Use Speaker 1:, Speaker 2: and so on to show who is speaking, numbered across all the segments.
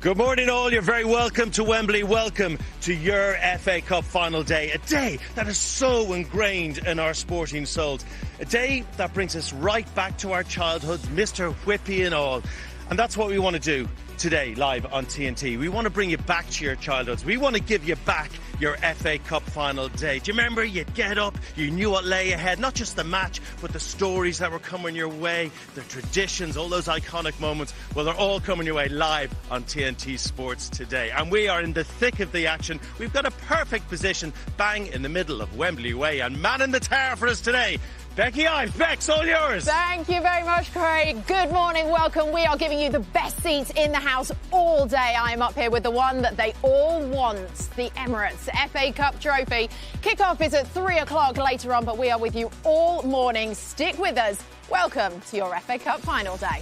Speaker 1: Good morning all, you're very welcome to Wembley, welcome to your FA Cup final day, a day that is so ingrained in our sporting souls, a day that brings us right back to our childhoods, Mr. Whippy and all, and that's what we want to do. today live on TNT. We want to bring you back to your childhoods. We want to give you back your FA Cup final day. Do you remember? You'd get up, you knew what lay ahead, not just the match, but the stories that were coming your way, the traditions, all those iconic moments. Well, they're all coming your way live on TNT Sports today. And we are in the thick of the action. We've got a perfect position bang in the middle of Wembley Way. And man in the tower for us today, Becky Ives. Bex, all yours.
Speaker 2: Thank you very much, Craig. Good morning, welcome. We are giving you the best seats in the house all day. I am up here with the one that they all want, the Emirates FA Cup trophy. Kickoff is at 3 o'clock later on, but we are with you all morning. Stick with us. Welcome to your FA Cup final day.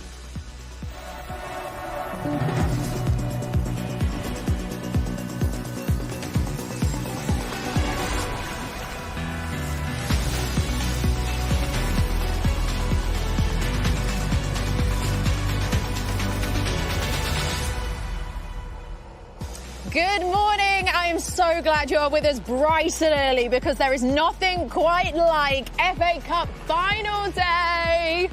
Speaker 2: Good morning. I am so glad you're with us bright and early because there is nothing quite like FA Cup final day.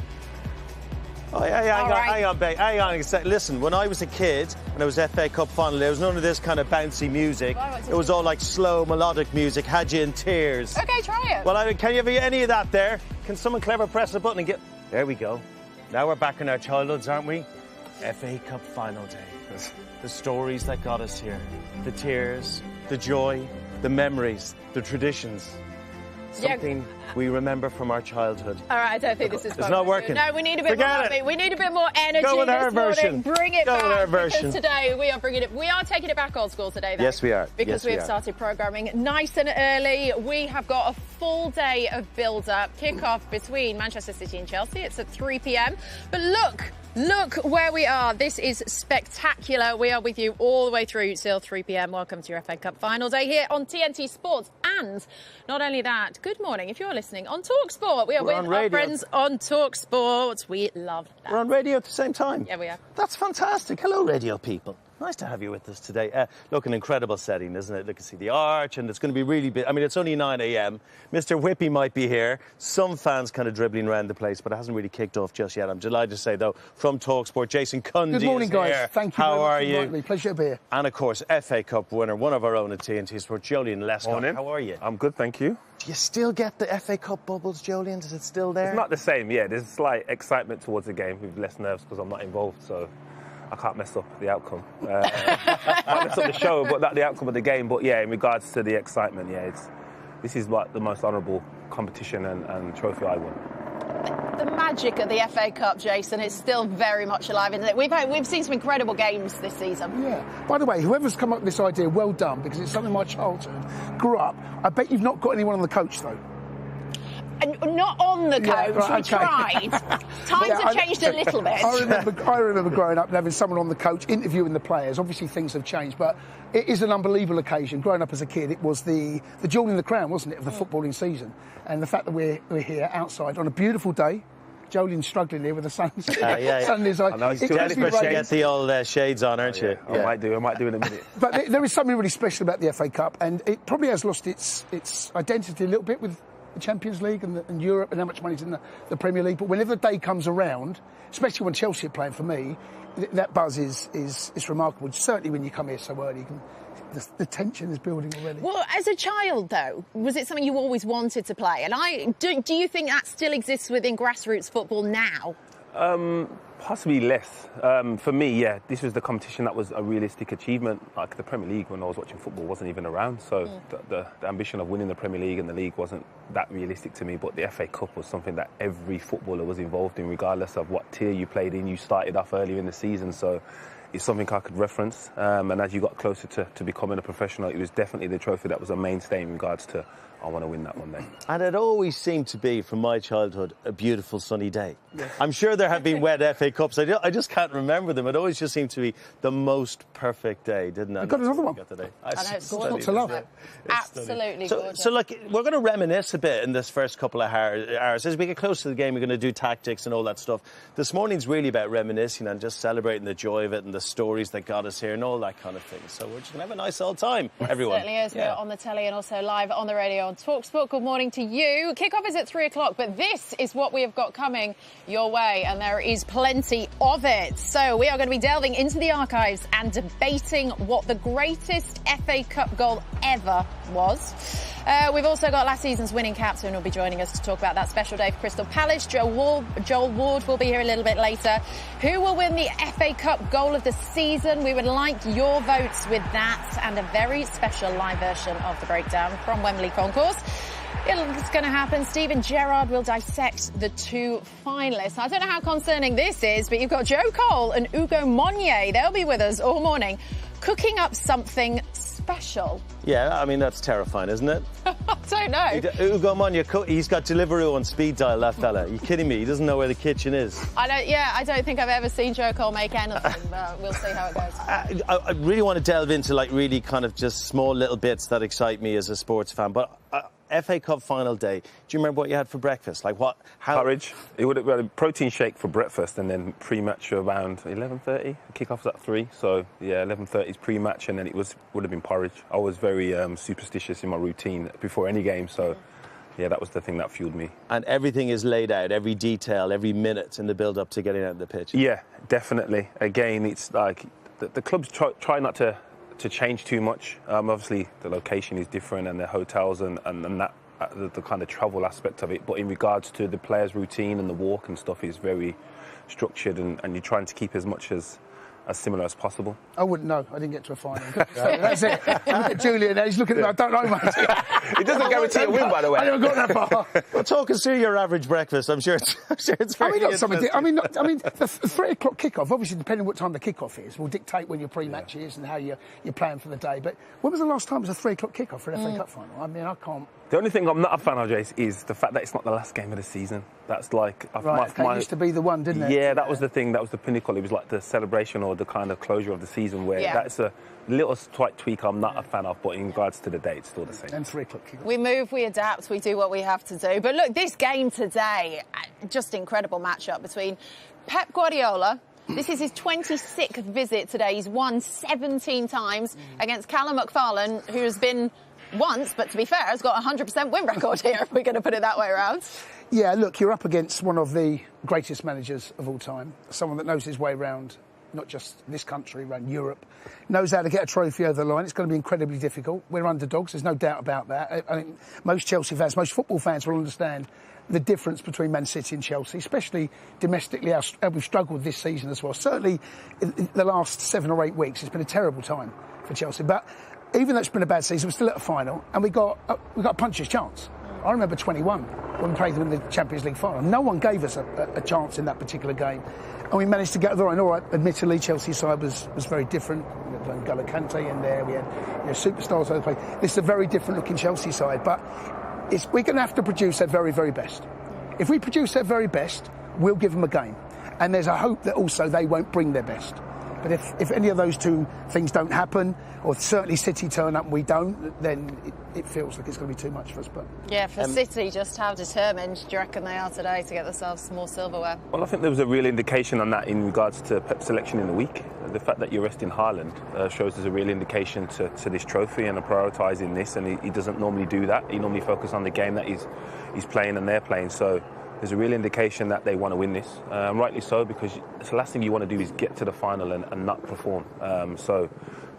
Speaker 1: Oh, hang on a sec. Listen, when I was a kid, when it was FA Cup final, there was none of this kind of bouncy music. It was all like slow, melodic music, had you in tears.
Speaker 2: Okay, try it.
Speaker 1: Well, can you have any of that there? Can someone clever press a button and get... There we go. Now we're back in our childhoods, aren't we? FA Cup final day. The stories that got us here. The tears, the joy, the memories, the traditions. Something we remember from our childhood.
Speaker 2: All right, I don't think this is
Speaker 1: It's not working.
Speaker 2: No, we need a bit more of it. We need a bit more energy.
Speaker 1: Go with our
Speaker 2: this morning.
Speaker 1: version.
Speaker 2: Bring it
Speaker 1: Go
Speaker 2: back.
Speaker 1: with our version.
Speaker 2: Because today we are bringing it. We are taking it back old school today, though.
Speaker 1: Yes, we are.
Speaker 2: Because we have started programming nice and early. We have got a full day of build-up. Kick-off between Manchester City and Chelsea. It's at 3 p.m. But Look where we are. This is spectacular. We are with you all the way through till 3 p.m. Welcome to your FA Cup final day here on TNT Sports. And not only that, good morning if you're listening on TalkSport. We are with our friends on TalkSport. We love that.
Speaker 1: We're on radio at the same time.
Speaker 2: Yeah, we are.
Speaker 1: That's fantastic. Hello, radio people. Nice to have you with us today. Look, an incredible setting, isn't it? Look, you see the arch, and it's going to be really big. I mean, it's only 9 a.m. Mr. Whippy might be here. Some fans kind of dribbling around the place, but it hasn't really kicked off just yet. I'm delighted to say, though, from TalkSport, Jason Cundy.
Speaker 3: Good morning, guys.
Speaker 1: Here.
Speaker 3: Thank you.
Speaker 1: How are you?
Speaker 3: Me. Pleasure to be here.
Speaker 1: And, of course, FA Cup winner, one of our own at TNT Sports, Jolien Lescott.
Speaker 4: Morning.
Speaker 1: How are you?
Speaker 4: I'm good, thank you.
Speaker 1: Do you still get the FA Cup bubbles, Jolien? Is it still there?
Speaker 4: It's not the same, yeah. There's a slight excitement towards the game with less nerves because I'm not involved, so I can't mess up the outcome. Might mess up the show, but not the outcome of the game. But yeah, in regards to the excitement, yeah, this is like the most honourable competition and trophy I won.
Speaker 2: The magic of the FA Cup, Jason, is still very much alive, isn't it? We've seen some incredible games this season.
Speaker 3: Yeah. By the way, whoever's come up with this idea, well done, because it's something my childhood grew up. I bet you've not got anyone on the coach, though.
Speaker 2: And not on the coach,
Speaker 3: Yeah, right,
Speaker 2: we tried. Times have changed a little bit.
Speaker 3: I remember growing up and having someone on the coach interviewing the players. Obviously, things have changed, but it is an unbelievable occasion. Growing up as a kid, it was the jewel in the crown, wasn't it, of the footballing season? And the fact that we're here outside on a beautiful day. Jolien's struggling here with the sun. Sun is like,
Speaker 4: I know, he's
Speaker 1: too early for you get the old shades on, aren't you?
Speaker 4: I might do in a minute.
Speaker 3: But there is something really special about the FA Cup, and it probably has lost its identity a little bit with the Champions League and Europe and how much money's in the Premier League. But whenever the day comes around, especially when Chelsea are playing, for me, that buzz is remarkable. Certainly when you come here so early, the tension is building already.
Speaker 2: Well, as a child, though, was it something you always wanted to play? And do you think that still exists within grassroots football now?
Speaker 4: Possibly less. For me, yeah, this was the competition that was a realistic achievement. Like the Premier League, when I was watching football, wasn't even around. So the ambition of winning the Premier League and the league wasn't that realistic to me. But the FA Cup was something that every footballer was involved in, regardless of what tier you played in. You started off earlier in the season, so it's something I could reference. And as you got closer to becoming a professional, it was definitely the trophy that was a mainstay in regards to, I want to win that one day.
Speaker 1: And it always seemed to be, from my childhood, a beautiful sunny day. Yes. I'm sure there have been wet FA Cups. I just can't remember them. It always just seemed to be the most perfect day, didn't it?
Speaker 3: You've got another one.
Speaker 2: I know, it's gorgeous.
Speaker 3: Not to love it.
Speaker 2: Absolutely gorgeous.
Speaker 1: So, look, we're going to reminisce a bit in this first couple of hours. As we get close to the game, we're going to do tactics and all that stuff. This morning's really about reminiscing and just celebrating the joy of it and the stories that got us here and all that kind of thing. So we're just going to have a nice old time, everyone.
Speaker 2: Certainly is. We're on the telly and also live on the radio on TalkSport. Good morning to you. Kick-off is at 3 o'clock, but this is what we have got coming your way, and there is plenty of it. So we are going to be delving into the archives and debating what the greatest FA Cup goal ever was. We've also got last season's winning captain who will be joining us to talk about that special day for Crystal Palace. Joel Ward will be here a little bit later. Who will win the FA Cup goal of the season? We would like your votes with that and a very special live version of the breakdown from Wembley Concourse. It's going to happen. Stephen Gerrard will dissect the two finalists. I don't know how concerning this is, but you've got Joe Cole and Ugo Monye. They'll be with us all morning, cooking up something special.
Speaker 1: Yeah, I mean, that's terrifying, isn't it?
Speaker 2: I don't know.
Speaker 1: Ugo Monye, he's got Deliveroo on speed dial, that fella. Are you kidding me? He doesn't know where the kitchen is.
Speaker 2: I don't think I've ever seen Joe Cole make anything, but we'll see how it goes.
Speaker 1: I really want to delve into, like, really kind of just small little bits that excite me as a sports fan, but FA Cup final day, do you remember what you had for breakfast? Like what?
Speaker 4: Porridge. It would have been a protein shake for breakfast, and then pre-match around 11:30. Kick-off's at 3, so yeah, 11:30 is pre-match, and then would have been porridge. I was very superstitious in my routine before any game, so yeah, that was the thing that fueled me.
Speaker 1: And everything is laid out, every detail, every minute in the build-up to getting out of the pitch.
Speaker 4: Yeah, definitely. Again, it's like the clubs try not to change too much. Obviously, the location is different, and the hotels and that the kind of travel aspect of it. But in regards to the players' routine and the walk and stuff, is very structured, and you're trying to keep as much as similar as possible.
Speaker 3: I wouldn't know. I didn't get to a final. So that's it. Look at Julian. He's looking at me. I don't know, mate.
Speaker 4: It doesn't guarantee a win, by the way.
Speaker 3: I never got that far.
Speaker 1: Well, talk us through your average breakfast. I'm sure it's very interesting.
Speaker 3: I mean, the 3 o'clock kickoff, obviously, depending on what time the kickoff is, will dictate when your pre-match is and how you're planning for the day. But when was the last time it was a 3 o'clock kickoff for an FA Cup final? I mean, I can't.
Speaker 4: The only thing I'm not a fan of, Jace, is the fact that it's not the last game of the season. That's like...
Speaker 3: Right, it used to be the one, didn't it?
Speaker 4: Yeah, that was the thing. That was the pinnacle. It was like the celebration or the kind of closure of the season, where that's a little slight tweak I'm not a fan of, but in regards to the day, it's still the same.
Speaker 3: And 3 o'clock kickoff.
Speaker 2: We move, we adapt, we do what we have to do. But look, this game today, just incredible matchup between Pep Guardiola. This is his 26th visit today. He's won 17 times against Callum McFarlane, who has been... once, but to be fair, has got a 100% win record here, if we're going to put it that way around.
Speaker 3: Yeah, look, you're up against one of the greatest managers of all time, someone that knows his way around, not just this country, around Europe, knows how to get a trophy over the line. It's going to be incredibly difficult. We're underdogs, there's no doubt about that. I think most Chelsea fans, most football fans will understand the difference between Man City and Chelsea, especially domestically, how we've struggled this season as well. Certainly, in the last 7 or 8 weeks, it's been a terrible time for Chelsea. But even though it's been a bad season, we're still at a final, and we got a puncher's chance. I remember 21 when we played them in the Champions League final. No one gave us a chance in that particular game, and we managed to get over the line. All right, admittedly, Chelsea's side was very different. We had Gallagher in there. We had superstars over the place. This is a very different looking Chelsea side, but we're going to have to produce their very, very best. If we produce their very best, we'll give them a game, and there's a hope that also they won't bring their best. But if any of those two things don't happen, or certainly City turn up and we don't, then it feels like it's going to be too much for us. But
Speaker 2: yeah, for City, just how determined do you reckon they are today to get themselves more silverware?
Speaker 4: Well, I think there was a real indication on that in regards to Pep's selection in the week. The fact that you're resting Haaland shows there's a real indication to this trophy and prioritising this, and he doesn't normally do that. He normally focuses on the game that he's playing and they're playing. So there's a real indication that they want to win this, rightly so, because the last thing you want to do is get to the final and not perform. So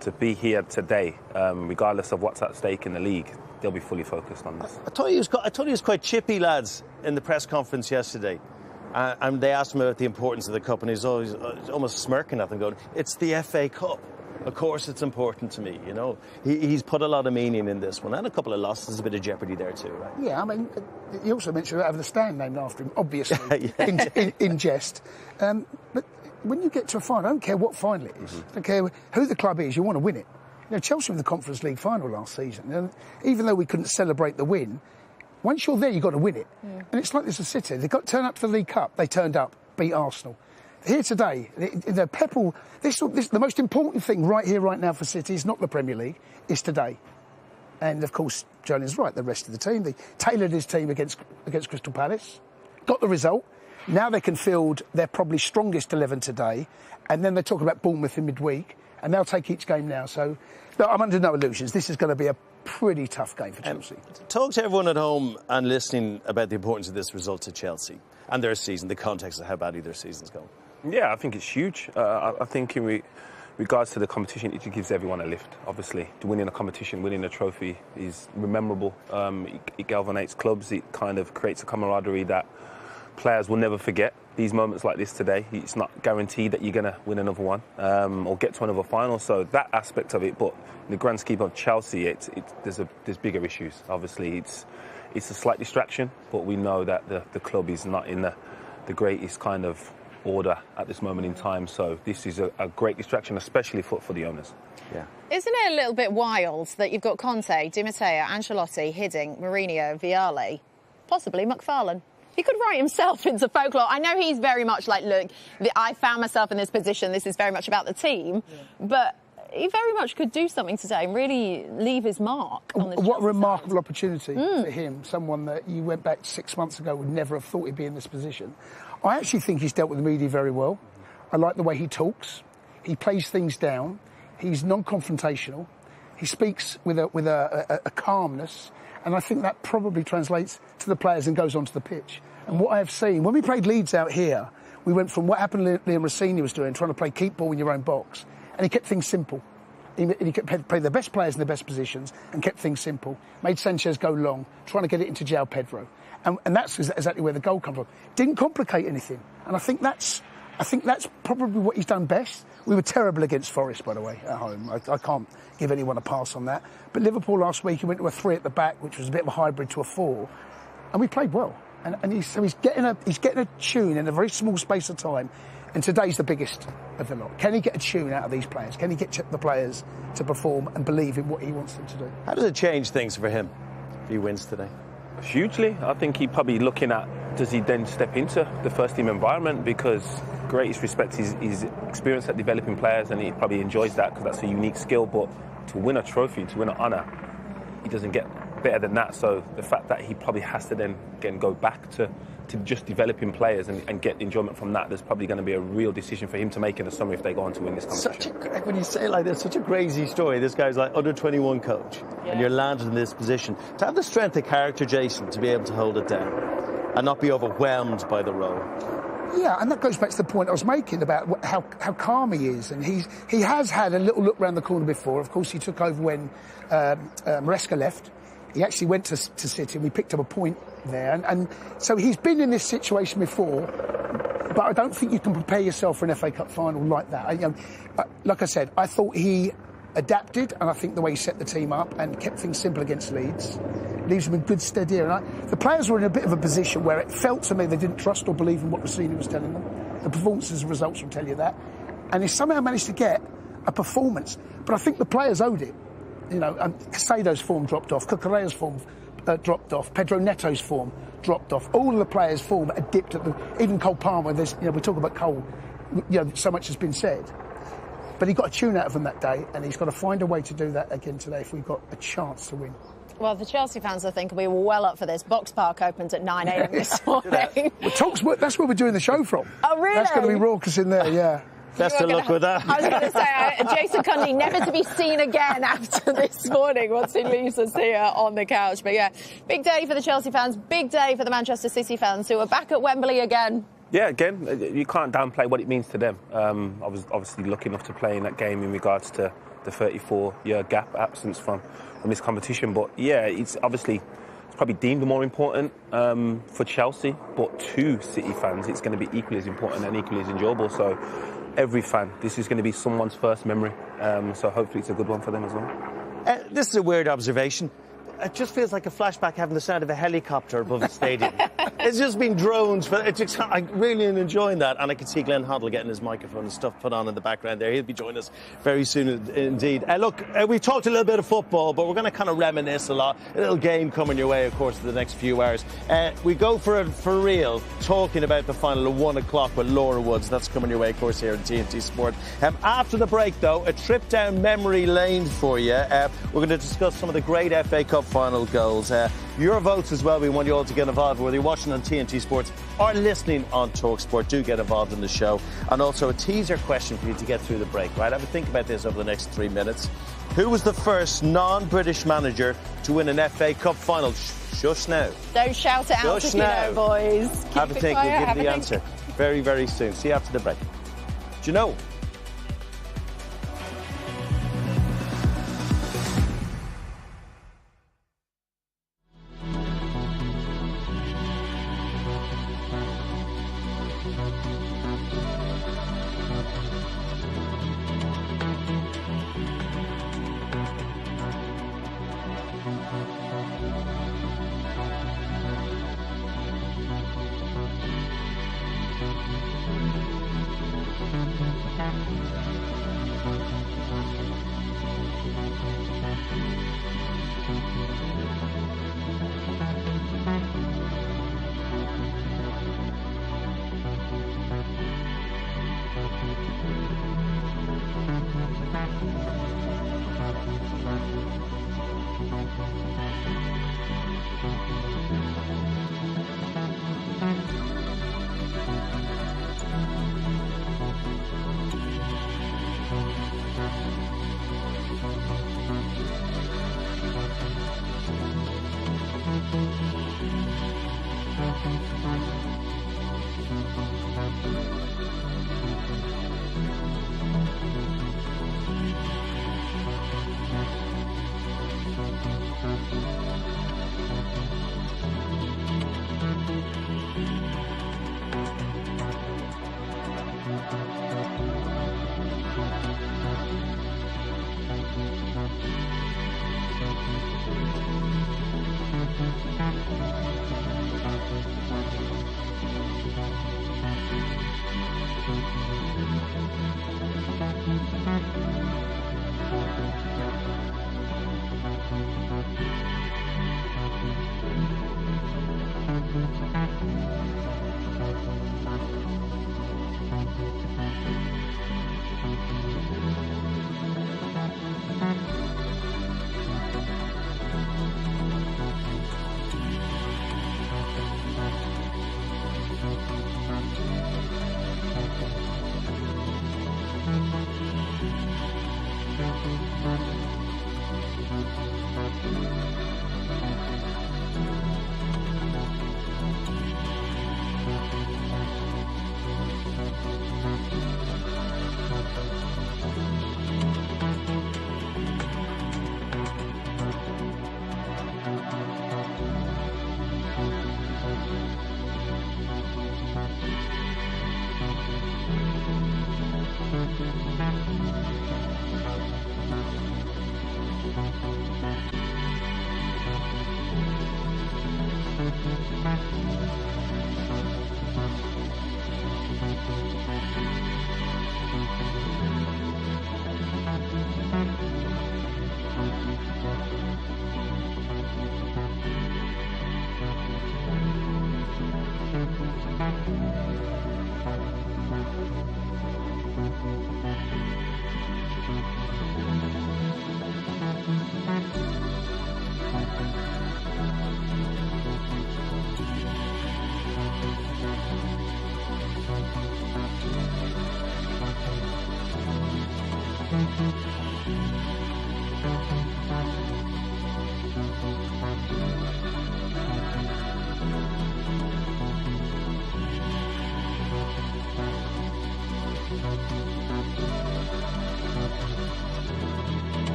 Speaker 4: to be here today, regardless of what's at stake in the league, they'll be fully focused on this.
Speaker 1: I thought he was quite chippy, lads, in the press conference yesterday. And they asked him about the importance of the cup, and he's always almost smirking at them, going, "It's the FA Cup. Of course it's important to me, you know." He's put a lot of meaning in this one, and a couple of losses, a bit of jeopardy there too, right?
Speaker 3: Yeah, I mean, he also mentioned having a stand named after him, obviously, in jest. But when you get to a final, I don't care what final it is. I don't care who the club is, you want to win it. You know, Chelsea were in the Conference League final last season, and even though we couldn't celebrate the win, once you're there, you've got to win it. And it's like this with City. They got turned up to the League Cup. They turned up, beat Arsenal. Here today, the Pep the most important thing right here, right now for City is not the Premier League, it's today. And of course, Jolin's right, the rest of the team, they tailored his team against Crystal Palace, got the result. Now they can field their probably strongest 11 today, and then they're talking about Bournemouth in midweek, and they'll take each game now. So look, I'm under no illusions. This is going to be a pretty tough game for Chelsea.
Speaker 1: Talk to everyone at home and listening about the importance of this result to Chelsea and their season, the context of how badly their season's going.
Speaker 4: Yeah, I think it's huge. I think in regards to the competition, it gives everyone a lift. Obviously, winning a competition, winning a trophy is memorable. It galvanates clubs. It kind of creates a camaraderie that players will never forget. These moments like this today, it's not guaranteed that you're going to win another one or get to another final. So that aspect of it, but in the grand scheme of Chelsea, there's bigger issues. Obviously, it's a slight distraction, but we know that the club is not in the greatest kind of order at this moment in time. So this is a great distraction, especially for the owners.
Speaker 1: Yeah.
Speaker 2: Isn't it a little bit wild that you've got Conte, Di Matteo, Ancelotti, Hiddink, Mourinho, Vialli, possibly McFarlane? He could write himself into folklore. I know he's very much like, look, I found myself in this position. This is very much about the team. Yeah. But he very much could do something today and really leave his mark on this.
Speaker 3: What a remarkable opportunity for him. Someone that you went back 6 months ago would never have thought he'd be in this position. I actually think he's dealt with the media very well. I like the way he talks. He plays things down. He's non-confrontational. He speaks with a calmness. And I think that probably translates to the players and goes onto the pitch. And what I have seen, when we played Leeds out here, we went from what happened Liam Rossini was doing, trying to play keep ball in your own box, and he kept things simple. He kept playing the best players in the best positions and kept things simple. Made Sanchez go long, trying to get it into João Pedro. And that's exactly where the goal comes from. Didn't complicate anything. And I think that's probably what he's done best. We were terrible against Forest, by the way, at home. I can't give anyone a pass on that. But Liverpool last week, he went to a 3 at the back, which was a bit of a hybrid to a 4. And we played well. And he's getting a tune in a very small space of time. And today's the biggest of the lot. Can he get a tune out of these players? Can he get the players to perform and believe in what he wants them to do?
Speaker 1: How does it change things for him if he wins today?
Speaker 4: Hugely. I think he'd probably looking at, does he then step into the first team environment? Because greatest respect he's experienced at developing players, and he probably enjoys that because that's a unique skill. But to win a trophy, to win an honour, he doesn't get better than that. So the fact that he probably has to then again go back to just developing players and get enjoyment from that, there's probably going to be a real decision for him to make in the summer if they go on to win this competition.
Speaker 1: When you say it like this, such a crazy story. This guy's like under 21 coach, and you're landed in this position. To have the strength of character, Jason, to be able to hold it down and not be overwhelmed by the role.
Speaker 3: Yeah, and that goes back to the point I was making about how calm he is. And he has had a little look round the corner before. Of course, he took over when Maresca left. He actually went to City, and we picked up a point there. And so he's been in this situation before, but I don't think you can prepare yourself for an FA Cup final like that. Like I said, I thought he adapted, and I think the way he set the team up and kept things simple against Leeds leaves them in good stead here. And the players were in a bit of a position where it felt to me they didn't trust or believe in what Rossini was telling them. The performances and results will tell you that. And he somehow managed to get a performance. But I think the players owed it. Casado's form dropped off, Cucurella's form dropped off, Pedro Neto's form dropped off. All of the players' form had dipped even Cole Palmer. We talk about Cole. So much has been said, but he got a tune out of them that day, and he's got to find a way to do that again today if we've got a chance to win.
Speaker 2: Well, the Chelsea fans, I think, will be well up for this. Box Park opened at 9 a.m. this morning.
Speaker 3: That's where we're doing the show from.
Speaker 2: Oh, really?
Speaker 3: That's going to be raucous in there, yeah.
Speaker 1: Best of luck with that.
Speaker 2: I was going to say, Jason Cundy never to be seen again after this morning once he leaves us here on the couch. But yeah, big day for the Chelsea fans, big day for the Manchester City fans who are back at Wembley again. Yeah,
Speaker 4: again, you can't downplay what it means to them. I was obviously lucky enough to play in that game in regards to the 34-year gap absence from this competition. But yeah, it's probably deemed more important for Chelsea, but to City fans, it's going to be equally as important and equally as enjoyable. So every fan, this is going to be someone's first memory. So hopefully it's a good one for them as well.
Speaker 1: This is a weird observation. It just feels like a flashback having the sound of a helicopter above the stadium. It's just been drones. I'm really enjoying that. And I can see Glenn Hoddle getting his microphone and stuff put on in the background there. He'll be joining us very soon indeed. Look, we've talked a little bit of football, but we're going to kind of reminisce a lot. A little game coming your way, of course, for the next few hours. We go for it for real, talking about the final at 1 o'clock with Laura Woods. That's coming your way, of course, here on TNT Sports. After the break, though, a trip down memory lane for you. We're going to discuss some of the great FA Cup final goals. Your votes as well, we want you all to get involved, whether you're watching on TNT Sports or listening on TalkSport. Do get involved in the show. And also a teaser question for you to get through the break, right? Have a think about this over the next 3 minutes. Who was the first non-British manager to win an FA Cup final? Shush now.
Speaker 2: Don't shout it out if you know, boys.
Speaker 1: Have a think, we'll give you the answer very, very soon. See you after the break. Do you know?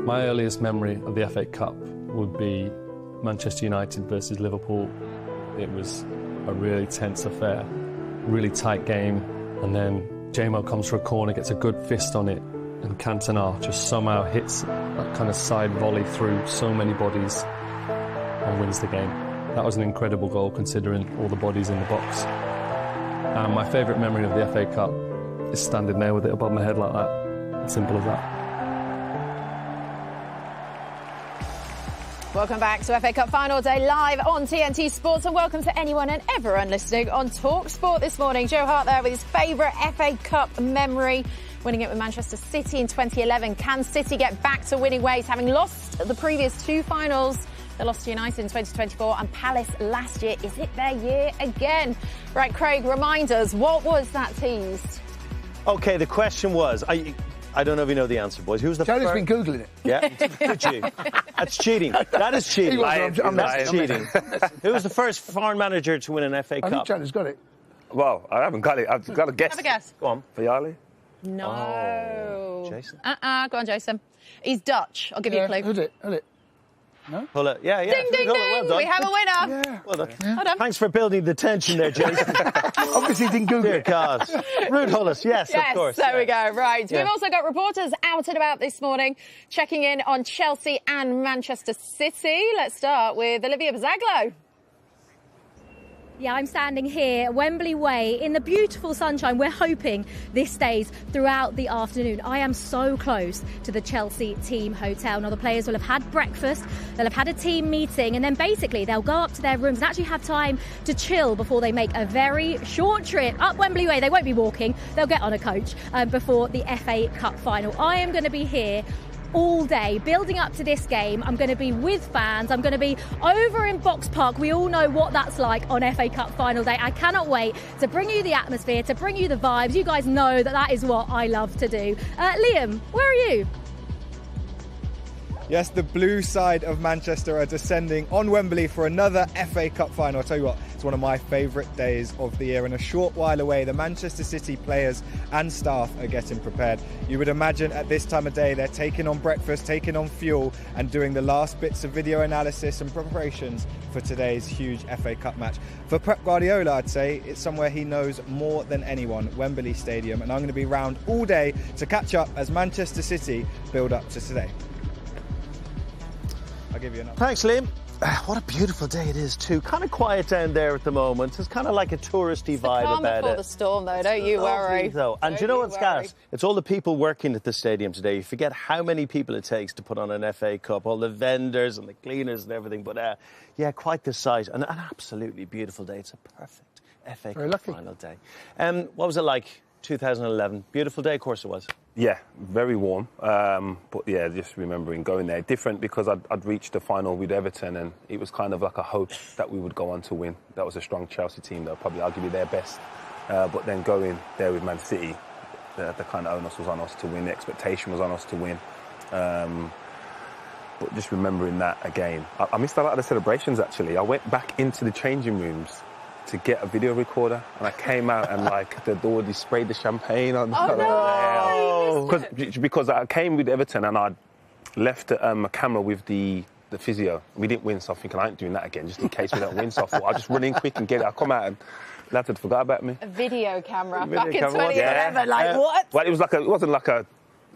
Speaker 5: My earliest memory of the FA Cup would be Manchester United versus Liverpool. It was a really tense affair, really tight game, and then JMO comes for a corner, gets a good fist on it, and Cantona just somehow hits that kind of side volley through so many bodies and wins the game. That was an incredible goal considering all the bodies in the box. And my favourite memory of the FA Cup is standing there with it above my head like that. Simple as that.
Speaker 2: Welcome back to FA Cup Final Day live on TNT Sports, and welcome to anyone and everyone listening on Talk Sport this morning. Joe Hart there with his favourite FA Cup memory, winning it with Manchester City in 2011. Can City get back to winning ways, having lost the previous two finals? They lost to United in 2024 and Palace last year. Is it their year again? Right, Craig, remind us, what was that teased?
Speaker 1: OK, the question was... I don't know if you know the answer, boys. Who's the
Speaker 3: Charlie's
Speaker 1: first?
Speaker 3: been Googling it.
Speaker 1: Yeah, did you? That's cheating. That is cheating. That's cheating. Who was the first foreign manager to win an FA Cup?
Speaker 3: I think Charlie's got it.
Speaker 4: Well, I haven't got it. I've got a guess.
Speaker 2: Have a guess.
Speaker 1: Go on.
Speaker 4: Vialli?
Speaker 2: No.
Speaker 1: Oh, Jason?
Speaker 2: Go on, Jason. He's Dutch. I'll give you a clue.
Speaker 3: Who's it? Who's it? No?
Speaker 1: Pull it. Yeah.
Speaker 2: Ding, ding,
Speaker 1: Pull
Speaker 2: ding.
Speaker 1: it. Well done.
Speaker 2: We have a winner.
Speaker 3: Yeah.
Speaker 1: Well done.
Speaker 2: Well done.
Speaker 1: Thanks for building the tension there, Jason.
Speaker 3: Obviously didn't Google
Speaker 1: Dear
Speaker 3: it.
Speaker 1: God. Ruud Gullit, yes, of course.
Speaker 2: There we go. Right.
Speaker 1: Yeah.
Speaker 2: We've also got reporters out and about this morning, checking in on Chelsea and Manchester City. Let's start with Olivia Bazaglo.
Speaker 6: Yeah, I'm standing here at Wembley Way in the beautiful sunshine. We're hoping this stays throughout the afternoon. I am so close to the Chelsea team hotel. Now, the players will have had breakfast, they'll have had a team meeting, and then basically they'll go up to their rooms and actually have time to chill before they make a very short trip up Wembley Way. They won't be walking, they'll get on a coach before the FA Cup final. I am going to be here all day building up to this game. I'm going to be with fans. I'm going to be over in Box Park. We all know what that's like on FA Cup final day. I cannot wait to bring you the atmosphere, to bring you the vibes. You guys know that is what I love to do. Liam, where are you?
Speaker 7: Yes, the blue side of Manchester are descending on Wembley for another FA Cup final. I'll tell you what, it's one of my favourite days of the year. And a short while away, the Manchester City players and staff are getting prepared. You would imagine at this time of day, they're taking on breakfast, taking on fuel, and doing the last bits of video analysis and preparations for today's huge FA Cup match. For Pep Guardiola, I'd say it's somewhere he knows more than anyone, Wembley Stadium. And I'm going to be round all day to catch up as Manchester City build up to today. I'll give you an update.
Speaker 1: Thanks, Liam. What a beautiful day it is, too. Kind of quiet down there at the moment. It's kind of like a touristy vibe
Speaker 2: Calm
Speaker 1: about
Speaker 2: before
Speaker 1: it.
Speaker 2: the storm, though. Don't you worry.
Speaker 1: Though. And do you know what's gas? It's all the people working at the stadium today. You forget how many people it takes to put on an FA Cup, all the vendors and the cleaners and everything. But yeah, quite the sight. And an absolutely beautiful day. It's a perfect FA Cup final day. What was it like? 2011. Beautiful day, of course it was.
Speaker 4: Yeah, very warm. But yeah, just remembering going there. Different because I'd reached the final with Everton and it was kind of like a hope that we would go on to win. That was a strong Chelsea team that probably arguably their best. But then going there with Man City, the kind of onus was on us to win. The expectation was on us to win. But just remembering that again. I missed a lot of the celebrations, actually. I went back into the changing rooms to get a video recorder, and I came out and like the door, they sprayed the champagne on.
Speaker 2: Oh no!
Speaker 4: Because I came with Everton and I'd left a camera with the physio. We didn't win, so I'm thinking I ain't doing that again, just in case we don't win. So I thought I'll just run in quick and get it. I'll come out and the lads had forgot about me.
Speaker 2: A video camera
Speaker 4: Video
Speaker 2: back in
Speaker 4: camera,
Speaker 2: 2011. Like what?
Speaker 4: Well, it wasn't like a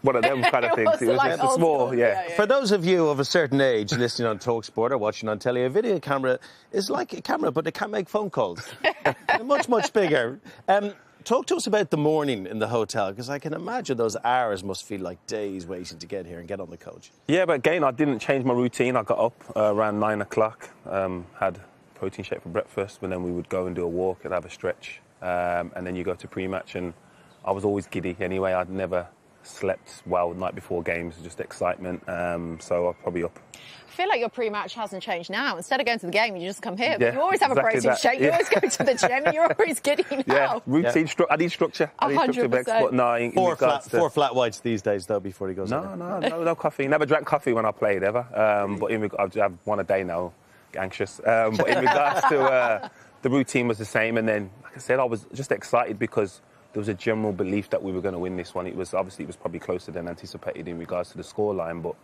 Speaker 4: one of them kind of things. It was
Speaker 2: like
Speaker 4: just a small,
Speaker 2: yeah.
Speaker 1: For those of you of a certain age listening on TalkSport or watching on telly, a video camera is like a camera, but it can't make phone calls. They're much, much bigger. Talk to us about the morning in the hotel, because I can imagine those hours must feel like days waiting to get here and get on the coach.
Speaker 4: Yeah, but again, I didn't change my routine. I got up around 9 o'clock, had protein shake for breakfast, and then we would go and do a walk and have a stretch. And then you go to pre-match, and I was always giddy anyway. I'd never slept well the night before games, just excitement. So I'm probably up.
Speaker 2: I feel like your pre-match hasn't changed now. Instead of going to the game, you just come here.
Speaker 4: Yeah,
Speaker 2: But you always have
Speaker 4: exactly
Speaker 2: a protein shake. You always go to the gym and you're always giddy now.
Speaker 4: Yeah, routine. I need structure. I need structure, Bex, but no, in
Speaker 1: Four
Speaker 4: regards to...
Speaker 1: flat whites these days, though, before he goes on.
Speaker 4: No coffee. Never drank coffee when I played, ever. But I have one a day now, anxious. But in regards to the routine was the same. And then, like I said, I was just excited because there was a general belief that we were going to win this one. It was probably closer than anticipated in regards to the scoreline, but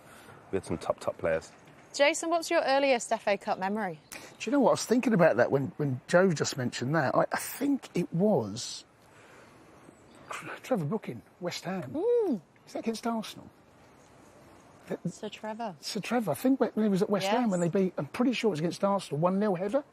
Speaker 4: We had some top players.
Speaker 2: Jason, what's your earliest FA Cup memory?
Speaker 3: Do you know what? I was thinking about that when Joe just mentioned that. I think it was Trevor Booking, West Ham. Is that against Arsenal?
Speaker 2: Sir Trevor.
Speaker 3: Sir Trevor. I think when he was at West Ham when they beat, I'm pretty sure it was against Arsenal, 1-0 header.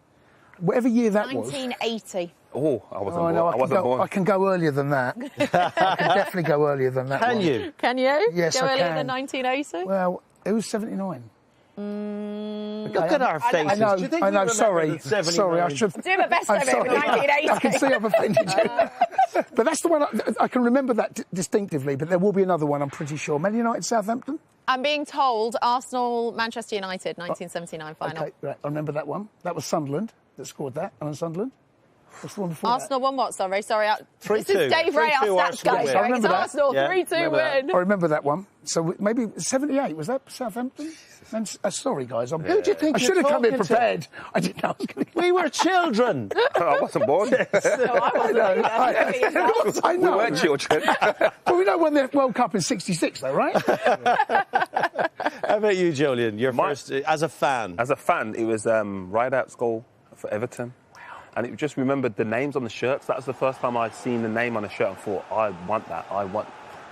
Speaker 3: Whatever year that was.
Speaker 2: 1980.
Speaker 4: Oh, I wasn't born.
Speaker 3: I can go earlier than that. I can definitely go earlier than that.
Speaker 1: Can you?
Speaker 2: Can you?
Speaker 3: Yes,
Speaker 2: go
Speaker 3: I
Speaker 2: earlier
Speaker 3: can.
Speaker 2: than 1980?
Speaker 3: Well, it was 79.
Speaker 1: Look at our faces.
Speaker 3: I
Speaker 1: Do you think
Speaker 3: know.
Speaker 1: we remember
Speaker 3: Sorry,
Speaker 1: the 79?
Speaker 3: sorry. I should.
Speaker 2: Do my best
Speaker 3: I'm
Speaker 2: of it
Speaker 3: sorry.
Speaker 2: with 1980.
Speaker 3: I can see I've offended you. But that's the one I can remember that distinctively. But there will be another one, I'm pretty sure. Man United, Southampton.
Speaker 2: I'm being told Arsenal, Manchester United, 1979 final.
Speaker 3: Okay, right. I remember that one. That was Sunderland that scored that. And Sunderland. What's the one before
Speaker 2: Arsenal won what? Sorry.
Speaker 1: 3-2.
Speaker 2: This is Dave Ray, our
Speaker 1: 3-2
Speaker 2: stats guy.
Speaker 1: Arsenal win.
Speaker 3: I remember that.
Speaker 2: Arsenal,
Speaker 1: Yeah,
Speaker 2: 3-2
Speaker 1: remember that.
Speaker 2: win.
Speaker 3: that? I remember that one. So maybe 78. Was that Southampton? Sorry, guys. Who
Speaker 1: do you think
Speaker 3: I should
Speaker 1: you're
Speaker 3: have come in
Speaker 1: talking to?
Speaker 3: prepared. I didn't know I was going to.
Speaker 1: We were children.
Speaker 4: I wasn't born.
Speaker 2: No, I wasn't either.
Speaker 3: I know.
Speaker 4: We weren't children.
Speaker 3: Well, we know when the World Cup in '66, though, right?
Speaker 1: How about you, Julian? Your first, as a fan.
Speaker 4: As a fan, it was Rideout's goal for Everton. Wow. And it just remembered the names on the shirts. That was the first time I'd seen the name on a shirt and thought, I want that. I want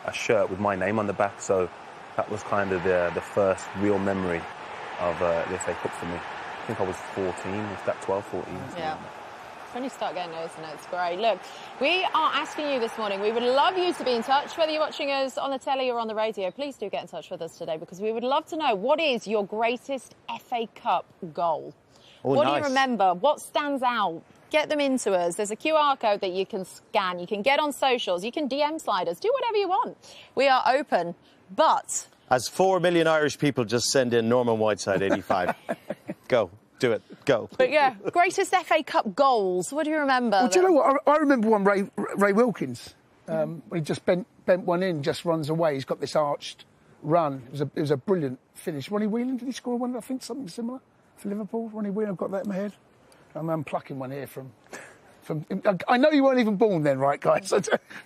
Speaker 4: a shirt with my name on the back. So that was kind of the first real memory of the FA Cup for me. I think I was 14, was that 12, 14?
Speaker 2: Yeah. When you start getting those notes, great. Look, we are asking you this morning, we would love you to be in touch, whether you're watching us on the telly or on the radio. Please do get in touch with us today, because we would love to know, what is your greatest FA Cup goal?
Speaker 1: Oh,
Speaker 2: what do
Speaker 1: nice.
Speaker 2: you remember? What stands out? Get them into us. There's a QR code that you can scan. You can get on socials. You can DM slide us. Do whatever you want. We are open, but...
Speaker 1: As 4 million Irish people just send in Norman Whiteside 85. Go. Do it. Go.
Speaker 2: But yeah, greatest FA Cup goals. What do you remember?
Speaker 3: Well, do you know what? I remember one Ray Wilkins. He just bent one in, just runs away. He's got this arched run. It was a brilliant finish. Ronnie Whelan, did he score one? I think something similar for Liverpool. Ronnie Whelan, I've got that in my head. I'm plucking one here from. I know you weren't even born then, right, guys? So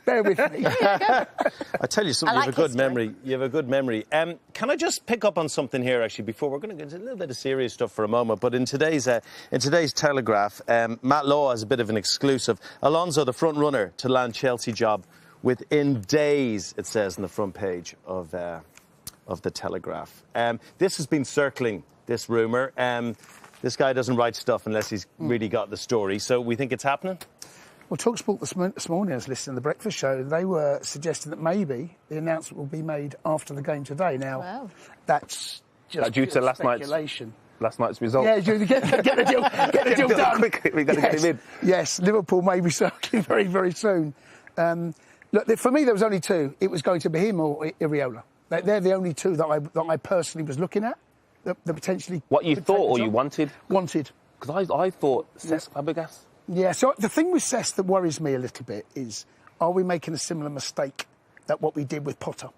Speaker 3: bear with me.
Speaker 1: I tell you something,
Speaker 2: I like
Speaker 1: you have a good
Speaker 2: history.
Speaker 1: memory. You have a good memory. Can I just pick up on something here, actually, before we're going to get into a little bit of serious stuff for a moment? But in today's Telegraph, Matt Law has a bit of an exclusive. Alonso, the front runner to land Chelsea job within days, it says on the front page of the Telegraph. This has been circling, this rumour. This guy doesn't write stuff unless he's really got the story. So we think it's happening?
Speaker 3: Well, TalkSport this morning, I was listening to the breakfast show. They were suggesting that maybe the announcement will be made after the game today. Now, that's just
Speaker 4: due to last
Speaker 3: speculation.
Speaker 4: night's result.
Speaker 3: Yeah, get the deal done
Speaker 4: quickly. We've got to get him in.
Speaker 3: Yes, Liverpool may be circling very, very soon. Look, for me, there was only two. It was going to be him or Iriola. They're the only two that I personally was looking at. That potentially.
Speaker 4: What you
Speaker 3: could
Speaker 4: thought
Speaker 3: take the
Speaker 4: or you
Speaker 3: job.
Speaker 4: wanted?
Speaker 3: Wanted.
Speaker 4: Because I thought Cesc Fabregas.
Speaker 3: Yeah, so the thing with Cesc that worries me a little bit is, are we making a similar mistake that what we did with Potter?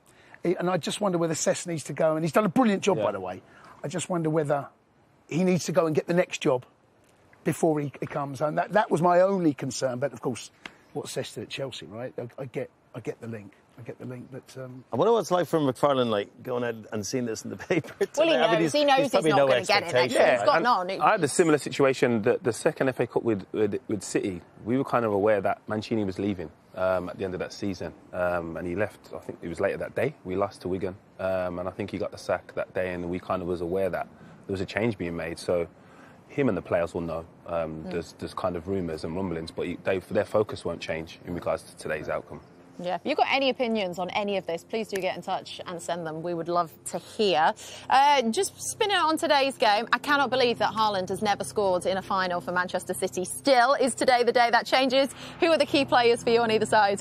Speaker 3: And I just wonder whether Cesc needs to go, and he's done a brilliant job, by the way. I just wonder whether he needs to go and get the next job before he comes. And that was my only concern. But, of course, what Cesc did at Chelsea, right? I get the link. But
Speaker 1: I wonder what it's like for McFarlane, like, going out and seeing this in the paper.
Speaker 2: Well, he knows. He knows he's
Speaker 1: probably
Speaker 2: not
Speaker 1: no
Speaker 2: going to get it next year.
Speaker 1: expectation.
Speaker 2: It's got none.
Speaker 4: I had a similar situation. The second FA Cup with City, we were kind of aware that Mancini was leaving at the end of that season. And he left, I think it was later that day. We lost to Wigan. And I think he got the sack that day, and we kind of was aware that there was a change being made. So him and the players will know. There's kind of rumours and rumblings, but their focus won't change in regards to today's outcome.
Speaker 2: Yeah. If you've got any opinions on any of this, please do get in touch and send them. We would love to hear. Just spinning on today's game, I cannot believe that Haaland has never scored in a final for Manchester City. Still, is today the day that changes? Who are the key players for you on either side?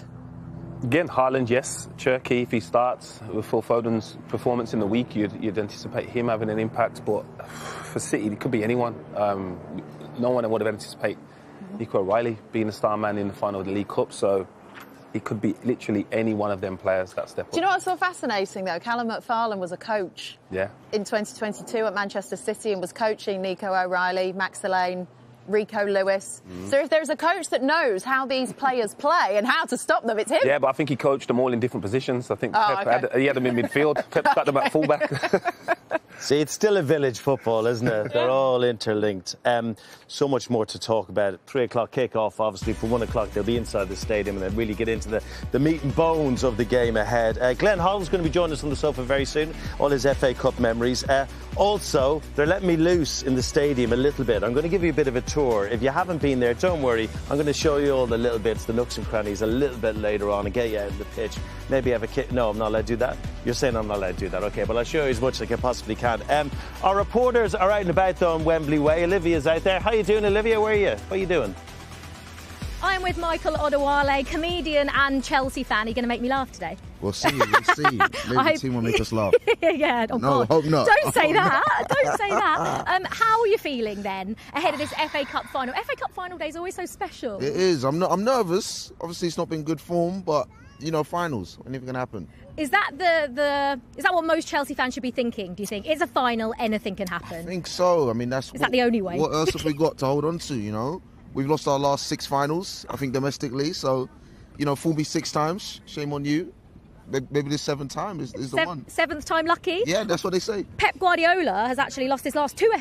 Speaker 4: Again, Haaland, yes. Cherky, if he starts with Phil Foden's performance in the week, you'd anticipate him having an impact. But for City, it could be anyone. No one would have anticipated Nico O'Reilly being the star man in the final of the League Cup. So it could be literally any one of them players that step up.
Speaker 2: Do you know what's so fascinating, though? Callum McFarlane was a coach in 2022 at Manchester City and was coaching Nico O'Reilly, Max Delaney, Rico Lewis. So if there's a coach that knows how these players play and how to stop them, it's him.
Speaker 4: Yeah, but I think he coached them all in different positions. I think Pep he had them in midfield. Pep got them at fullback.
Speaker 1: See, it's still a village football, isn't it? They're all interlinked. So much more to talk about. 3 o'clock kick-off, obviously. For 1 o'clock, they'll be inside the stadium and then really get into the meat and bones of the game ahead. Glenn Hoddle's going to be joining us on the sofa very soon. All his FA Cup memories. Also, they're letting me loose in the stadium a little bit. I'm going to give you a bit of a tour. If you haven't been there, don't worry. I'm going to show you all the little bits, the nooks and crannies a little bit later on and get you out of the pitch. Maybe have a kid. No, I'm not allowed to do that. You're saying I'm not allowed to do that. OK, but I'll show you as much as I possibly can. Our reporters are out and about, though, on Wembley Way. Olivia's out there. How you doing, Olivia? Where are you? What are you doing?
Speaker 6: I'm with Michael Odewale, comedian and Chelsea fan. Are you going to make me laugh today?
Speaker 8: We'll see. Maybe the team will make us laugh.
Speaker 6: Yeah. Oh,
Speaker 8: no,
Speaker 6: God.
Speaker 8: hope not.
Speaker 6: Don't say that. Don't say that. How are you feeling then ahead of this FA Cup final? FA Cup final day is always so special.
Speaker 8: It is. I'm nervous. Obviously, it's not been good form, but you know, finals. Anything can happen.
Speaker 6: Is that is that what most Chelsea fans should be thinking? Do you think it's a final? Anything can happen.
Speaker 8: I think so. I mean, is
Speaker 6: that the only way?
Speaker 8: What else have we got to hold on to? You know, we've lost our last 6 finals. I think domestically. So, you know, fool me 6 times. Shame on you. Maybe the 7th time is the one.
Speaker 6: 7th time lucky?
Speaker 8: Yeah, that's what they say.
Speaker 6: Pep Guardiola has actually lost his last 2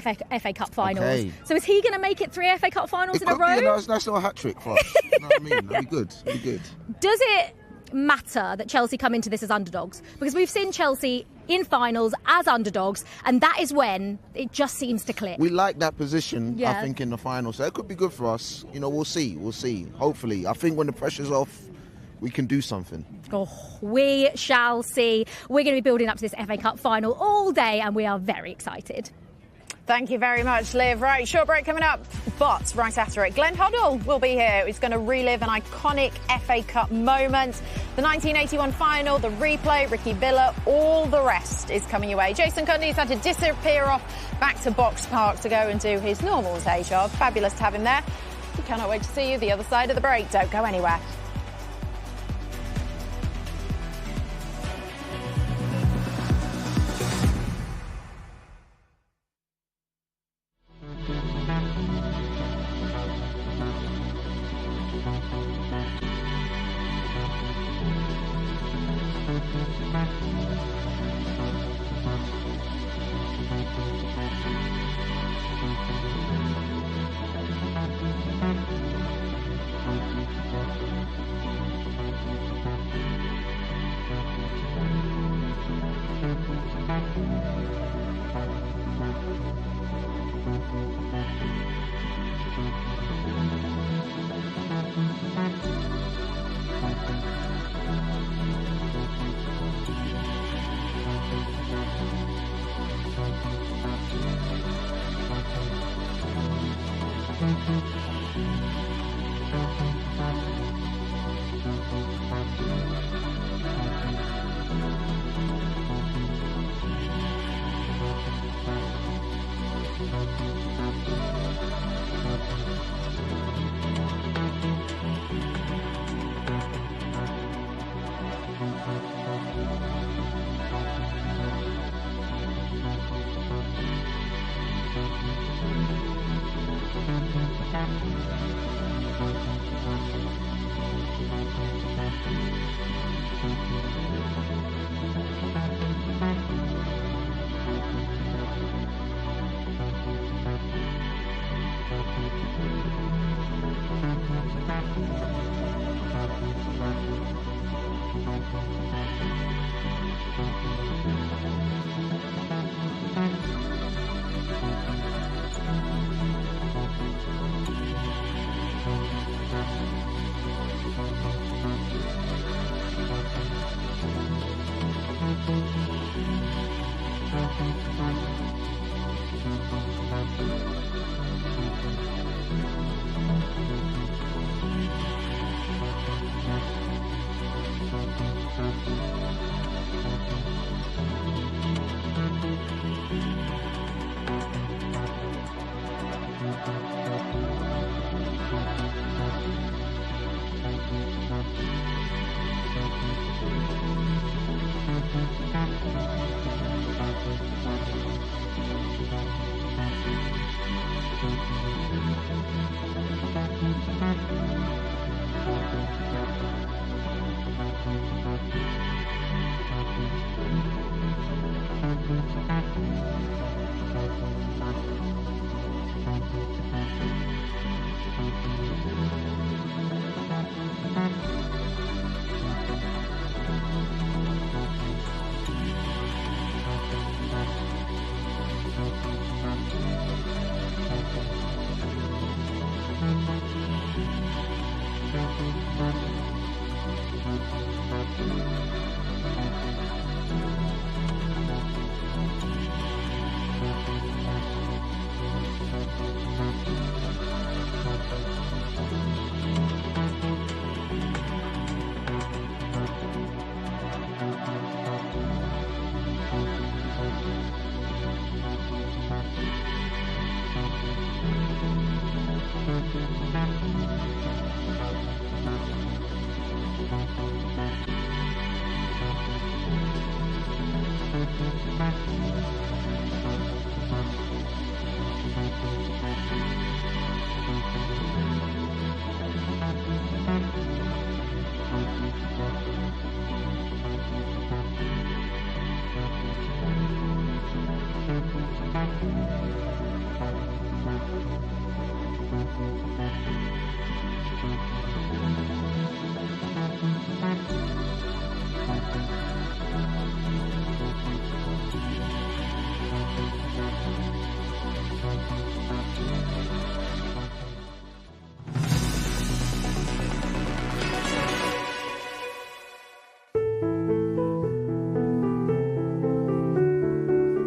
Speaker 6: FA Cup finals. Okay. So is he going to make it 3 FA Cup finals in a row?
Speaker 8: It could be a nice little hat-trick for us. You know what I mean? That'd be good. That'd be good.
Speaker 6: Does it matter that Chelsea come into this as underdogs? Because we've seen Chelsea in finals as underdogs, and that is when it just seems to click.
Speaker 8: We like that position, I think, in the final. So it could be good for us. You know, we'll see. We'll see. Hopefully. I think when the pressure's off, we can do something.
Speaker 6: Oh, we shall see. We're going to be building up to this FA Cup final all day, and we are very excited.
Speaker 2: Thank you very much, Liv. Right, short break coming up, but right after it, Glenn Hoddle will be here. He's going to relive an iconic FA Cup moment. The 1981 final, the replay, Ricky Billa, all the rest is coming your way. Jason Cundy's had to disappear off back to Box Park to go and do his normal day job. Fabulous to have him there. We cannot wait to see you the other side of the break. Don't go anywhere.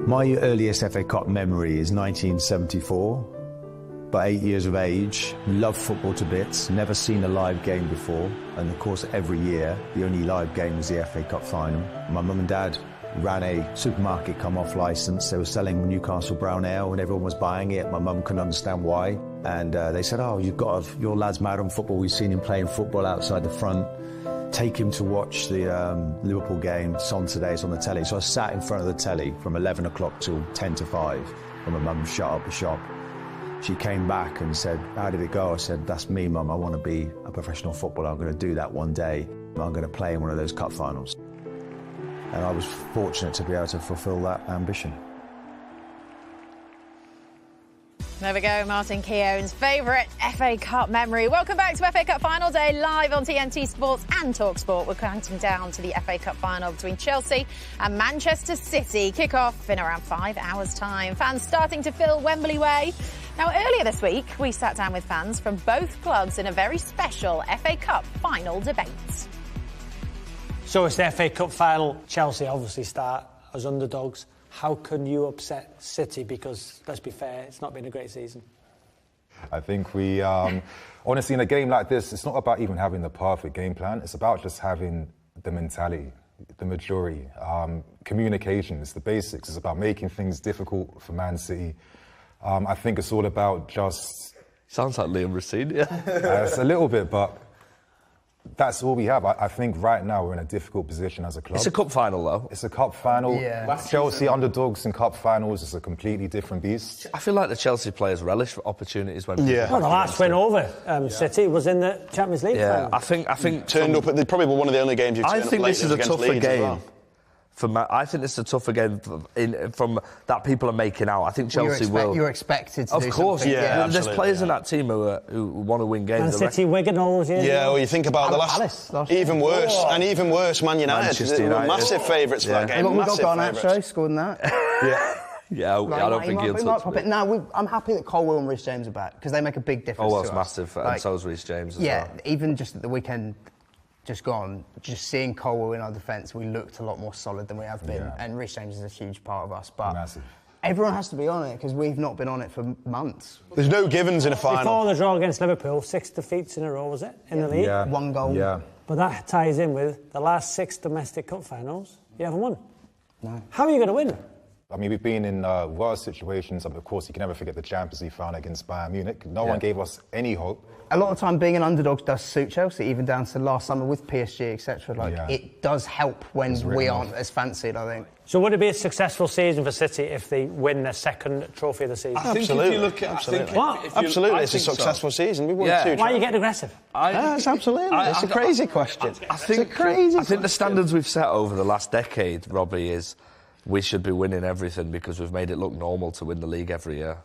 Speaker 9: My earliest FA Cup memory is 1974. About 8 years of age, loved football to bits, never seen a live game before, and of course every year the only live game was the FA Cup final. My mum and dad ran a supermarket come off licence. They were selling Newcastle brown ale and everyone was buying it. My mum couldn't understand why, and they said, "Oh, your lad's mad on football. We've seen him playing football outside the front. Take him to watch the Liverpool game. It's on today, it's on the telly." So I sat in front of the telly from 11 o'clock till 10 to 5 when my mum shut up the shop. She came back and said, "How did it go?" I said, "That's me, Mum. I want to be a professional footballer. I'm going to do that one day. I'm going to play in one of those cup finals." And I was fortunate to be able to fulfil that ambition.
Speaker 2: There we go, Martin Keown's favourite FA Cup memory. Welcome back to FA Cup Final Day, live on TNT Sports and TalkSport. We're counting down to the FA Cup Final between Chelsea and Manchester City. Kick-off in around 5 hours' time. Fans starting to fill Wembley Way. Now, earlier this week, we sat down with fans from both clubs in a very special FA Cup Final debate.
Speaker 10: So it's the FA Cup Final. Chelsea obviously start as underdogs. How can you upset City? Because, let's be fair, it's not been a great season.
Speaker 11: I think we, honestly, in a game like this, it's not about even having the perfect game plan. It's about just having the mentality, the majority, communication. It's the basics. It's about making things difficult for Man City. I think it's all about just...
Speaker 12: Sounds like Liam Racine, yeah.
Speaker 11: It's a little bit, but that's all we have. I think right now we're in a difficult position as a club.
Speaker 12: It's a cup final, though.
Speaker 11: It's a cup final.
Speaker 12: Yeah.
Speaker 11: Chelsea underdogs in cup finals is a completely different beast.
Speaker 12: I feel like the Chelsea players relish opportunities when...
Speaker 10: Yeah. Well, the last win over City was in the Champions League final.
Speaker 12: I think
Speaker 13: turned up at probably one of the only games you've turned up late.
Speaker 12: I think this is a tougher game.
Speaker 13: Well.
Speaker 12: I think this is a tougher game from that people are making out. I think Chelsea will.
Speaker 14: You're expected to
Speaker 12: do
Speaker 14: course,
Speaker 12: something. Yeah, there's players in that team who want to win games.
Speaker 10: Man City, Wigan, all those years.
Speaker 13: Yeah, well, you think about the last even worse, and even worse, Man United. They were massive favourites for that game.
Speaker 14: We've got Garnacho scored in that.
Speaker 12: Yeah, I don't think he'll touch it.
Speaker 14: No, I'm happy that Colwell and Reece James are back because they make a big difference.
Speaker 12: Colwell's massive, and so is Reece James as well.
Speaker 14: Yeah, even just at the weekend just gone, just seeing Colwell in our defence, we looked a lot more solid than we have been. And Reece James is a huge part of us. But everyone has to be on it because we've not been on it for months.
Speaker 13: There's no givens in a final.
Speaker 10: Before the draw against Liverpool, 6 defeats in a row, was it, in the league?
Speaker 14: Yeah. 1 goal.
Speaker 11: Yeah.
Speaker 10: But that ties in with the last 6 domestic cup finals. You haven't won.
Speaker 14: No.
Speaker 10: How are you going to win?
Speaker 11: I mean, we've been in worse situations. Of course, you can never forget the Champions League final against Bayern Munich. No one gave us any hope.
Speaker 14: A lot of time being an underdog does suit Chelsea, even down to last summer with PSG, etc. It does help when we aren't as fancied, I think.
Speaker 10: So would it be a successful season for City if they win their second trophy of the season?
Speaker 13: I think if you look at... Absolutely, it's a successful season. We won 2
Speaker 10: Why are you getting aggressive?
Speaker 14: It's absolutely. It's a crazy question.
Speaker 12: I think the standards we've set over the last decade, Robbie, is we should be winning everything because we've made it look normal to win the league every year.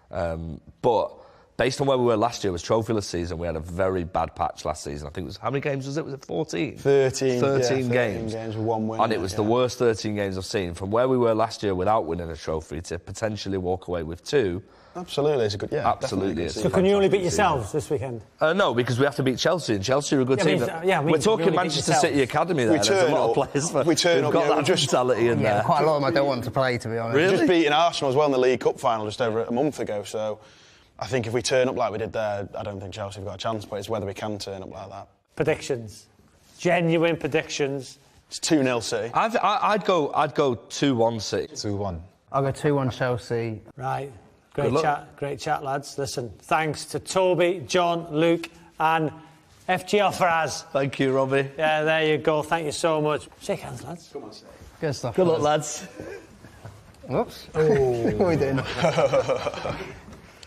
Speaker 12: But based on where we were last year, it was trophyless season. We had a very bad patch last season. I think it was, how many games was it? Was it 14?
Speaker 13: 13
Speaker 12: games.
Speaker 13: 13 games with 1 win.
Speaker 12: And it was the worst 13 games I've seen. From where we were last year without winning a trophy to potentially walk away with 2.
Speaker 13: Absolutely, it's a good... Yeah,
Speaker 12: absolutely.
Speaker 10: So can you only beat yourselves this weekend?
Speaker 12: No, because we have to beat Chelsea, and Chelsea are a good team. We're talking Manchester City Academy there. There's a lot of players who've got that mentality in there.
Speaker 14: Quite a lot of them I don't want to play, to be honest.
Speaker 12: Really?
Speaker 13: We just beating Arsenal as well in the League Cup final just over a month ago, so I think if we turn up like we did there, I don't think Chelsea have got a chance, but it's whether we can turn up like that.
Speaker 10: Predictions. Genuine predictions.
Speaker 13: It's 2-0 City.
Speaker 12: I'd go 2-1 City.
Speaker 11: 2-1.
Speaker 14: I'll go 2-1 Chelsea.
Speaker 10: Right. Great chat, lads. Listen, thanks to Toby, John, Luke and FGL Faraz.
Speaker 12: Thank you, Robbie.
Speaker 10: Yeah, there you go. Thank you so much. Shake hands, lads.
Speaker 13: Come on, City.
Speaker 14: Good stuff.
Speaker 12: Good luck, lads.
Speaker 14: Whoops. What are we doing?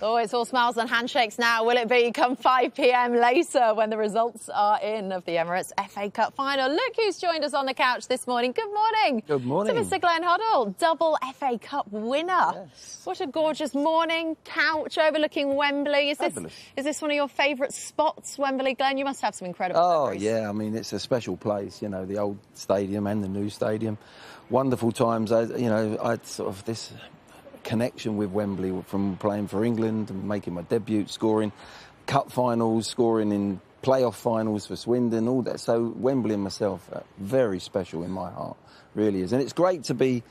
Speaker 2: Oh, it's all smiles and handshakes now. Will it be come 5 p.m. later when the results are in of the Emirates FA Cup final? Look who's joined us on the couch this morning. Good morning.
Speaker 12: Good morning.
Speaker 2: To Mr. Glenn Hoddle, double FA Cup winner. Yes. What a gorgeous morning. Couch overlooking Wembley. Is this one of your favourite spots, Wembley, Glenn? You must have some incredible memories.
Speaker 15: Yeah, I mean, it's a special place, you know, the old stadium and the new stadium. Wonderful times. I'd sort of this connection with Wembley from playing for England and making my debut, scoring cup finals, scoring in playoff finals for Swindon, all that. So Wembley and myself are very special in my heart, really is. And it's great to be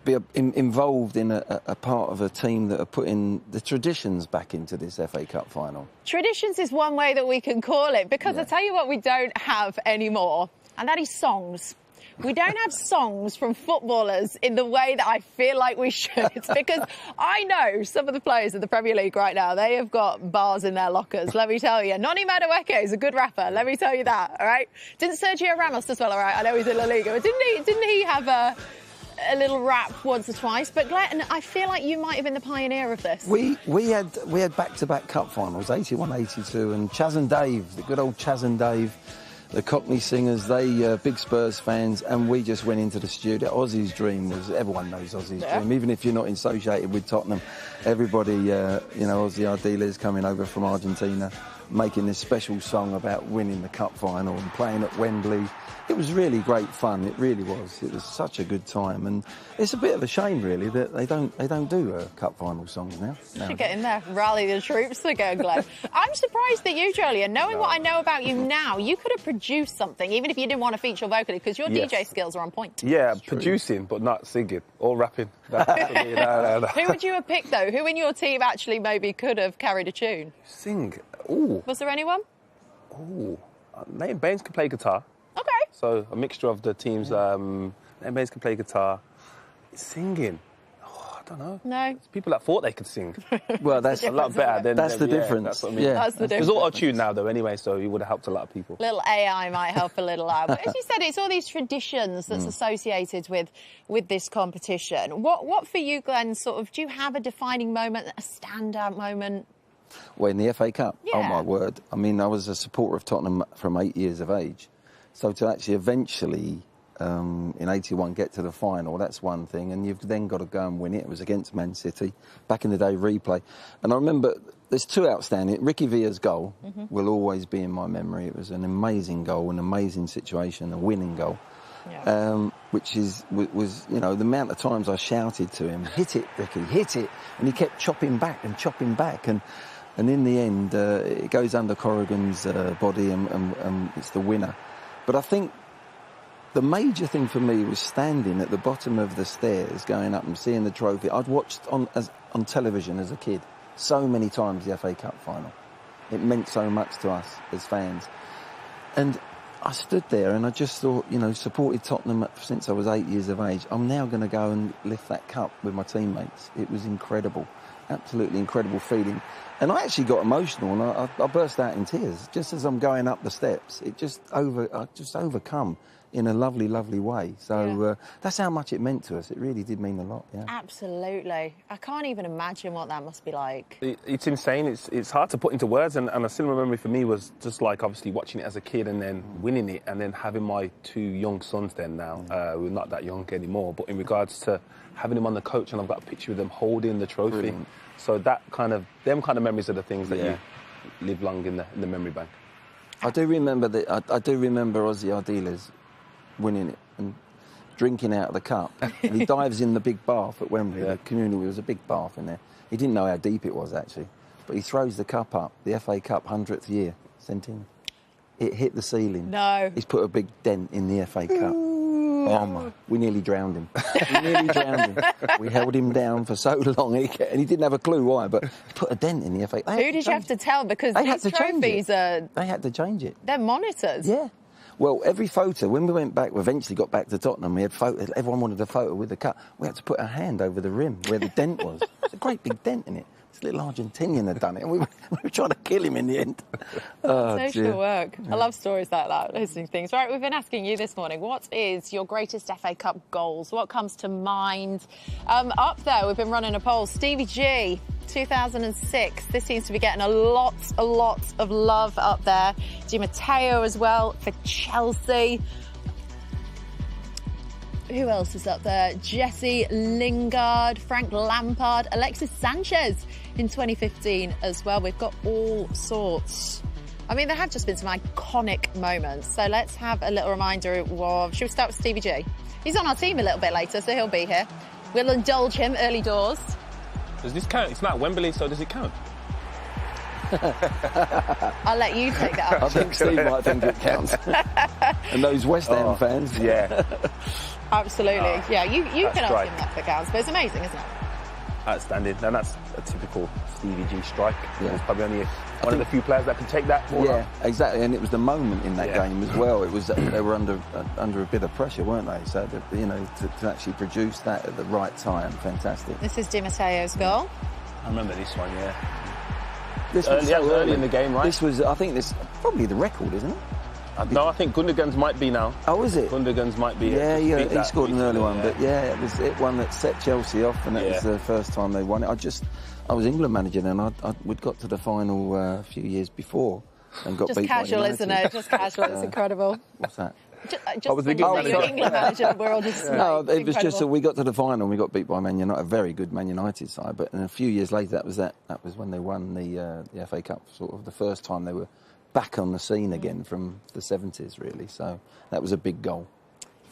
Speaker 15: be involved in a part of a team that are putting the traditions back into this FA Cup final.
Speaker 2: Traditions is one way that we can call it, because I tell you what we don't have anymore, and that is songs. We don't have songs from footballers in the way that I feel like we should, because I know some of the players in the Premier League right now, they have got bars in their lockers, let me tell you. Noni Madueke is a good rapper, let me tell you that, all right? Didn't Sergio Ramos as well, all right? I know he's in La Liga, but didn't he have a little rap once or twice? But Glenn, I feel like you might have been the pioneer of this.
Speaker 15: We had back-to-back cup finals, 81, 82, and Chaz and Dave, the good old Chaz and Dave, the Cockney Singers, they big Spurs fans, and we just went into the studio. Ozzy's dream was, everyone knows Ozzy's dream, even if you're not associated with Tottenham. Everybody, you know, Ozzy Ardiles coming over from Argentina, making this special song about winning the cup final and playing at Wembley. It was really great fun. It really was. It was such a good time, and it's a bit of a shame, really, that they don't do cup final songs now.
Speaker 2: Should get in there, rally the troops again, Glenn. I'm surprised that you, Julian, knowing what I know about you now, you could have produced something, even if you didn't want to feature vocally, because your DJ skills are on point.
Speaker 4: Yeah, producing, but not singing or rapping. No.
Speaker 2: Who would you have picked, though? Who in your team actually maybe could have carried a tune?
Speaker 4: Sing? Ooh.
Speaker 2: Was there anyone?
Speaker 4: Ooh. Nate Baines could play guitar.
Speaker 2: Okay.
Speaker 4: So a mixture of the teams. Nate Baines can play guitar. Singing. Oh, I don't know.
Speaker 2: No.
Speaker 4: People that thought they could sing.
Speaker 15: Well, that's
Speaker 4: a lot better than.
Speaker 15: That's the difference.
Speaker 4: That's what I mean.
Speaker 15: Yeah.
Speaker 2: That's the difference.
Speaker 4: There's auto-tune now, though, anyway, so it would have helped a lot of people.
Speaker 2: Little AI might help a little out. But as you said, it's all these traditions that's associated with this competition. What for you, Glenn, sort of, do you have a defining moment, a standout moment?
Speaker 15: Well, in the FA Cup?
Speaker 2: Yeah.
Speaker 15: Oh, my word. I mean, I was a supporter of Tottenham from 8 years of age. So to actually eventually, in 81, get to the final, that's one thing. And you've then got to go and win it. It was against Man City. Back in the day, replay. And I remember there's two outstanding. Ricky Villa's goal will always be in my memory. It was an amazing goal, an amazing situation, a winning goal. Yeah. Which was, you know, the amount of times I shouted to him, hit it, Ricky, hit it. And he kept chopping back. And in the end, it goes under Corrigan's body and it's the winner. But I think the major thing for me was standing at the bottom of the stairs, going up and seeing the trophy. I'd watched on television as a kid so many times the FA Cup final. It meant so much to us as fans. And I stood there and I just thought, you know, supported Tottenham since I was 8 years of age. I'm now going to go and lift that cup with my teammates. It was incredible. Absolutely incredible feeling. And I actually got emotional and I burst out in tears just as I'm going up the steps. I just overcome in a lovely, lovely way. So that's how much it meant to us. It really did mean a lot, yeah.
Speaker 2: Absolutely. I can't even imagine what that must be like.
Speaker 4: It's insane. It's hard to put into words. And a similar memory for me was just like obviously watching it as a kid and then winning it and then having my two young sons then now. We're not that young anymore. But in regards to having them on the coach and I've got a picture of them holding the trophy. Brilliant. So them kind of memories are the things that you live long in the memory bank.
Speaker 15: I do remember Ozzy Ardiles winning it and drinking out of the cup. And he dives in the big bath at Wembley. The community, there was a big bath in there. He didn't know how deep it was, actually. But he throws the cup up, the FA Cup 100th year, centenary. It hit the ceiling.
Speaker 2: No.
Speaker 15: He's put a big dent in the FA Cup. Oh, my. We nearly drowned him. We held him down for so long, and he didn't have a clue why, but he put a dent in the FA.
Speaker 2: Who did you have to tell? Because these trophies are...
Speaker 15: They had to change it.
Speaker 2: They're monitors.
Speaker 15: Yeah. Well, every photo, when we went back, we eventually got back to Tottenham, we had photos, everyone wanted a photo with the cup. We had to put our hand over the rim where the dent was. It's a great big dent in it. This little Argentinian had done it, and we were trying to kill him in the end.
Speaker 2: Social work. I love stories like that, listening to things. Right, we've been asking you this morning, what is your greatest FA Cup goals? What comes to mind? Up there, we've been running a poll. Stevie G, 2006. This seems to be getting a lot of love up there. Di Matteo as well for Chelsea. Who else is up there? Jesse Lingard, Frank Lampard, Alexis Sanchez in 2015 as well. We've got all sorts. I mean, there have just been some iconic moments. So let's have a little reminder of... Should we start with Stevie G? He's on our team a little bit later, so he'll be here. We'll indulge him early doors.
Speaker 4: Does this count? It's not Wembley, so does it count?
Speaker 2: I'll let you take that up.
Speaker 15: I think Steve might think it counts. And those West Ham fans.
Speaker 4: Yeah.
Speaker 2: Absolutely. Yeah, you can
Speaker 4: strike.
Speaker 2: ask him that for counts, but it's amazing, isn't it?
Speaker 4: Outstanding, and that's a typical Stevie G strike. Yeah. There's probably only one of the few players that can take that.
Speaker 15: Yeah, exactly, and it was the moment in that game as well. It was they were under a bit of pressure, weren't they? So to actually produce that at the right time, fantastic.
Speaker 2: This is Di Matteo's goal.
Speaker 4: I remember this one, yeah.
Speaker 15: This was
Speaker 4: early in the game, right?
Speaker 15: This was, I think, this probably the record, isn't it?
Speaker 4: No, I think Gundogan's might be now.
Speaker 15: Oh, is it?
Speaker 4: Gundogan's might be.
Speaker 15: Yeah, he scored an early one, but it was one that set Chelsea off, and it was the first time they won it. I was England manager then. We'd got to the final a few years before and got
Speaker 2: just
Speaker 15: beat
Speaker 2: casual,
Speaker 15: by
Speaker 2: isn't it? Just casual. It's incredible.
Speaker 15: What's that?
Speaker 2: Just when you say you're England manager, we're all just.
Speaker 15: No,
Speaker 2: like,
Speaker 15: it was just that we got to the final and we got beat by Man United, a very good Man United side. But a few years later, that was when they won the FA Cup, sort of the first time they were back on the scene again from the 70s, really. So that was a big goal.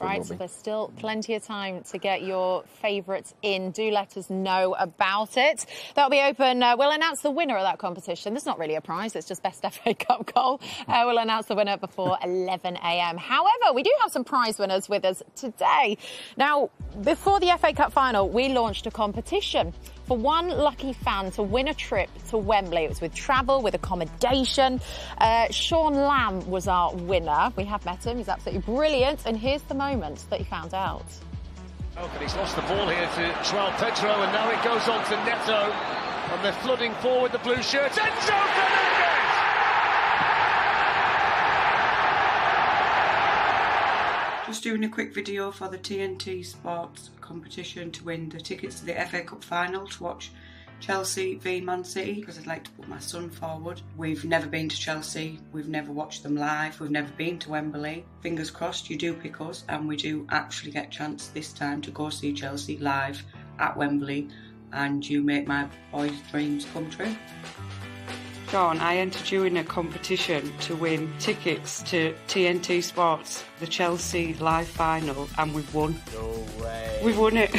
Speaker 2: Right, so there's still plenty of time to get your favourites in. Do let us know about it. That'll be open. We'll announce the winner of that competition. There's not really a prize, it's just best FA Cup goal. We'll announce the winner before 11 a.m. However, we do have some prize winners with us today. Now, before the FA Cup final, we launched a competition for one lucky fan to win a trip to Wembley. It was with travel, with accommodation. Sean Lamb was our winner. We have met him. He's absolutely brilliant. And here's the moment that he found out.
Speaker 16: Oh, but he's lost the ball here to Joao Pedro, and now it goes on to Neto. And they're flooding forward the blue shirts. Enzo Fernandez!
Speaker 17: Just doing a quick video for the TNT Sports competition to win the tickets to the FA Cup final to watch Chelsea v Man City, because I'd like to put my son forward. We've never been to Chelsea, we've never watched them live, we've never been to Wembley. Fingers crossed you do pick us and we do actually get a chance this time to go see Chelsea live at Wembley, and you make my boys' dreams come true. Sean, I entered you in a competition to win tickets to TNT Sports, the Chelsea live final, and we've won.
Speaker 12: No way.
Speaker 17: We've won it.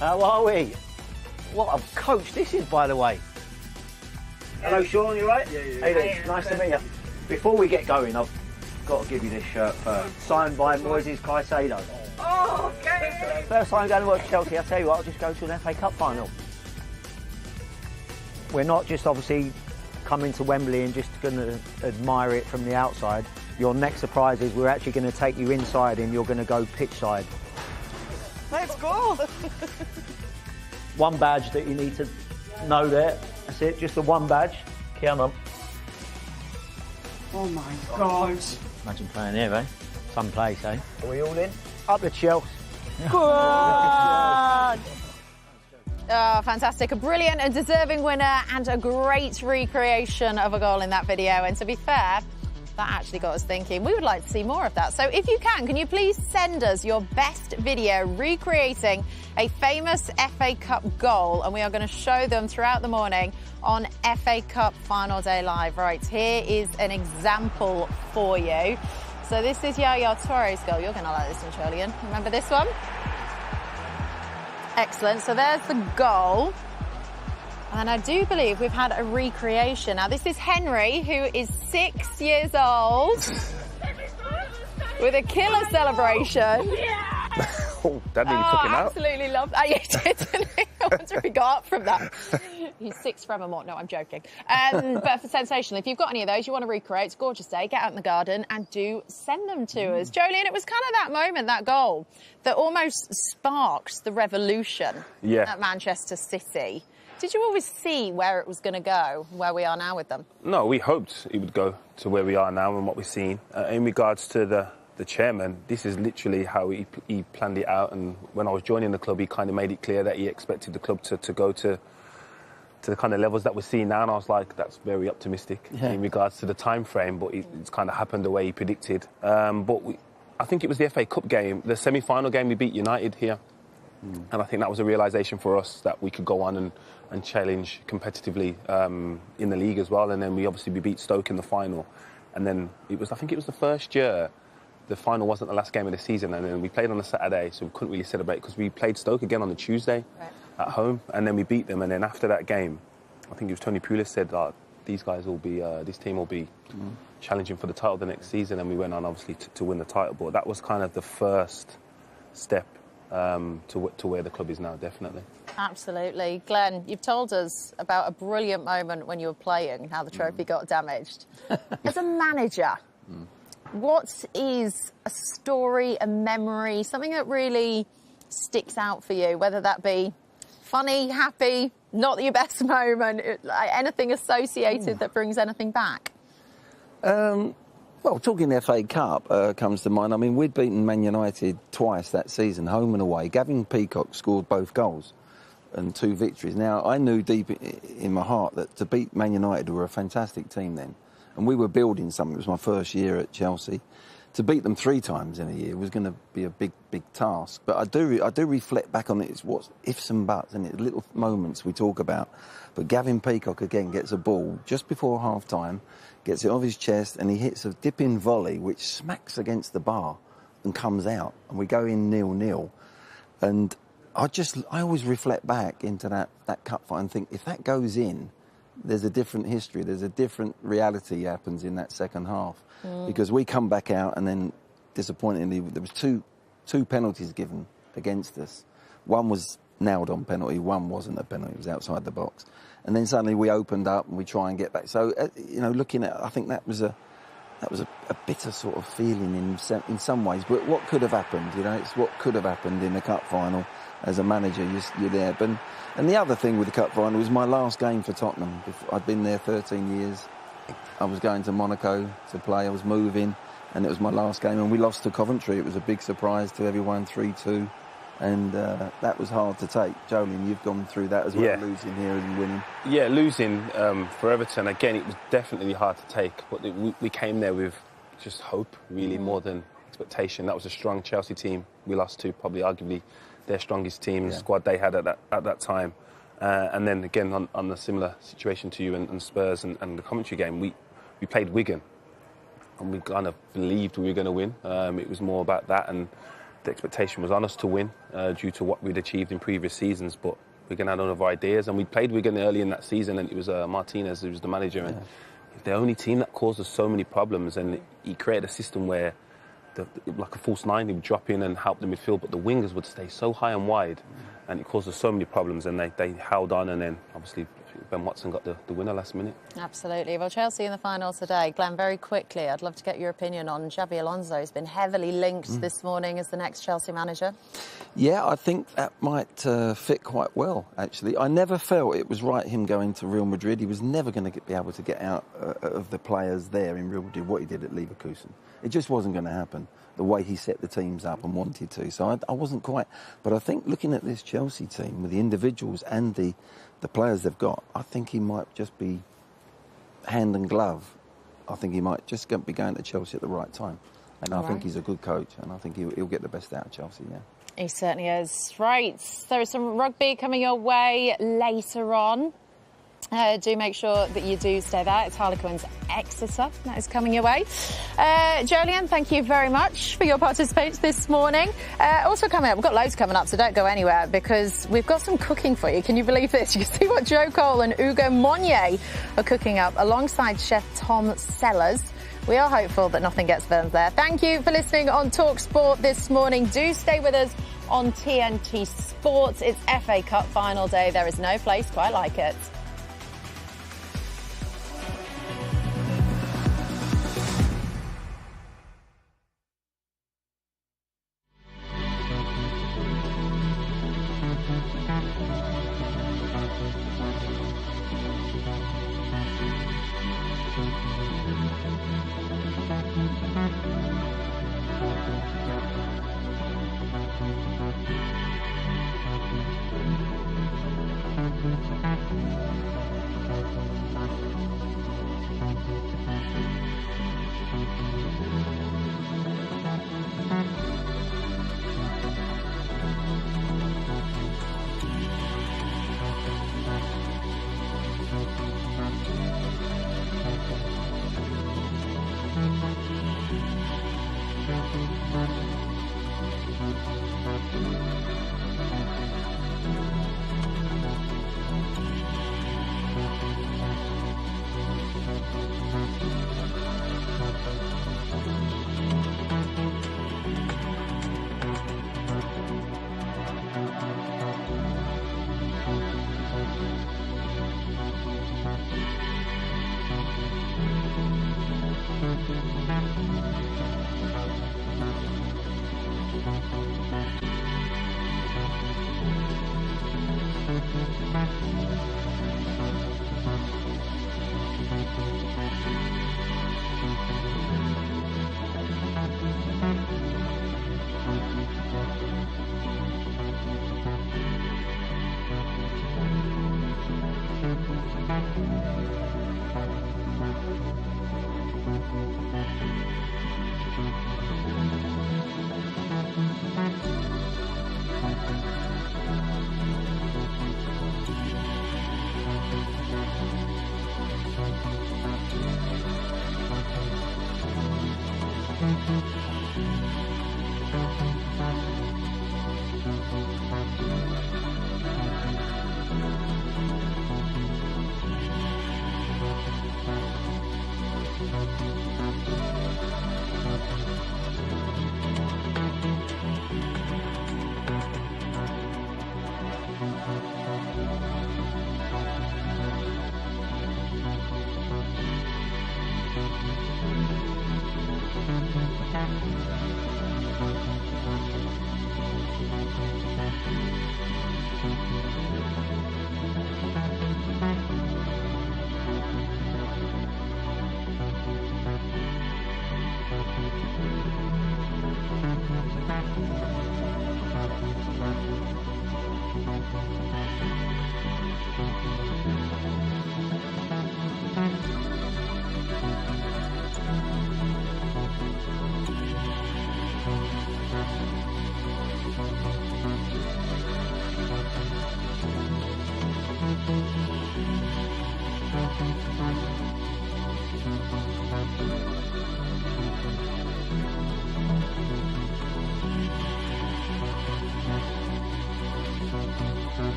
Speaker 18: How are we? What a coach this is, by the way. Hello, Sean, you right? Yeah. Hey, there. Nice to meet you. Before we get going, I've got to give you this shirt first. Signed by Moises Caicedo.
Speaker 17: Oh, okay.
Speaker 18: First time going to watch Chelsea, I'll tell you what, I'll just go to an FA Cup final. We're not just obviously coming to Wembley and just going to admire it from the outside. Your next surprise is we're actually going to take you inside and you're going to go pitch side.
Speaker 17: Let's go.
Speaker 18: One badge that you need to know there. That's it, just the one badge. Come on.
Speaker 17: Oh my God.
Speaker 18: Imagine playing here, eh? Some place, eh? Are we all in? Up the Chelsea.
Speaker 2: Good! Oh, fantastic. A brilliant and deserving winner and a great recreation of a goal in that video. And to be fair, that actually got us thinking. We would like to see more of that. So if you can you please send us your best video recreating a famous FA Cup goal, and we are going to show them throughout the morning on FA Cup Final Day Live. Right, here is an example for you. So this is Yaya Touré's goal. You're going to like this one, Julian. Remember this one? Excellent. So there's the goal. And I do believe we've had a recreation. Now, this is Henry, who is 6 years old, with a killer celebration.
Speaker 4: Oh, Dad nearly took him out.
Speaker 2: Absolutely love that. Yeah, he did, didn't he? I wonder if he got up from that. He's 6 from a more. No, I'm joking. But for sensational, if you've got any of those you want to recreate, it's a gorgeous day, get out in the garden and do send them to us. Jolene, it was kind of that moment, that goal, that almost sparked the revolution at Manchester City. Did you always see where it was going to go, where we are now with them?
Speaker 4: No, we hoped it would go to where we are now and what we've seen. In regards to the chairman, this is literally how he planned it out. And when I was joining the club, he kind of made it clear that he expected the club to go to the kind of levels that we're seeing now. And I was like, that's very optimistic in regards to the time frame, but it's kind of happened the way he predicted. I think it was the FA Cup game, the semi-final game, we beat United here. And I think that was a realisation for us that we could go on and challenge competitively in the league as well. And then we beat Stoke in the final. And then I think it was the first year, the final wasn't the last game of the season. And then we played on a Saturday, so we couldn't really celebrate because we played Stoke again on the Tuesday. Right. at home, and then we beat them. And then after that game, I think it was Tony Pulis said that these guys will be, this team will be challenging for the title the next season, and we went on obviously to win the title. But that was kind of the first step to where the club is now, definitely.
Speaker 2: Absolutely. Glenn, you've told us about a brilliant moment when you were playing, how the trophy got damaged. As a manager, what is a story, a memory, something that really sticks out for you, whether that be funny, happy, not your best moment, anything associated that brings anything back?
Speaker 15: Well, talking FA Cup comes to mind. I mean, we'd beaten Man United twice that season, home and away. Gavin Peacock scored both goals and 2 victories. Now, I knew deep in my heart that to beat Man United, who were a fantastic team then, and we were building something. It was my first year at Chelsea. To beat them 3 times in a year was going to be a big task. But I do reflect back on it. It's what ifs and buts and it's little moments we talk about. But Gavin Peacock again gets a ball just before half-time, gets it off his chest, and he hits a dipping volley which smacks against the bar and comes out. And we go in 0-0. And I always reflect back into that cup fight and think, if that goes in, there's a different history, there's a different reality happens in that second half. Because we come back out and then, disappointingly, there was two penalties given against us. One was nailed on penalty, one wasn't a penalty, it was outside the box. And then suddenly we opened up and we try and get back. So, you know, looking at, I think that was a bitter sort of feeling in some ways. But what could have happened, you know, it's what could have happened in the cup final. As a manager, you're there. And the other thing with the cup final was my last game for Tottenham. I'd been there 13 years. I was going to Monaco to play. I was moving, and it was my last game. And we lost to Coventry. It was a big surprise to everyone, 3-2. And that was hard to take. Jolien, you've gone through that as well, losing here and winning. Yeah, losing for Everton, again, it was definitely hard to take. But we came there with just hope, really, more than expectation. That was a strong Chelsea team. We lost to probably arguably their strongest team, the squad they had at that time. And then, again, on the similar situation to you and Spurs and the Coventry game, we played Wigan. And we kind of believed we were going to win. It was more about that, and the expectation was on us to win due to what we'd achieved in previous seasons. But Wigan had other ideas, and we played Wigan early in that season, and it was Martinez who was the manager. And the only team that caused us so many problems, and he created a system where like a false 9, he would drop in and help the midfield, but the wingers would stay so high and wide, and it caused us so many problems, and they held on, and then obviously Ben Watson got the winner last minute. Absolutely. Well, Chelsea in the final today. Glenn, very quickly, I'd love to get your opinion on Xabi Alonso. He's been heavily linked this morning as the next Chelsea manager. Yeah, I think that might fit quite well, actually. I never felt it was right him going to Real Madrid. He was never going to be able to get out of the players there in Real Madrid, what he did at Leverkusen. It just wasn't going to happen, the way he set the teams up and wanted to. So I wasn't quite... But I think looking at this Chelsea team with the individuals and the players they've got, I think he might just be hand and glove. I think he might just be going to Chelsea at the right time. And I think he's a good coach, and I think he'll get the best out of Chelsea, He certainly is. Right, there is some rugby coming your way later on. Do make sure that you do stay there. It's Harlequins Exeter that is coming your way. Jolien, thank you very much for your participation this morning. Also coming up, we've got loads coming up, so don't go anywhere because we've got some cooking for you. Can you believe this? You can see what Joe Cole and Ugo Monye are cooking up alongside Chef Tom Sellers. We are hopeful that nothing gets burned there. Thank you for listening on TalkSport this morning. Do stay with us on TNT Sports. It's FA Cup final day. There is no place quite like it.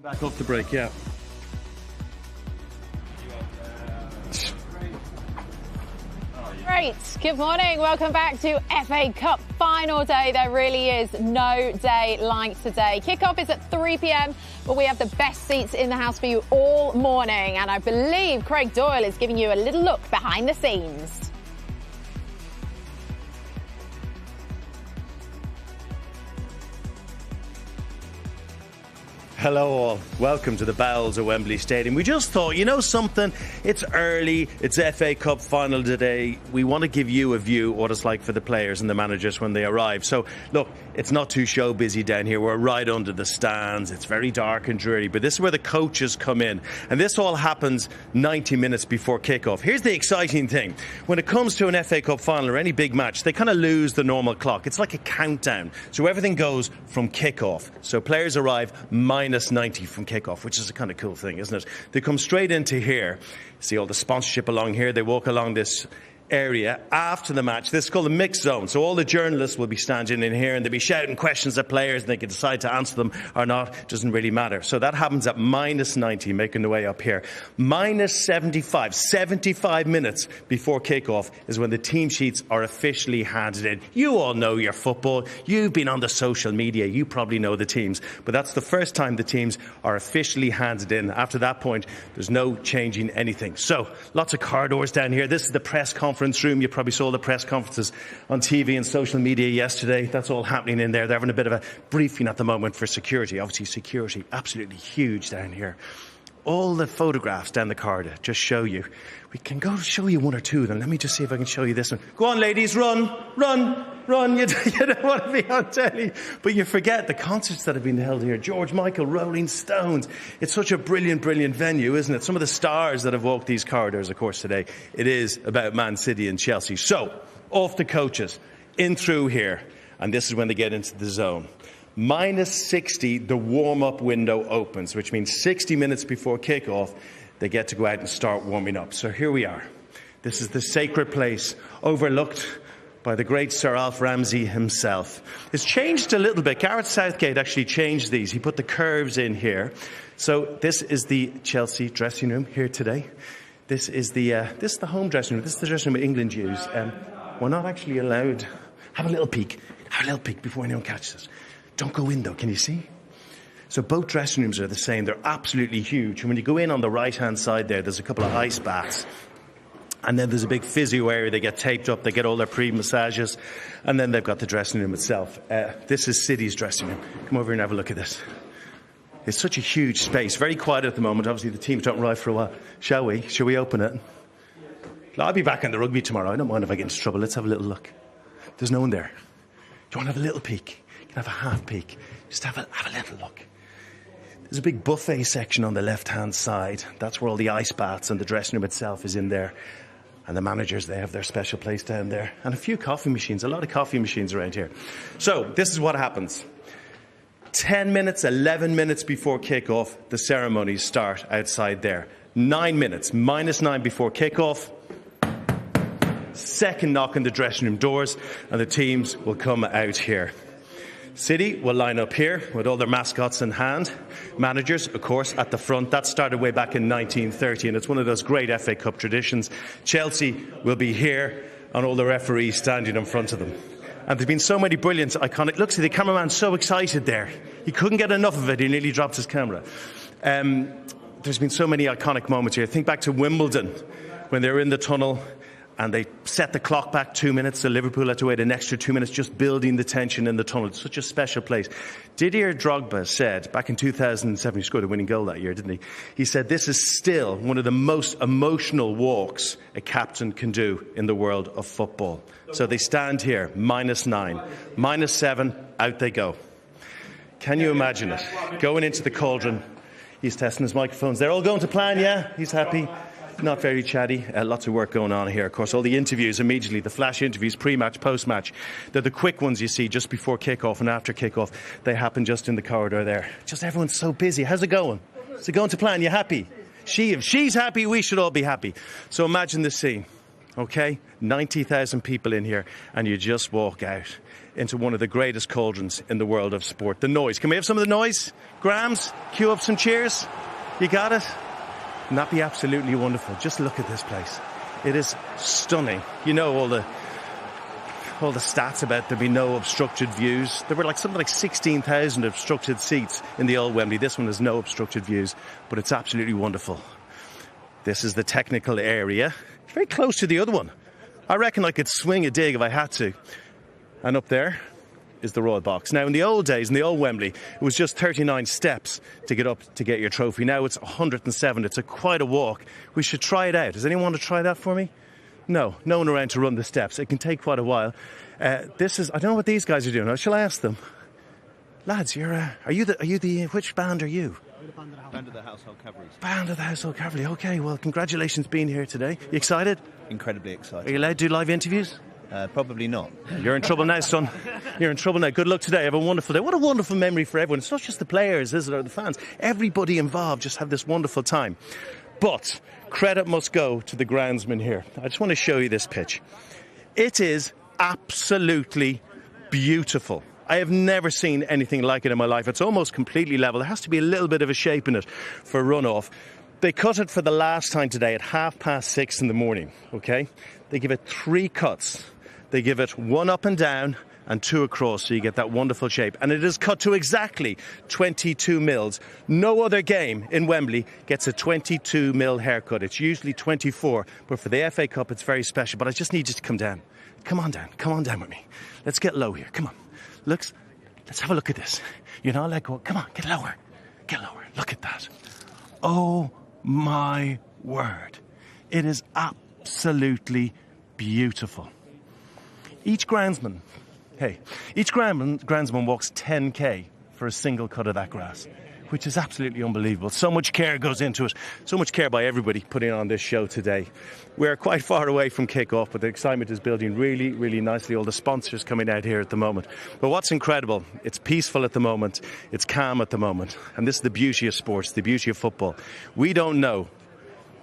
Speaker 1: Back off the break, yeah.
Speaker 2: Great. Good morning. Welcome back to FA Cup final day. There really is no day like today. Kickoff is at 3 p.m, but we have the best seats in the house for you all morning. And I believe Craig Doyle is giving you a little look behind the scenes.
Speaker 1: Hello all, welcome to the bowels of Wembley Stadium. We just thought, you know something, it's early, it's FA Cup final today. We want to give you a view of what it's like for the players and the managers when they arrive. So look, it's not too show busy down here. We're right under the stands. It's very dark and dreary, but this is where the coaches come in. And this all happens 90 minutes before kickoff. Here's the exciting thing. When it comes to an FA Cup final or any big match, they kind of lose the normal clock. It's like a countdown. So everything goes from kickoff. So players arrive minus 90 from kickoff, which is a kind of cool thing, isn't it? They come straight into here. See all the sponsorship along here. They walk along this area after the match. This is called the mixed zone. So all the journalists will be standing in here and they'll be shouting questions at players and they can decide to answer them or not. It doesn't really matter. So that happens at minus 90, making the way up here. Minus 75 minutes before kickoff is when the team sheets are officially handed in. You all know your football. You've been on the social media. You probably know the teams. But that's the first time the teams are officially handed in. After that point, there's no changing anything. So lots of corridors down here. This is the press conference room. You probably saw the press conferences on TV and social media yesterday. That's all happening in there. They're having a bit of a briefing at the moment for security. Obviously, security absolutely huge down here. All the photographs down the corridor just show you. We can go show you one or two of them. Let me just see if I can show you this one. Go on, ladies, run, run, run. You don't want to be on telly. But you forget the concerts that have been held here. George Michael, Rolling Stones. It's such a brilliant, brilliant venue, isn't it? Some of the stars that have walked these corridors, of course, today. It is about Man City and Chelsea. So, off the coaches, in through here. And this is when they get into the zone. Minus 60, the warm-up window opens, which means 60 minutes before kickoff, they get to go out and start warming up. So here we are. This is the sacred place, overlooked by the great Sir Alf Ramsey himself. It's changed a little bit. Gareth Southgate actually changed these. He put the curves in here. So this is the Chelsea dressing room here today. This is the home dressing room. This is the dressing room England use. We're not actually allowed. Have a little peek. Have a little peek before anyone catches us. Don't go in though. Can you see? So both dressing rooms are the same. They're absolutely huge. And when you go in on the right-hand side there's a couple of ice baths. And then there's a big physio area. They get taped up. They get all their pre-massages. And then they've got the dressing room itself. This is City's dressing room. Come over here and have a look at this. It's such a huge space. Very quiet at the moment. Obviously, the teams don't arrive for a while. Shall we? Shall we open it? I'll be back in the rugby tomorrow. I don't mind if I get into trouble. Let's have a little look. There's no one there. Do you want to have a little peek? You can have a half peek. Just have a little look. There's a big buffet section on the left-hand side. That's where all the ice baths and the dressing room itself is in there. And the managers, they have their special place down there. And a few coffee machines, a lot of coffee machines around here. So this is what happens. 10 minutes, 11 minutes before kick-off, the ceremonies start outside there. 9 minutes, -9 before kick-off. Second knock on the dressing room doors, and the teams will come out here. City will line up here with all their mascots in hand. Managers, of course, at the front. That started way back in 1930, and it's one of those great FA Cup traditions. Chelsea will be here, and all the referees standing in front of them. And there's been so many brilliant, iconic... Look, see, the cameraman's so excited there. He couldn't get enough of it. He nearly dropped his camera. There's been so many iconic moments here. Think back to Wimbledon, when they were in the tunnel and they set the clock back 2 minutes, so Liverpool had to wait an extra 2 minutes, just building the tension in the tunnel. It's such a special place. Didier Drogba said, back in 2007, he scored a winning goal that year, didn't he? He said, this is still one of the most emotional walks a captain can do in the world of football. So they stand here, -9, -7, out they go. Can you imagine it? Going into the cauldron. He's testing his microphones. They're all going to plan, yeah? He's happy. Not very chatty. Lots of work going on here. Of course, all the interviews immediately, the flash interviews, pre-match, post-match. They're the quick ones you see just before kick-off and after kick-off. They happen just in the corridor there. Just everyone's so busy. How's it going? Is it going to plan? You happy? If she's happy, we should all be happy. So imagine this scene, okay? 90,000 people in here, and you just walk out into one of the greatest cauldrons in the world of sport. The noise. Can we have some of the noise? Grams, cue up some cheers. You got it? Wouldn't that be absolutely wonderful? Just look at this place. It is stunning. You know all the stats about there be no obstructed views. There were something like 16,000 obstructed seats in the old Wembley. This one has no obstructed views, but it's absolutely wonderful. This is the technical area. It's very close to the other one. I reckon I could swing a dig if I had to. And up there is the Royal Box. Now, in the old days, in the old Wembley, it was just 39 steps to get up to get your trophy. Now it's 107. It's quite a walk. We should try it out. Does anyone want to try that for me? No one around to run the steps. It can take quite a while. I don't know what these guys are doing. Shall I ask them? Lads, which band are you?
Speaker 19: Band of the Household Cavalry.
Speaker 1: Band of the Household Cavalry. Okay, well, congratulations being here today. You excited?
Speaker 19: Incredibly excited.
Speaker 1: Are you allowed to do live interviews?
Speaker 19: Probably not.
Speaker 1: You're in trouble now, son. You're in trouble now. Good luck today. Have a wonderful day. What a wonderful memory for everyone. It's not just the players, is it, or the fans. Everybody involved just have this wonderful time. But credit must go to the groundsman here. I just want to show you this pitch. It is absolutely beautiful. I have never seen anything like it in my life. It's almost completely level. There has to be a little bit of a shape in it for runoff. They cut it for the last time today at 6:30 in the morning, okay? They give it 3 cuts. They give it 1 up and down and 2 across, so you get that wonderful shape. And it is cut to exactly 22 mils. No other game in Wembley gets a 22 mil haircut. It's usually 24, but for the FA Cup, it's very special. But I just need you to come down. Come on down with me. Let's get low here. Come on. Let's have a look at this. You're not let go. Come on, get lower. Get lower. Look at that. Oh my word. It is absolutely beautiful. Each groundsman walks 10k for a single cut of that grass, which is absolutely unbelievable. So much care goes into it. So much care by everybody putting on this show today. We're quite far away from kick-off, but the excitement is building really, really nicely. All the sponsors coming out here at the moment. But what's incredible, it's peaceful at the moment. It's calm at the moment. And this is the beauty of sports, the beauty of football. We don't know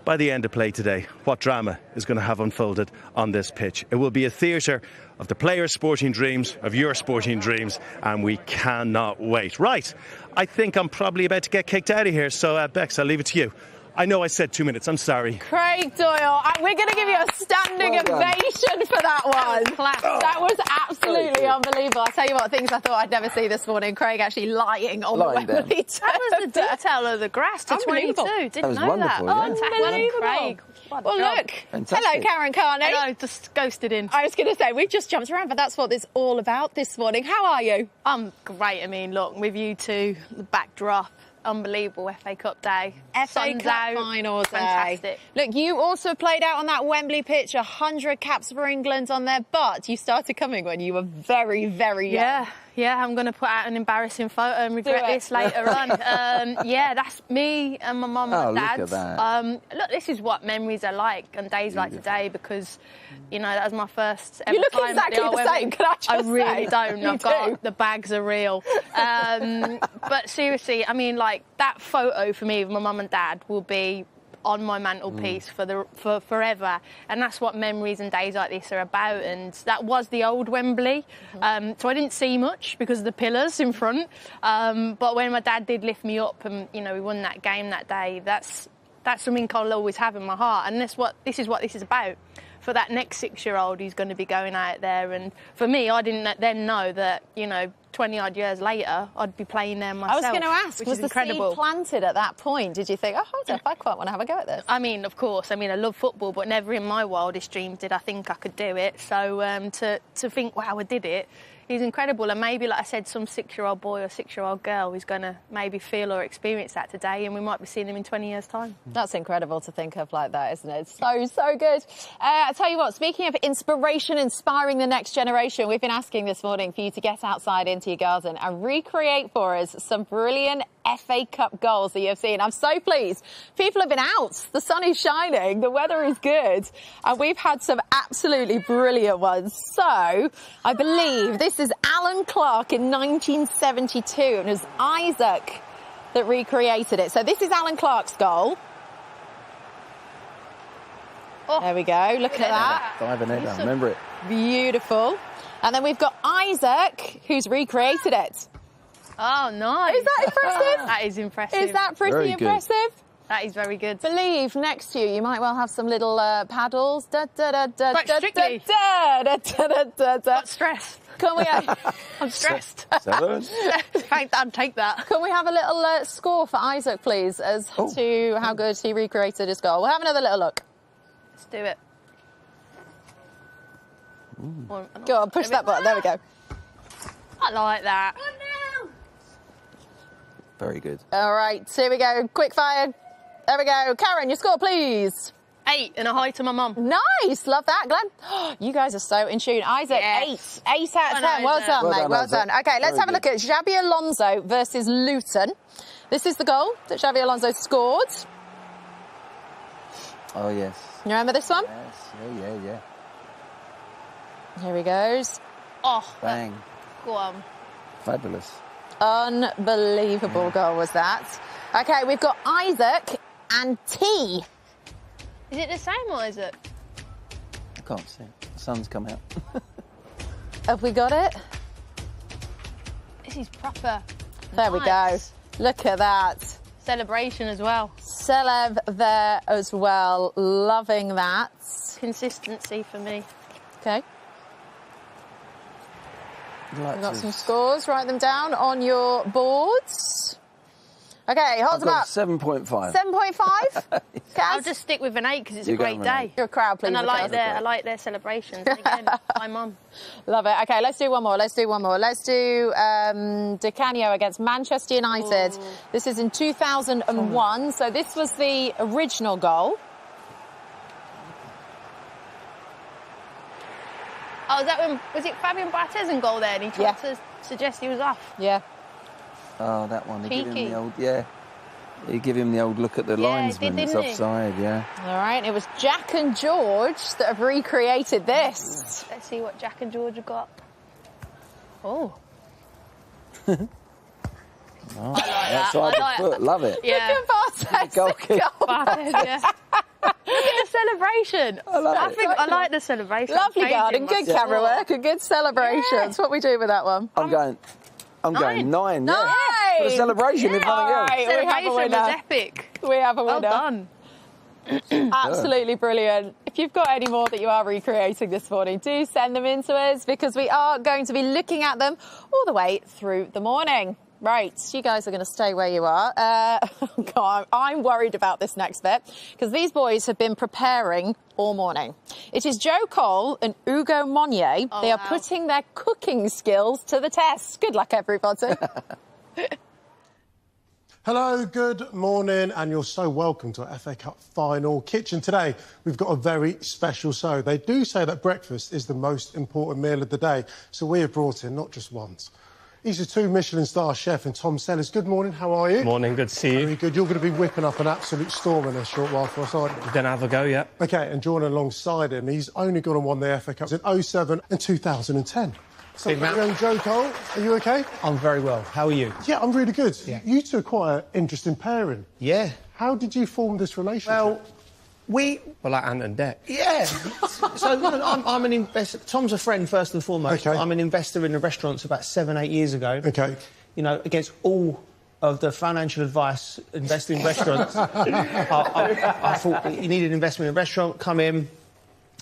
Speaker 1: by the end of play today what drama is going to have unfolded on this pitch. It will be a theatre of the players' sporting dreams, of your sporting dreams, and we cannot wait. Right, I think I'm probably about to get kicked out of here, so Bex, I'll leave it to you. I know I said 2 minutes. I'm sorry.
Speaker 2: Craig Doyle, we're going to give you a standing ovation for that one. That was absolutely unbelievable. I'll tell you what, things I thought I'd never see this morning. Craig actually lying on the Wembley turf.
Speaker 20: That was the detail of the grass to 22. Didn't know that.
Speaker 2: Unbelievable.
Speaker 20: Craig.
Speaker 2: Well, look. Hello, Karen Carney.
Speaker 20: Hello, just ghosted in.
Speaker 2: I was going to say, we've just jumped around, but that's what it's all about this morning. How are you?
Speaker 20: I'm great. I mean, look, with you two, the backdrop. Unbelievable FA Cup day.
Speaker 2: FA Cup final day.
Speaker 20: Fantastic.
Speaker 2: Look, you also played out on that Wembley pitch, 100 caps for England on there, but you started coming when you were very, very young.
Speaker 20: Yeah, I'm going to put out an embarrassing photo and regret this later on. Yeah, that's me and my mum and dad.
Speaker 15: Look at that.
Speaker 20: Look, this is what memories are like on days like today because, you know, that was my first ever
Speaker 2: You look
Speaker 20: time
Speaker 2: exactly
Speaker 20: at the
Speaker 2: the same, can I just say?
Speaker 20: I really don't. The bags are real. But seriously, I mean, like, that photo for me with my mum and dad will be on my mantelpiece for forever, and that's what memories and days like this are about. And that was the old Wembley, so I didn't see much because of the pillars in front. But when my dad did lift me up, and you know we won that game that day, that's something I'll always have in my heart, and this is what this is about. For that next 6-year-old who's going to be going out there, and for me, I didn't then know that 20-odd years later, I'd be playing there myself.
Speaker 2: I was going to ask, was the seed planted at that point? Did you think, oh, hold up, I quite want to have a go at this?
Speaker 20: I mean, of course. I mean, I love football, but never in my wildest dreams did I think I could do it. So to think, wow, I did it, is incredible. And maybe, like I said, some 6-year-old boy or 6-year-old girl is going to maybe feel or experience that today, and we might be seeing them in 20 years' time.
Speaker 2: That's incredible to think of like that, isn't it? It's so good. I tell you what, speaking of inspiration, inspiring the next generation, we've been asking this morning for you to get outside into your garden and recreate for us some brilliant FA Cup goals that you've seen. I'm so pleased. People have been out. The sun is shining. The weather is good. And we've had some absolutely brilliant ones. So I believe this is Alan Clark in 1972. And it was Isaac that recreated it. So this is Alan Clark's goal. Oh, there we go. Look at that.
Speaker 15: Diving in, I remember it.
Speaker 2: Beautiful. And then we've got Isaac, who's recreated it.
Speaker 20: Oh, nice.
Speaker 2: Is that impressive?
Speaker 20: That is impressive.
Speaker 2: Is that pretty impressive?
Speaker 20: That is very good.
Speaker 2: Believe next to you might well have some little paddles.
Speaker 20: Quite strictly. Got stressed.
Speaker 2: Can we
Speaker 20: I'm stressed.
Speaker 15: 7.
Speaker 20: I'd take that.
Speaker 2: Can we have a little score for Isaac, please, as to how good he recreated his goal? We'll have another little look.
Speaker 20: Let's do it.
Speaker 2: Go on, push that button. There we go.
Speaker 20: I like that.
Speaker 15: Very good.
Speaker 2: All right, here we go. Quick fire. There we go. Karen, your score, please.
Speaker 20: 8 and a hi to my mum.
Speaker 2: Nice. Love that, Glenn. You guys are so in tune. Isaac,
Speaker 20: yes.
Speaker 2: 8 out of 10. Well done, mate. Well done. OK, let's have a look at Xabi Alonso versus Luton. This is the goal that Xabi Alonso scored.
Speaker 15: Oh, yes.
Speaker 2: You remember this one?
Speaker 15: Yes. Yeah.
Speaker 2: Here he goes.
Speaker 20: Oh.
Speaker 15: Bang.
Speaker 20: Go on.
Speaker 15: Fabulous.
Speaker 2: Unbelievable goal was that. OK, we've got Isaac and T.
Speaker 20: Is it the same or is it?
Speaker 15: I can't see it. The sun's come out.
Speaker 2: Have we got it?
Speaker 20: This is proper.
Speaker 2: There we go. Look at that.
Speaker 20: Celebration as well.
Speaker 2: Celeb there as well. Loving that.
Speaker 20: Consistency for me.
Speaker 2: OK. We've got some scores. Write them down on your boards. OK, hold them up.
Speaker 15: 7.5.
Speaker 2: 7.5?
Speaker 20: I'll just stick with an 8 because it's a great day.
Speaker 2: You're a crowd pleaser.
Speaker 20: And I like their celebrations. And again, my mum.
Speaker 2: Love it. OK, let's do one more. Let's do Di Canio against Manchester United. Ooh. This is in 2001. So this was the original goal.
Speaker 20: Oh, was it Fabian Barthez in goal there? And he tried to suggest he was off.
Speaker 2: Yeah.
Speaker 15: Oh, that one. Give him the old, You give him the old look at the linesman. It's offside,
Speaker 2: All right. It was Jack and George that have recreated this.
Speaker 20: Let's see what Jack and George have got. Oh.
Speaker 15: Oh, outside the foot. Love it.
Speaker 20: Yeah.
Speaker 2: Look at Barthez.
Speaker 20: Look at the celebration. I like the celebration.
Speaker 2: Lovely garden, good camera work and good celebrations. What we do with that one?
Speaker 15: I'm going I'm going 9.
Speaker 2: Nice.
Speaker 15: Yeah. For the celebration, if nothing else.
Speaker 2: Right, we have a winner.
Speaker 20: was epic.
Speaker 2: We have a winner.
Speaker 20: Well done.
Speaker 2: Absolutely brilliant. If you've got any more that you are recreating this morning, do send them in to us because we are going to be looking at them all the way through the morning. Right, you guys are going to stay where you are. God, I'm worried about this next bit because these boys have been preparing all morning. It is Joe Cole and Ugo Monnier. They are putting their cooking skills to the test. Good luck, everybody.
Speaker 21: Hello, good morning, and you're so welcome to our FA Cup final kitchen. Today, we've got a very special show. They do say that breakfast is the most important meal of the day, so we have brought in not just once. He's a 2 Michelin star chef and Tom Sellers. Good morning, how are you?
Speaker 22: Morning, good to see you.
Speaker 21: Very good. You're going to be whipping up an absolute storm in a short while for us, aren't you?
Speaker 22: We're going to have a go, yeah.
Speaker 21: OK, and joining alongside him, he's only gone and won the FA Cups in 07 and 2010. So, young Joe Cole, are you OK?
Speaker 23: I'm very well. How are you?
Speaker 21: Yeah, I'm really good. Yeah. You two are quite an interesting pairing.
Speaker 23: Yeah.
Speaker 21: How did you form this relationship?
Speaker 23: Well,
Speaker 22: we're like Ant and Dec.
Speaker 23: Yeah. So I'm an investor. Tom's a friend first and foremost. Okay. I'm an investor in the restaurants about 7-8 years ago.
Speaker 21: Okay.
Speaker 23: You know, against all of the financial advice, invest in restaurants. I thought you needed an investment in a restaurant. Come in.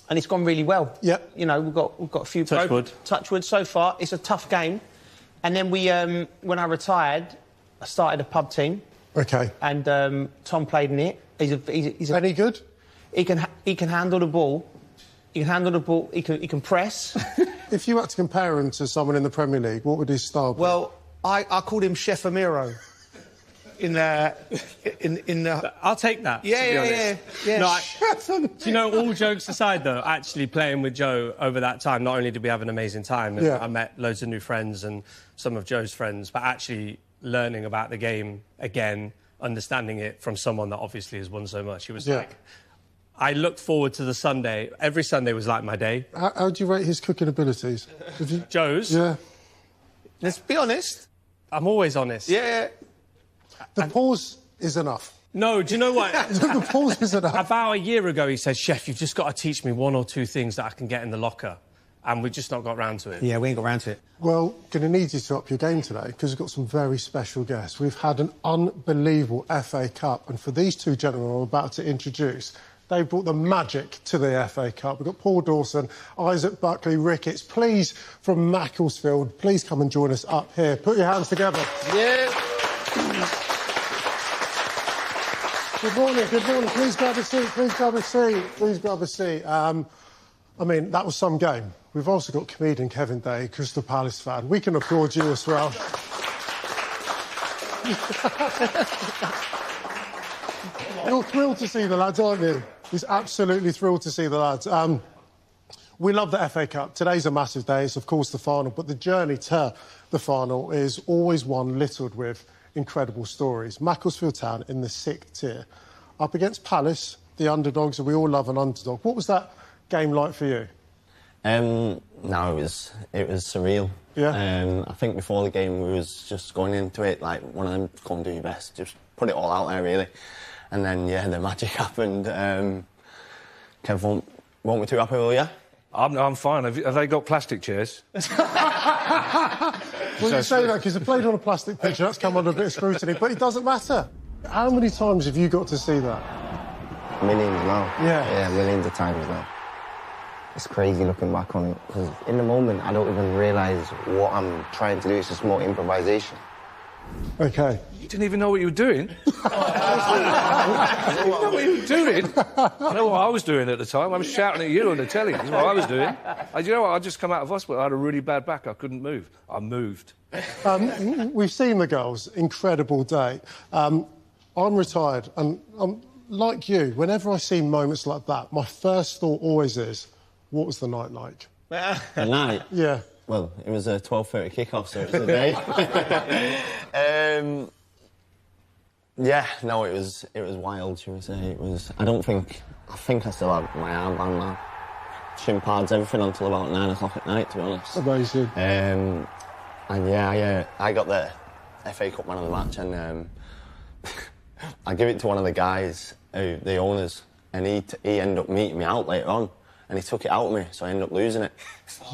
Speaker 23: And it's gone really well.
Speaker 21: Yeah.
Speaker 23: You know, we've got a few...
Speaker 22: Touch wood
Speaker 23: so far. It's a tough game. And then we, when I retired, I started a pub team.
Speaker 21: OK.
Speaker 23: And Tom played in it. He's
Speaker 21: any good?
Speaker 23: He can handle the ball. He can handle the ball. He can press.
Speaker 21: If you had to compare him to someone in the Premier League, what would his style be?
Speaker 23: Well, I called him Chef Amiro. In the...
Speaker 22: I'll take that.
Speaker 23: Yeah.
Speaker 22: No, do you know, all jokes aside, though, actually playing with Joe over that time, not only did we have an amazing time, and I met loads of new friends and some of Joe's friends, but actually learning about the game again, understanding it from someone that obviously has won so much. It was like... I looked forward to the Sunday. Every Sunday was like my day.
Speaker 21: How do you rate his cooking abilities?
Speaker 22: Joe's?
Speaker 21: Yeah.
Speaker 23: Let's be honest.
Speaker 22: I'm always honest.
Speaker 23: Yeah.
Speaker 21: The pause is enough.
Speaker 22: No, do you know what?
Speaker 21: The pause is enough.
Speaker 22: About a year ago, he said, Chef, you've just got to teach me 1 or 2 things that I can get in the locker. And we've just not got round to it.
Speaker 23: Yeah, we ain't got round to it.
Speaker 21: Well, going to need you to up your game today because we've got some very special guests. We've had an unbelievable FA Cup. And for these 2 gentlemen I'm about to introduce, they brought the magic to the FA Cup. We've got Paul Dawson, Isaac Buckley Ricketts. Please, from Macclesfield, please come and join us up here. Put your hands together.
Speaker 23: Yeah.
Speaker 21: Good morning, good morning. Please grab a seat, please grab a seat, please grab a seat. I mean, that was some game. We've also got comedian Kevin Day, Crystal Palace fan. We can applaud you as well. You're thrilled to see the lads, aren't you? He's absolutely thrilled to see the lads. We love the FA Cup. Today's a massive day. It's, of course, the final, but the journey to the final is always one littered with incredible stories. Macclesfield Town in the 6th tier, up against Palace, the underdogs, and we all love an underdog. What was that game like for you?
Speaker 24: No, it was surreal.
Speaker 21: Yeah.
Speaker 24: I think before the game we was just going into it like one of them, come do your best, just put it all out there really. And then the magic happened. Kev won't be too happy, will you?
Speaker 22: I'm fine. Have they got plastic chairs?
Speaker 21: Well, you say that because it played on a plastic pitch, that's come under a bit of scrutiny, but it doesn't matter. How many times have you got to see that?
Speaker 24: Millions now.
Speaker 21: Yeah,
Speaker 24: millions of times now. It's crazy looking back on it, because in the moment I don't even realise what I'm trying to do. It's just more improvisation.
Speaker 21: OK.
Speaker 22: You didn't even know what you were doing? You didn't know what you were doing? I know what I was doing at the time. I was shouting at you on the telly. That's what I was doing. You know what? I'd just come out of hospital. I had a really bad back. I couldn't move. I moved.
Speaker 21: We've seen the girls. Incredible day. I'm retired, and like you, whenever I see moments like that, my first thought always is, what was the night like?
Speaker 24: The night?
Speaker 21: Yeah.
Speaker 24: Well, it was a 12:30 kick-off, so it was a day. It was wild, should we say. It was... I think I still have my armband now. Shin pads, everything until about 9 o'clock at night, to be honest.
Speaker 21: Amazing.
Speaker 24: I got the FA Cup man of the match, and I give it to one of the guys, the owners, and he ended up meeting me out later on. and he took it out of me, so I ended up losing it.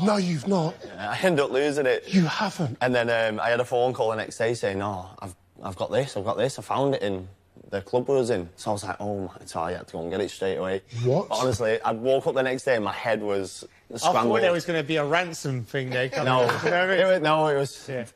Speaker 21: No, you've not.
Speaker 24: I ended up losing it.
Speaker 21: You haven't.
Speaker 24: And then I had a phone call the next day saying, "No, I've got this. I found it in the club we was in." So I was like, "Oh my!" So I had to go and get it straight away.
Speaker 21: What?
Speaker 24: But honestly, I woke up the next day and my head was scrambled.
Speaker 23: I thought there was going to be a ransom thing there.
Speaker 24: No, it was.
Speaker 23: Yeah.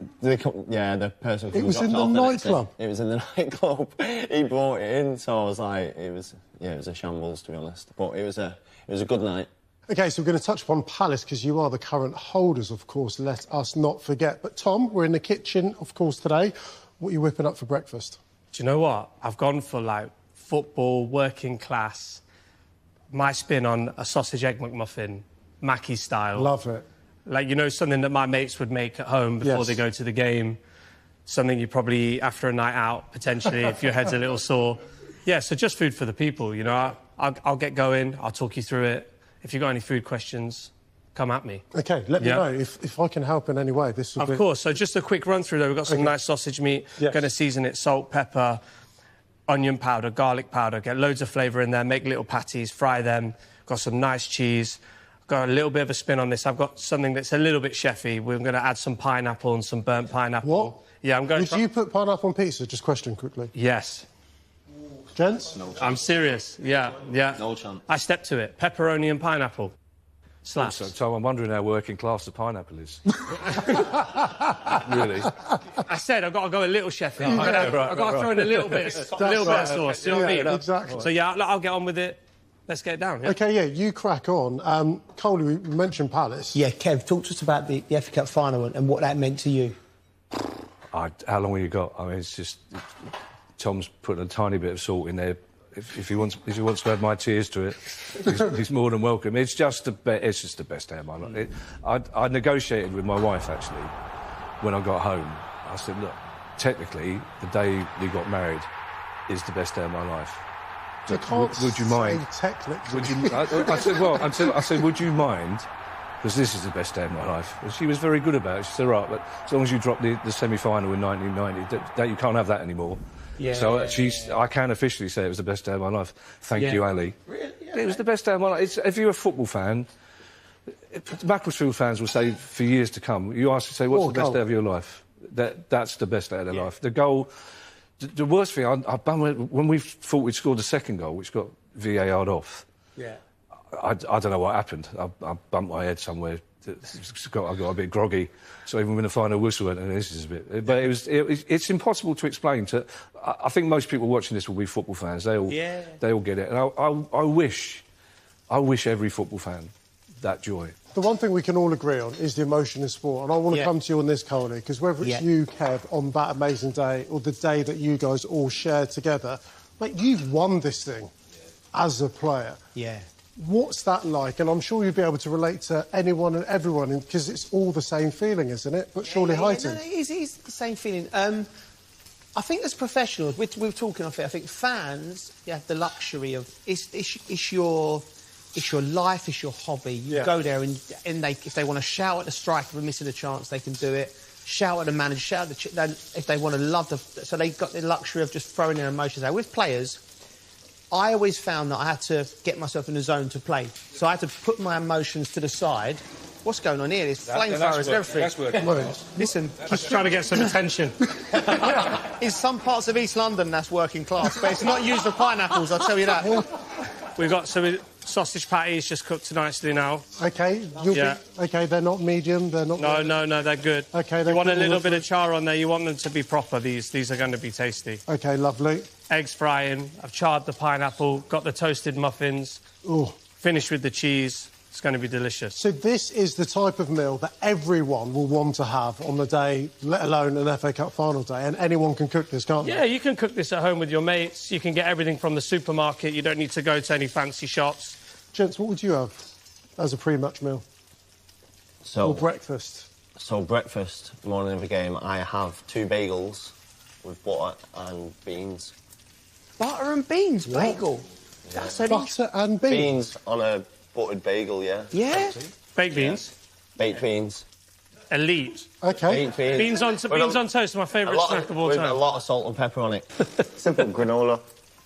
Speaker 24: The person.
Speaker 21: It was in the nightclub.
Speaker 24: It was in the nightclub. He brought it in, so I was like, it was a shambles, to be honest. But it was a good night.
Speaker 21: OK, so we're going to touch upon Palace, because you are the current holders, of course, let us not forget. But, Tom, we're in the kitchen, of course, today. What are you whipping up for breakfast?
Speaker 22: Do you know what? I've gone for, like, football, working class, my spin on a sausage egg McMuffin, Mackie style.
Speaker 21: Love it.
Speaker 22: Like, you know, something that my mates would make at home before they go to the game. Something you probably eat after a night out, potentially, if your head's a little sore. Yeah, so just food for the people, you know. I'll get going, I'll talk you through it. If you've got any food questions, come at me.
Speaker 21: OK, let me know if I can help in any way. This will be...
Speaker 22: Of course. So just a quick run-through, though. We've got some nice sausage meat.
Speaker 21: Yes.
Speaker 22: Going to season it, salt, pepper, onion powder, garlic powder. Get loads of flavour in there. Make little patties, fry them. Got some nice cheese. Got a little bit of a spin on this. I've got something that's a little bit chefy. We're going to add some pineapple and some burnt pineapple.
Speaker 21: What?
Speaker 22: Yeah, I'm going
Speaker 21: to... Did you put pineapple on pizza? Just question quickly.
Speaker 22: Yes.
Speaker 21: Gents?
Speaker 22: No chance. I'm serious. Yeah.
Speaker 19: No chance.
Speaker 22: I stepped to it. Pepperoni and pineapple. Slaps.
Speaker 3: Also, Tom, I'm wondering how working class the pineapple is. Really?
Speaker 22: I said I've got to go a little chefy. I've got to throw in a little bit of sauce. You know what I mean?
Speaker 21: Exactly.
Speaker 22: So, yeah, I'll get on with it. Let's get it down. Yeah?
Speaker 21: OK, you crack on. Coley, we mentioned Palace.
Speaker 23: Yeah, Kev, talk to us about the FA Cup final and what that meant to you.
Speaker 3: How long have you got? I mean, it's just... Tom's putting a tiny bit of salt in there. If he wants to add my tears to it, he's more than welcome. It's just the best day of my life. I negotiated with my wife, actually, when I got home. I said, look, technically, the day we got married is the best day of my life.
Speaker 21: You can't
Speaker 3: would you mind?
Speaker 21: Technically.
Speaker 3: I said, would you mind? Because this is the best day of my life. And she was very good about it. She said, right, but as long as you drop the semi-final in 1990, you can't have that anymore.
Speaker 23: Yeah,
Speaker 3: so I can officially say it was the best day of my life. Thank you, Ali.
Speaker 23: Really? Yeah.
Speaker 3: It was the best day of my life. If you're a football fan, Macclesfield fans will say for years to come, you ask, say, what's the best day of your life? That's the best day of their life. The goal... The worst thing, when we thought we'd scored the second goal, which got VAR'd off, I don't know what happened. I bumped my head somewhere. I got a bit groggy. So even when the final whistle went, this is a bit... But it's impossible to explain. I think most people watching this will be football fans. They all get it. And I wish every football fan that joy.
Speaker 21: The one thing we can all agree on is the emotion in sport. And I want to come to you on this, Coley, because whether it's you, Kev, on that amazing day or the day that you guys all shared together, mate, you've won this thing as a player.
Speaker 23: Yeah.
Speaker 21: What's that like? And I'm sure you'll be able to relate to anyone and everyone, because it's all the same feeling, isn't it? But surely heightened.
Speaker 23: No, it is the same feeling. I think as professionals, we're talking off it, I think fans, you have the luxury of... It's your life, it's your hobby. You go there and if they want to shout at the striker for missing a chance, they can do it. Shout at the manager, shout at if they want to love so they've got the luxury of just throwing their emotions out. With players, I always found that I had to get myself in the zone to play. So I had to put my emotions to the side. What's going on here? There's flamethrowers and everything.
Speaker 3: That's working.
Speaker 23: Listen,
Speaker 22: just trying to get some attention.
Speaker 23: In some parts of East London, that's working class, but it's not used for pineapples, I'll tell you that.
Speaker 22: We've got some sausage patties just cooked nicely now.
Speaker 21: OK, OK, they're not medium, they're not...
Speaker 22: No, they're good.
Speaker 21: OK,
Speaker 22: you want a little bit of char on there, you want them to be proper, these are going to be tasty.
Speaker 21: OK, lovely.
Speaker 22: Eggs frying, I've charred the pineapple, got the toasted muffins, finished with the cheese. It's going to be delicious.
Speaker 21: So this is the type of meal that everyone will want to have on the day, let alone an FA Cup final day, and anyone can cook this, can't they?
Speaker 22: Yeah, you can cook this at home with your mates. You can get everything from the supermarket. You don't need to go to any fancy shops.
Speaker 21: Gents, what would you have as a pre-match meal? Or breakfast?
Speaker 24: So breakfast, morning of the game, I have 2 bagels with butter and beans.
Speaker 23: Butter and beans bagel?
Speaker 24: Yeah.
Speaker 23: That's
Speaker 21: butter and beans?
Speaker 24: Beans on a buttered bagel, yeah.
Speaker 23: Yeah?
Speaker 22: Baked beans?
Speaker 24: Baked beans.
Speaker 22: Elite.
Speaker 21: OK.
Speaker 24: Baked beans.
Speaker 22: Beans on toast, my favourite snack of all time.
Speaker 24: With a lot of salt and pepper on it. Simple granola.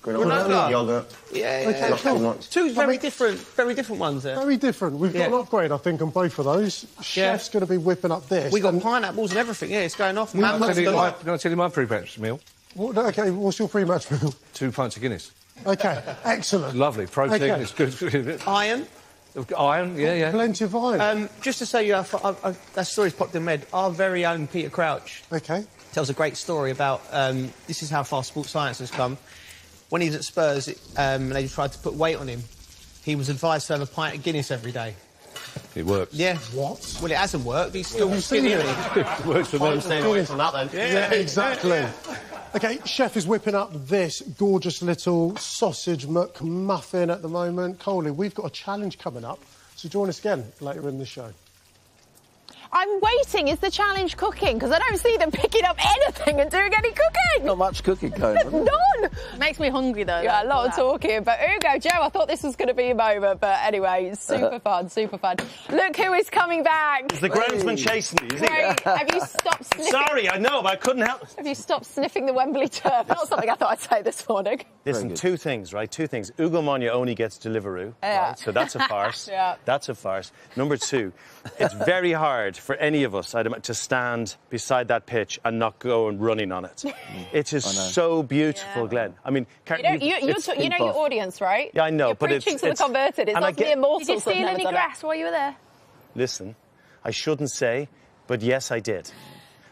Speaker 23: Granola.
Speaker 24: Yogurt.
Speaker 23: Yeah,
Speaker 24: Okay, not too much.
Speaker 23: Two very different ones there.
Speaker 21: Very different. We've got an upgrade, I think, on both of those. Chef's going to be whipping up this.
Speaker 23: We got pineapples and everything. Yeah, it's going off.
Speaker 3: Can I tell you my pre-match meal?
Speaker 21: Okay, what's your pre-match meal? 2
Speaker 3: pints of Guinness.
Speaker 21: Okay, excellent.
Speaker 3: Lovely. Protein,
Speaker 21: Okay.
Speaker 3: it's good.
Speaker 23: Iron.
Speaker 3: Iron, yeah.
Speaker 21: Plenty of iron.
Speaker 23: Just to say, that story's popped in my head. Our very own Peter Crouch tells a great story about this is how far sports science has come. When he was at Spurs, they tried to put weight on him. He was advised to have a pint of Guinness every day.
Speaker 3: It works.
Speaker 23: Yeah.
Speaker 21: What?
Speaker 23: Well, it hasn't worked. He's still
Speaker 21: seen
Speaker 23: skinny.
Speaker 21: it?
Speaker 3: Works for most.
Speaker 24: Stay away from that then.
Speaker 21: Yeah, exactly. Okay, Chef is whipping up this gorgeous little sausage McMuffin at the moment. Coley, we've got a challenge coming up, so join us again later in the show.
Speaker 2: I'm waiting. Is the challenge cooking? Because I don't see them picking up anything and doing any cooking.
Speaker 15: Not much cooking going on.
Speaker 2: None.
Speaker 20: Makes me hungry, though.
Speaker 2: Yeah, a lot of talking. But Ugo, Joe, I thought this was going to be a moment. But anyway, super fun, super fun. Look who is coming back.
Speaker 1: It's the groundsman chasing me, is he?
Speaker 2: Great. Have you stopped sniffing?
Speaker 1: Sorry, I know, but I couldn't help.
Speaker 2: Have you stopped sniffing the Wembley turf? Not something I thought I'd say this morning.
Speaker 1: Listen, two things, right? Two things. Ugo Monye only gets Deliveroo, right? So that's a farce.
Speaker 2: Yeah.
Speaker 1: That's a farce. Number two, it's very hard for any of us to stand beside that pitch and not go and running on it. It is so beautiful, Glenn. I mean,
Speaker 2: You know your audience, right?
Speaker 1: Yeah, I know,
Speaker 2: You're
Speaker 1: but
Speaker 2: preaching to the converted. It's not mere mortals.
Speaker 20: Did you steal any grass while you were there?
Speaker 1: Listen, I shouldn't say, but yes, I did.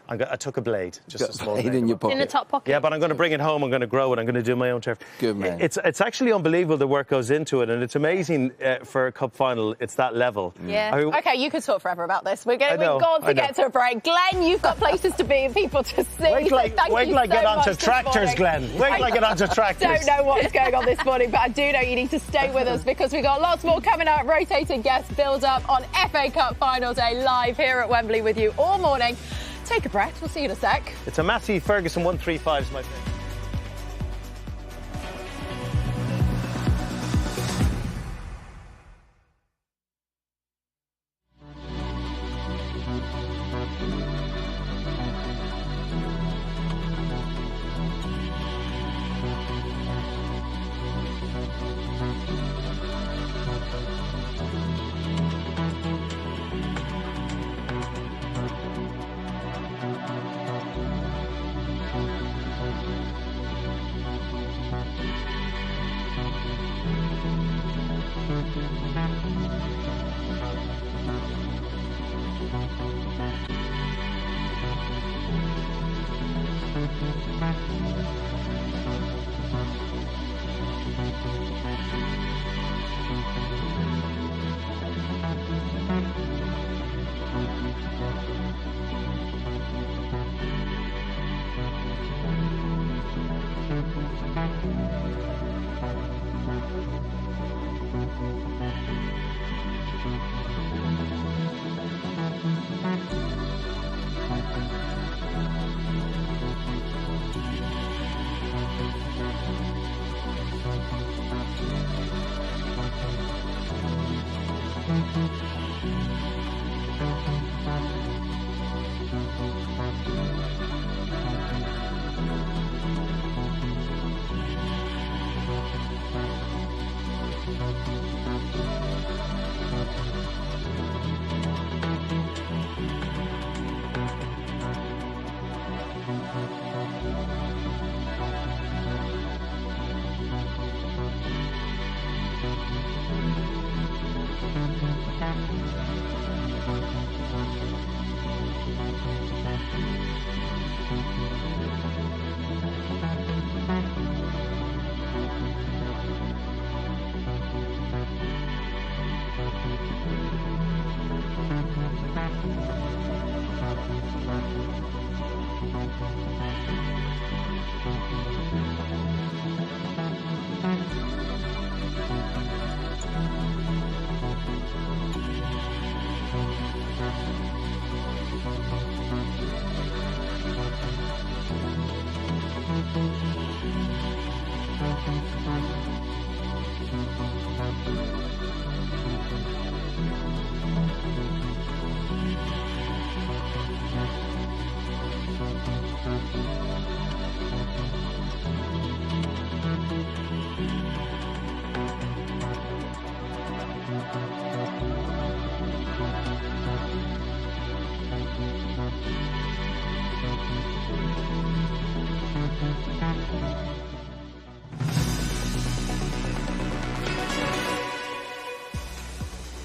Speaker 1: I took a blade, just a small blade.
Speaker 15: In your pocket.
Speaker 20: In the top pocket.
Speaker 1: Yeah, but I'm going to bring it home. I'm going to grow it. I'm going to do my own turf.
Speaker 15: Good man.
Speaker 1: It's actually unbelievable the work goes into it, and it's amazing for a cup final. It's that level.
Speaker 2: Yeah. Okay, you could talk forever about this. We've got to get to a break. Glenn, you've got places to be and people to see.
Speaker 1: Wait till I get onto tractors, Glenn. Wait till I get onto tractors.
Speaker 2: Don't know what's going on this morning, but I do know you need to stay with us because we've got lots more coming out. Rotating guests build up on FA Cup final day live here at Wembley with you all morning. Take a breath. We'll see you in a sec.
Speaker 1: It's a Massey Ferguson 135s, my friend.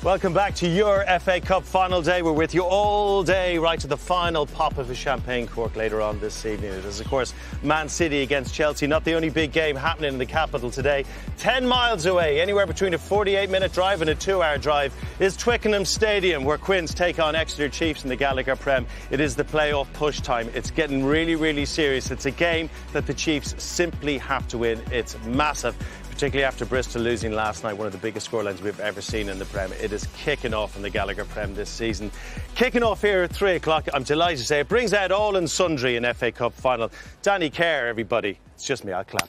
Speaker 1: Welcome back to your FA Cup final day. We're with you all day, right to the final pop of the champagne cork later on this evening. It is, of course, Man City against Chelsea. Not the only big game happening in the capital today. 10 miles away, anywhere between a 48-minute drive and a 2-hour drive, is Twickenham Stadium, where Quins take on Exeter Chiefs in the Gallagher PREM. It is the playoff push time. It's getting really, really serious. It's a game that the Chiefs simply have to win. It's massive, particularly after Bristol losing last night, one of the biggest scorelines we've ever seen in the Prem. It is kicking off in the Gallagher Prem this season. Kicking off here at 3 o'clock, I'm delighted to say it brings out all and sundry in FA Cup final. Danny Kerr, everybody. It's just me, I'll clap.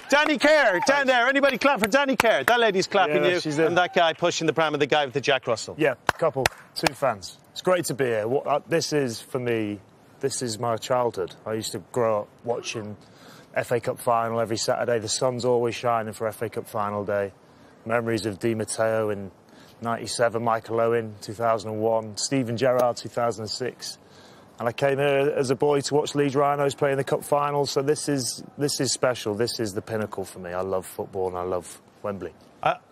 Speaker 1: Danny Kerr, down there. Anybody clap for Danny Kerr? That lady's clapping you. And that guy pushing the Prem and the guy with the Jack Russell.
Speaker 5: Yeah, couple, 2 fans. It's great to be here. This is, for me, this is my childhood. I used to grow up watching FA Cup final every Saturday. The sun's always shining for FA Cup final day. Memories of Di Matteo in '97, Michael Owen 2001, Steven Gerrard 2006. And I came here as a boy to watch Leeds Rhinos play in the cup final. So this is special. This is the pinnacle for me. I love football and I love Wembley.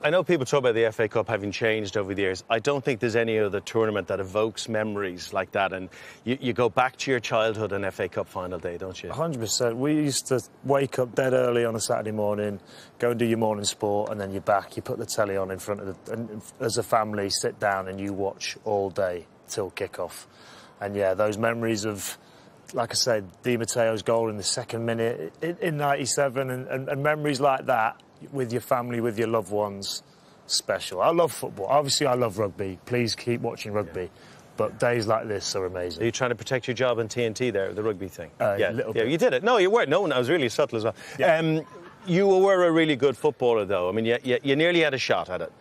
Speaker 1: I know people talk about the FA Cup having changed over the years. I don't think there's any other tournament that evokes memories like that. And you go back to your childhood on FA Cup final day, don't you?
Speaker 5: 100%. We used to wake up dead early on a Saturday morning, go and do your morning sport, and then you're back. You put the telly on in front of and as a family, sit down and you watch all day till kick-off. And, yeah, those memories of, like I said, Di Matteo's goal in the second minute in '97 and memories like that, with your family, with your loved ones, special. I love football. Obviously, I love rugby. Please keep watching rugby. Yeah. But days like this are amazing.
Speaker 1: Are you trying to protect your job on TNT there, the rugby thing?
Speaker 5: Yeah, a little bit.
Speaker 1: You did it. No, you weren't. No, I was really subtle as well.
Speaker 5: Yeah.
Speaker 1: You were a really good footballer, though. I mean, you nearly had a shot at it.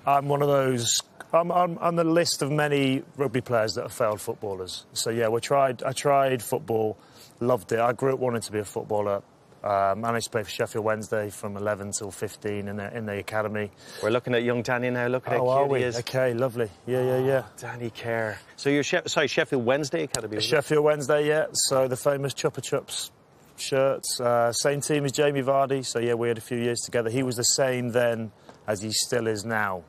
Speaker 5: I'm one of those... I'm on the list of many rugby players that have failed footballers. So, yeah, I tried football, loved it. I grew up wanting to be a footballer. Managed to play for Sheffield Wednesday from 11 till 15 in the academy.
Speaker 1: We're looking at young Danny now. Look at how
Speaker 5: are
Speaker 1: cute
Speaker 5: we?
Speaker 1: He is.
Speaker 5: OK, lovely. Yeah.
Speaker 1: Danny Kerr. So you're Sheffield Wednesday academy?
Speaker 5: Sheffield Wednesday, yeah. So the famous Chupa Chups shirts. Same team as Jamie Vardy. So yeah, we had a few years together. He was the same then as he still is now.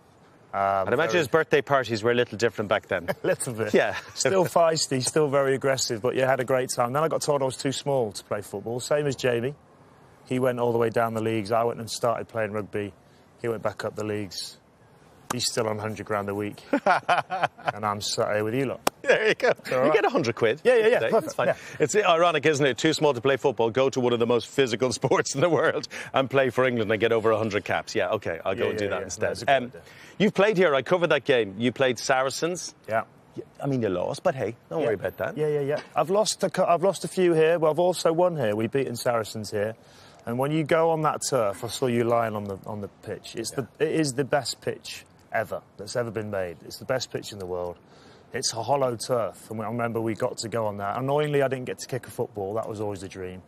Speaker 1: I'd imagine his birthday parties were a little different back then.
Speaker 5: A little bit.
Speaker 1: Yeah.
Speaker 5: Still feisty, still very aggressive, but yeah, had a great time. Then I got told I was too small to play football, same as Jamie. He went all the way down the leagues. I went and started playing rugby. He went back up the leagues. He's still on 100 grand a week. And I'm sat here with you lot.
Speaker 1: There you go.
Speaker 5: Right.
Speaker 1: You get 100 quid.
Speaker 5: Yeah. Perfect.
Speaker 1: That's fine.
Speaker 5: Yeah.
Speaker 1: It's ironic, isn't it? Too small to play football. Go to one of the most physical sports in the world and play for England and get over 100 caps. Yeah, OK, I'll go and do that instead.
Speaker 5: No,
Speaker 1: you've played here. I covered that game. You played Saracens.
Speaker 5: Yeah.
Speaker 1: I mean, you lost, but hey, don't worry about that.
Speaker 5: Yeah. I've lost a few here, but I've also won here. We've beaten Saracens here. And when you go on that turf, I saw you lying on the pitch. It is the best pitch ever that's ever been made. It's the best pitch in the world. It's a hollow turf, and I remember we got to go on that. Annoyingly, I didn't get to kick a football. That was always a dream.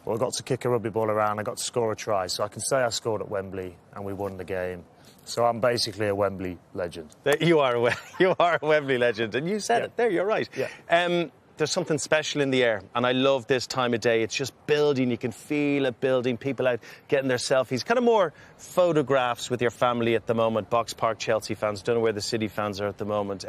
Speaker 5: But I got to kick a rugby ball around. I got to score a try, so I can say I scored at Wembley, and we won the game. So I'm basically a Wembley legend.
Speaker 1: You are a Wembley legend, and you said it. There, you're right.
Speaker 5: Yeah.
Speaker 1: There's something special in the air, and I love this time of day. It's just building. You can feel it building. People out getting their selfies. Kind of more photographs with your family at the moment. Box Park Chelsea fans. Don't know where the City fans are at the moment.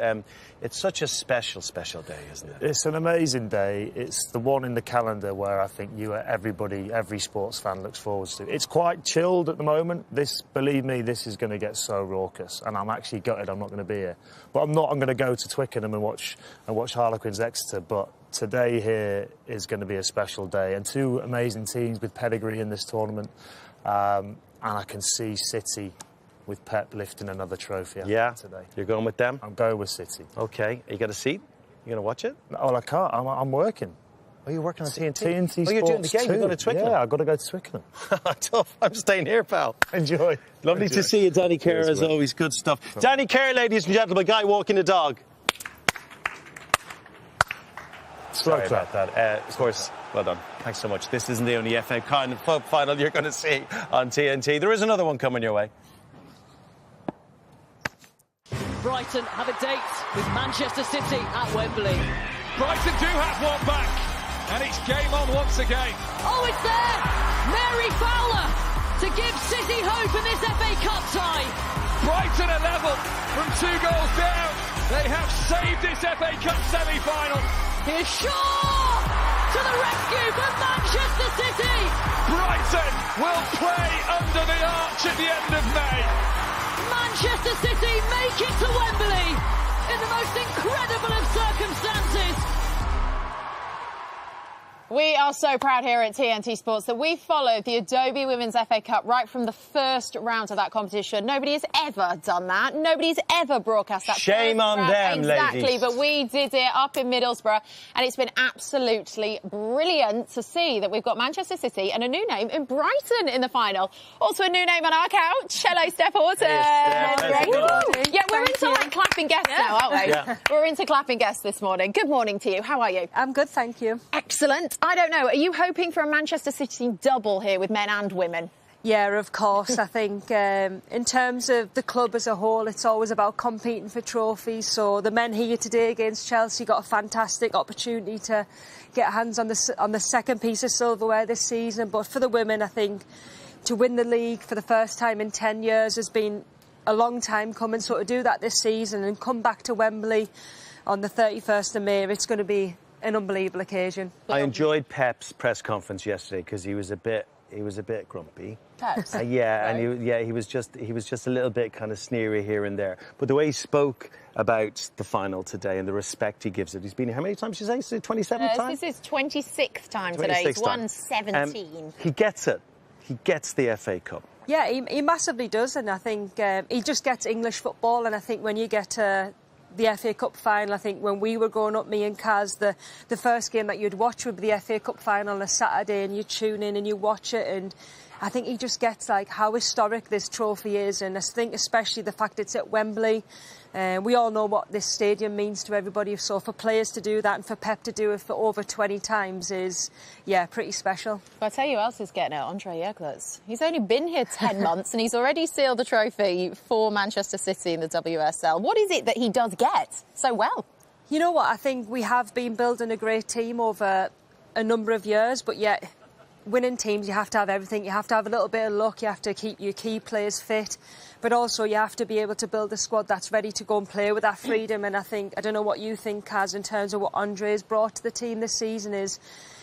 Speaker 1: It's such a special, special day, isn't it?
Speaker 5: It's an amazing day. It's the one in the calendar where I think every sports fan looks forward to. It's quite chilled at the moment. Believe me, this is going to get so raucous, and I'm actually gutted I'm not going to be here. But I'm going to go to Twickenham and watch Harlequins Exeter. But today here is going to be a special day, and 2 amazing teams with pedigree in this tournament. And I can see City with Pep lifting another trophy today.
Speaker 1: You're going with them?
Speaker 5: I'm going with City.
Speaker 1: OK. You got a seat? You going to watch it?
Speaker 5: Oh, I can't. I'm working.
Speaker 1: Oh, you're working on TNT?
Speaker 5: TNT Sports.
Speaker 1: Oh, you're doing the game? You're going to Twickenham?
Speaker 5: Yeah, I've got to go to Twickenham.
Speaker 1: Tough. I'm staying here, pal.
Speaker 5: Enjoy.
Speaker 1: Lovely to see you, Danny Kerr, as always. Good stuff. Danny Kerr, ladies and gentlemen, guy walking a dog. Sorry about that. Of course, well done. Thanks so much. This isn't the only FA Cup final you're going to see on TNT. There is another one coming your way.
Speaker 6: Brighton have a date with Manchester City at Wembley.
Speaker 16: Brighton do have one back, and it's game on once again.
Speaker 6: Oh, it's there! Mary Fowler to give City hope in this FA Cup tie.
Speaker 16: Brighton are level from 2 goals down. They have saved this FA Cup semi-final.
Speaker 6: Here's Shaw to the rescue for Manchester City.
Speaker 16: Brighton will play under the arch at the end of May.
Speaker 6: Manchester City make it to Wembley in the most incredible of circumstances.
Speaker 2: We are so proud here at TNT Sports that we followed the Adobe Women's FA Cup right from the first round of that competition. Nobody has ever done that. Nobody's ever broadcast that.
Speaker 7: Shame on them,
Speaker 2: exactly,
Speaker 7: ladies.
Speaker 2: But we did it up in Middlesbrough, and it's been absolutely brilliant to see that we've got Manchester City and a new name in Brighton in the final. Also a new name on our couch. Hello, Steph Horton. Yeah, we're into like clapping guests now, aren't we?
Speaker 8: Yeah.
Speaker 2: We're into clapping guests this morning. Good morning to you. How are you?
Speaker 8: I'm good, thank you.
Speaker 2: Excellent. I don't know. Are you hoping for a Manchester City double here with men and women?
Speaker 8: Yeah, of course. I think in terms of the club as a whole, it's always about competing for trophies. So the men here today against Chelsea got a fantastic opportunity to get hands on the second piece of silverware this season. But for the women, I think to win the league for the first time in 10 years has been a long time coming. So to do that this season and come back to Wembley on the 31st of May, it's going to be an unbelievable occasion.
Speaker 7: I enjoyed Pep's press conference yesterday because he was a bit grumpy.
Speaker 2: Pep's?
Speaker 7: Yeah, and he was just a little bit kind of sneery here and there. But the way he spoke about the final today and the respect he gives it, he's been here how many times? You say 27th time?
Speaker 2: This is 26th time today. He's
Speaker 7: 26th time.
Speaker 2: won 17.
Speaker 7: He gets it. He gets the FA Cup.
Speaker 8: Yeah, he massively does, and I think he just gets English football. And I think when you get to the FA Cup final, I think when we were growing up, me and Kaz, the first game that you'd watch would be the FA Cup final on a Saturday, and you tune in and you watch it, and I think he just gets like how historic this trophy is, and I think especially the fact it's at Wembley. We all know what this stadium means to everybody, so for players to do that and for Pep to do it for over 20 times is, yeah, pretty special.
Speaker 2: I'll tell you who else is getting it, Andre Yeglers. He's only been here 10 months and he's already sealed the trophy for Manchester City in the WSL. What is it that he does get so well?
Speaker 8: You know what, I think we have been building a great team over a number of years, but yet winning teams, you have to have everything. You have to have a little bit of luck, you have to keep your key players fit, but also you have to be able to build a squad that's ready to go and play with that freedom. And I think, I don't know what you think, Kaz, in terms of what Andre's brought to the team this season is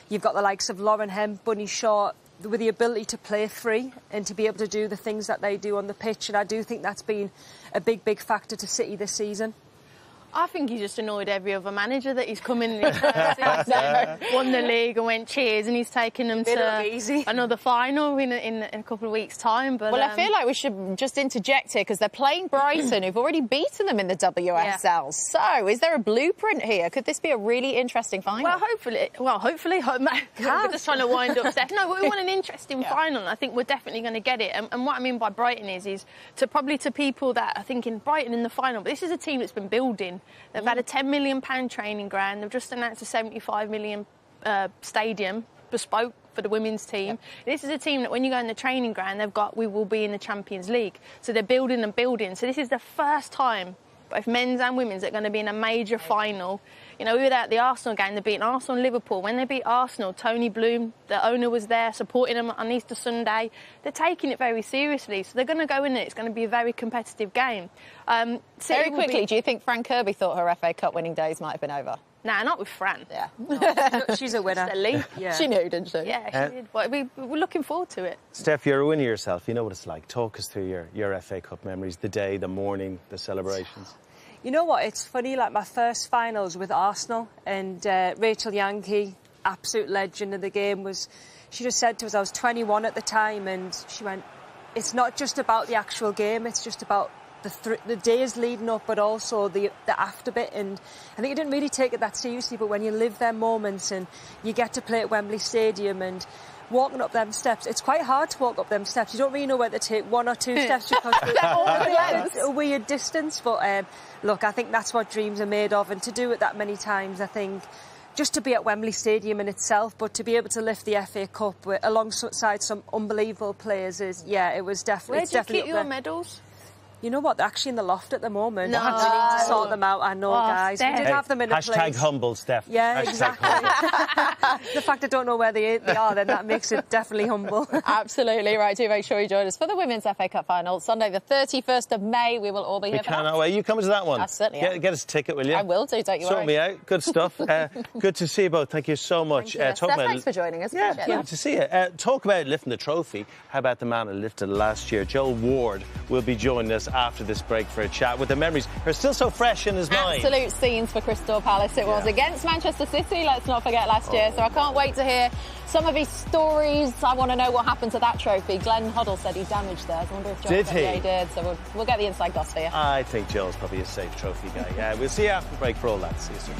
Speaker 8: you've got the likes of Lauren Hemp, Bunny Shaw, with the ability to play free and to be able to do the things that they do on the pitch. And I do think that's been a big, big factor to City this season.
Speaker 20: I think he just annoyed every other manager that he's come in and he's won the league and went cheers, and he's taken them to another final in a couple of weeks' time. But
Speaker 2: well, I feel like we should just interject here because they're playing Brighton, who've already beaten them in the WSL. Yeah. So, is there a blueprint here? Could this be a really interesting final?
Speaker 20: Well, hopefully. We're just trying to wind up Steph. No, we want an interesting final. I think we're definitely going to get it. And what I mean by Brighton is to people that are thinking Brighton in the final, but this is a team that's been building. They've had a £10 million training ground. They've just announced a £75 million stadium bespoke for the women's team. This is a team that when you go in the training ground, we will be in the Champions League. So they're building and building. So this is the first time both men's and women's are going to be in a major final. You know, we were at the Arsenal game, they beat Arsenal and Liverpool. When they beat Arsenal, Tony Bloom, the owner, was there supporting them on Easter Sunday. They're taking it very seriously, so they're going to go in it. It's going to be a very competitive game.
Speaker 2: Very quickly, do you think Fran Kirby thought her FA Cup winning days might have been over?
Speaker 20: Nah, not with Fran.
Speaker 2: Yeah.
Speaker 8: No, she's a winner.
Speaker 20: Yeah.
Speaker 2: She knew, didn't she?
Speaker 20: Yeah, she did. But we're looking forward to it.
Speaker 7: Steph, you're a winner yourself. You know what it's like. Talk us through your FA Cup memories, the day, the morning, the celebrations.
Speaker 8: You know what, it's funny, like my first finals with Arsenal, and Rachel Yankee, absolute legend of the game, she just said to us, I was 21 at the time, and she went, it's not just about the actual game, it's just about the days leading up, but also the after bit. And I think I didn't really take it that seriously, but when you live their moments and you get to play at Wembley Stadium and walking up them steps, it's quite hard to walk up them steps. You don't really know whether to take one or two steps because it's a weird distance. But look, I think that's what dreams are made of, and to do it that many times, I think just to be at Wembley Stadium in itself, but to be able to lift the FA Cup alongside some unbelievable players it was definitely.
Speaker 20: Where did you keep your medals?
Speaker 8: You know what? They're actually in the loft at the moment.
Speaker 20: No.
Speaker 8: We need to sort them out. I know, guys.
Speaker 20: Steph.
Speaker 8: We did have them in a
Speaker 7: Hashtag
Speaker 8: place.
Speaker 7: humble, Steph.
Speaker 8: Yeah,
Speaker 7: Hashtag
Speaker 8: exactly. The fact I don't know where they are, then that makes it definitely humble.
Speaker 2: Absolutely. Right, do make sure you join us for the Women's FA Cup final, Sunday the 31st of May. We will all be here
Speaker 7: We
Speaker 2: for
Speaker 7: cannot
Speaker 2: that.
Speaker 7: wait. You coming to that one?
Speaker 2: I certainly am.
Speaker 7: Get us a ticket, will you?
Speaker 2: I will do, don't you worry.
Speaker 7: Sort me out. Good stuff. Good to see you both. Thank you so much.
Speaker 2: Thank you. Steph, thanks for joining us.
Speaker 7: Yeah,
Speaker 2: Appreciate
Speaker 7: good to see you. Talk about lifting the trophy. How about the man who lifted it last year? Joel Ward will be joining us after this break for a chat with the memories are still so fresh in his mind.
Speaker 2: Absolute scenes for Crystal Palace it was against Manchester City, let's not forget last year. So I can't wait to hear some of his stories. I want to know what happened to that trophy. Glenn Hoddle said he damaged theirs. I wonder if Joel
Speaker 7: Did
Speaker 2: said
Speaker 7: he?
Speaker 2: Yeah, he did. So we'll get the inside goss for you.
Speaker 7: I think Joel's probably a safe trophy guy. Yeah, we'll see you after the break for all that. See you soon.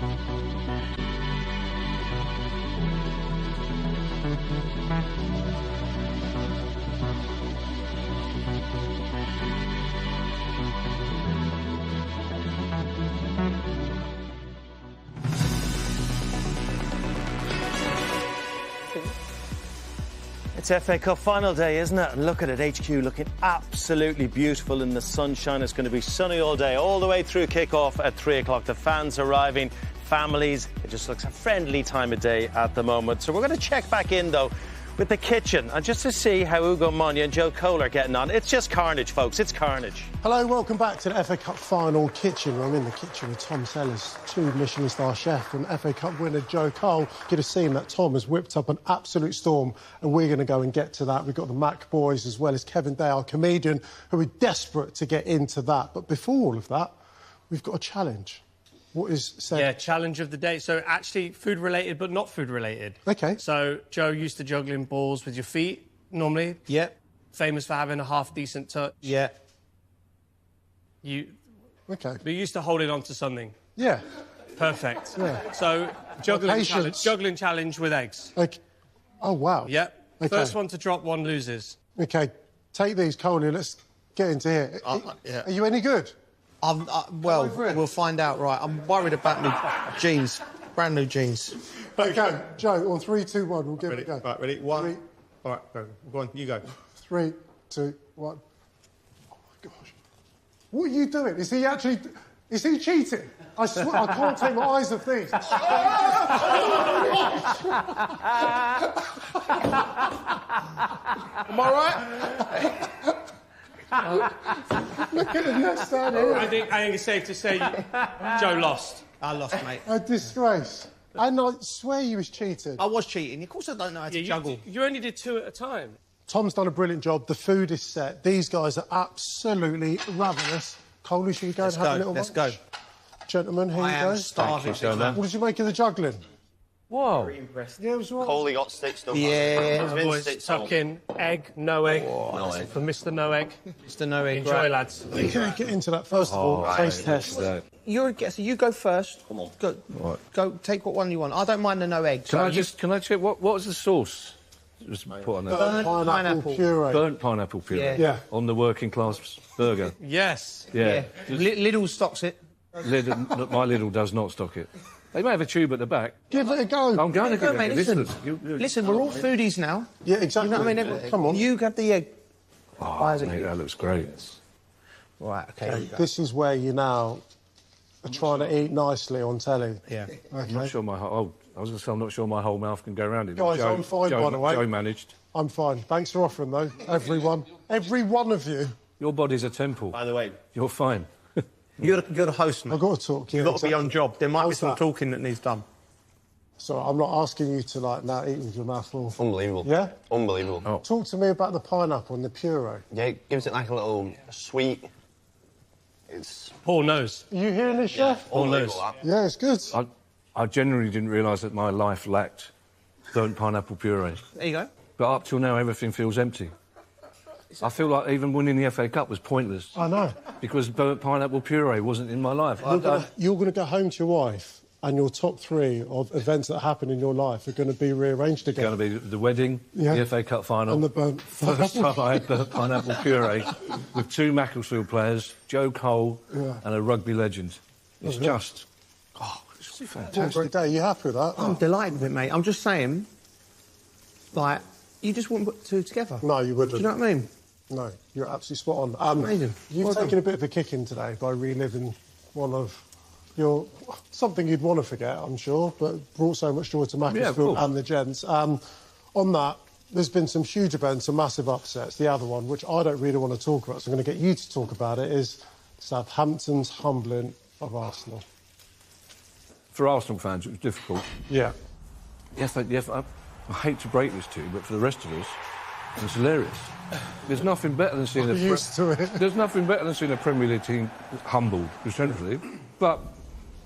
Speaker 7: It's FA Cup final day, isn't it? And look at it, HQ looking absolutely beautiful in the sunshine. It's going to be sunny all day, all the way through kick-off at 3 o'clock. The fans arriving, families. It just looks a friendly time of day at the moment. So we're going to check back in, though, with the kitchen, and just to see how Ugo Monye and Joe Cole are getting on. It's just carnage, folks. It's carnage.
Speaker 21: Hello, welcome back to the FA Cup final kitchen. I'm in the kitchen with Tom Sellers, 2 Michelin-star chef, and FA Cup winner Joe Cole. You'd have seen that Tom has whipped up an absolute storm, and we're going to go and get to that. We've got the Mac boys as well as Kevin Day, our comedian, who are desperate to get into that. But before all of that, we've got a challenge. What is said?
Speaker 22: Yeah, challenge of the day. So actually food-related, but not food-related.
Speaker 21: OK.
Speaker 22: So Joe used to juggling balls with your feet, normally.
Speaker 23: Yeah.
Speaker 22: Famous for having a half-decent touch.
Speaker 23: Yeah.
Speaker 21: OK.
Speaker 22: But you used to hold it onto something.
Speaker 21: Yeah.
Speaker 22: Perfect.
Speaker 21: Yeah.
Speaker 22: So juggling challenge with eggs.
Speaker 21: OK. Oh, wow.
Speaker 22: Yep.
Speaker 21: Okay.
Speaker 22: First one to drop, one loses.
Speaker 21: OK. Take these, Cole, and let's get into here.
Speaker 23: Yeah.
Speaker 21: Are you any good?
Speaker 23: Well, we'll find out, right. I'm worried about my jeans, brand new jeans.
Speaker 21: OK, go. Joe, on 3, 2, 1, we'll give it a go.
Speaker 23: Right, ready? 1. All right, go. Go on, you go.
Speaker 21: 3, 2, 1. Oh, my gosh. What are you doing? Is he actually... Is he cheating? I swear, I can't take my eyes off these.
Speaker 23: Am I right?
Speaker 21: Look at the nest down here.
Speaker 22: I think it's safe to say Joe lost.
Speaker 23: I lost, mate.
Speaker 21: A disgrace. And I swear you was cheating.
Speaker 23: I was cheating. Of course I don't know how to juggle.
Speaker 22: You only did 2 at a time.
Speaker 21: Tom's done a brilliant job. The food is set. These guys are absolutely ravenous. Cole, should we go and have a little
Speaker 23: Let's
Speaker 21: lunch?
Speaker 23: go.
Speaker 21: Gentlemen, here you go.
Speaker 23: I am starving.
Speaker 21: What did you make of the juggling?
Speaker 22: Whoa.
Speaker 23: Very impressed.
Speaker 21: Yeah, it was right.
Speaker 24: Coley got stitched up.
Speaker 22: Yeah. Boys, tuck in. Egg, no egg.
Speaker 24: No egg.
Speaker 22: For Mr. No Egg.
Speaker 23: Mr. No Egg.
Speaker 22: Enjoy, lads.
Speaker 21: Can we get into that first of all? Taste test.
Speaker 23: You're a guest, so you go first.
Speaker 24: Come on.
Speaker 23: Go.
Speaker 12: Right.
Speaker 23: Go. Take what one you want. I don't mind the no egg.
Speaker 3: Can I check what was the sauce? Just put on there.
Speaker 21: Burnt pineapple puree.
Speaker 3: Burnt pineapple puree.
Speaker 21: Yeah.
Speaker 3: On the working class burger.
Speaker 22: Yes.
Speaker 3: Yeah.
Speaker 23: Lidl stocks it.
Speaker 3: Lidl, my Lidl does not stock it. They may have a tube at the back.
Speaker 21: Give it a go.
Speaker 3: I'm going to give it a
Speaker 23: Listen,
Speaker 3: go.
Speaker 23: listen, we're all foodies now.
Speaker 21: Yeah, exactly.
Speaker 23: You know what I mean?
Speaker 21: Come on.
Speaker 23: You have the egg.
Speaker 3: Oh, mate, that looks great.
Speaker 23: Right, OK.
Speaker 21: This is where you now are trying to eat nicely on telly.
Speaker 23: Yeah.
Speaker 3: I'm not sure my whole... I was going to say, I'm not sure my whole mouth can go around it.
Speaker 21: Guys, I'm fine, by the way.
Speaker 3: Joe managed.
Speaker 21: I'm fine. Thanks for offering, though, everyone. Every one of you.
Speaker 3: Your body's a temple.
Speaker 23: By the way,
Speaker 3: you're fine.
Speaker 23: You're the host, mate.
Speaker 21: I've got to talk.
Speaker 23: You've got to be on job. There might be some talking that needs done.
Speaker 21: So I'm not asking you to, like, now eat with your mouth full.
Speaker 24: Unbelievable.
Speaker 21: Yeah?
Speaker 24: Unbelievable.
Speaker 21: Oh. Talk to me about the pineapple and the puree.
Speaker 24: Yeah, it gives it like a little sweet... It's...
Speaker 22: Paul knows.
Speaker 21: Are you hearing this, Chef?
Speaker 22: Paul knows.
Speaker 21: Yeah, it's good.
Speaker 3: I generally didn't realise that my life lacked burnt pineapple puree.
Speaker 23: There you go.
Speaker 3: But up till now, everything feels empty. I feel like even winning the FA Cup was pointless.
Speaker 21: I know.
Speaker 3: Because burnt pineapple puree wasn't in my life.
Speaker 21: You're going to go home to your wife and your top 3 of events that happen in your life are going to be rearranged again.
Speaker 3: It's going to be the wedding, the FA Cup final.
Speaker 21: And the burnt
Speaker 3: First time I had burnt pineapple puree with 2 Macclesfield players, Joe Cole and a rugby legend. It's just... Oh, it's fantastic.
Speaker 21: What a great day. Are you happy with that?
Speaker 23: I'm delighted with it, mate. I'm just saying, like, you just wouldn't put 2 together.
Speaker 21: No, you wouldn't.
Speaker 23: Do you know what I mean?
Speaker 21: No, you're absolutely spot on.
Speaker 23: Amazing.
Speaker 21: You've taken a bit of a kick in today by reliving one of your... Something you'd want to forget, I'm sure, but brought so much joy to Macclesfield and the gents. On that, there's been some huge events, some massive upsets. The other one, which I don't really want to talk about, so I'm going to get you to talk about it, is Southampton's humbling of Arsenal.
Speaker 3: For Arsenal fans, it was difficult.
Speaker 21: Yeah.
Speaker 3: I hate to break this to you, but for the rest of us, it's hilarious. There's nothing better than seeing There's nothing better than seeing a Premier League team humbled, essentially. But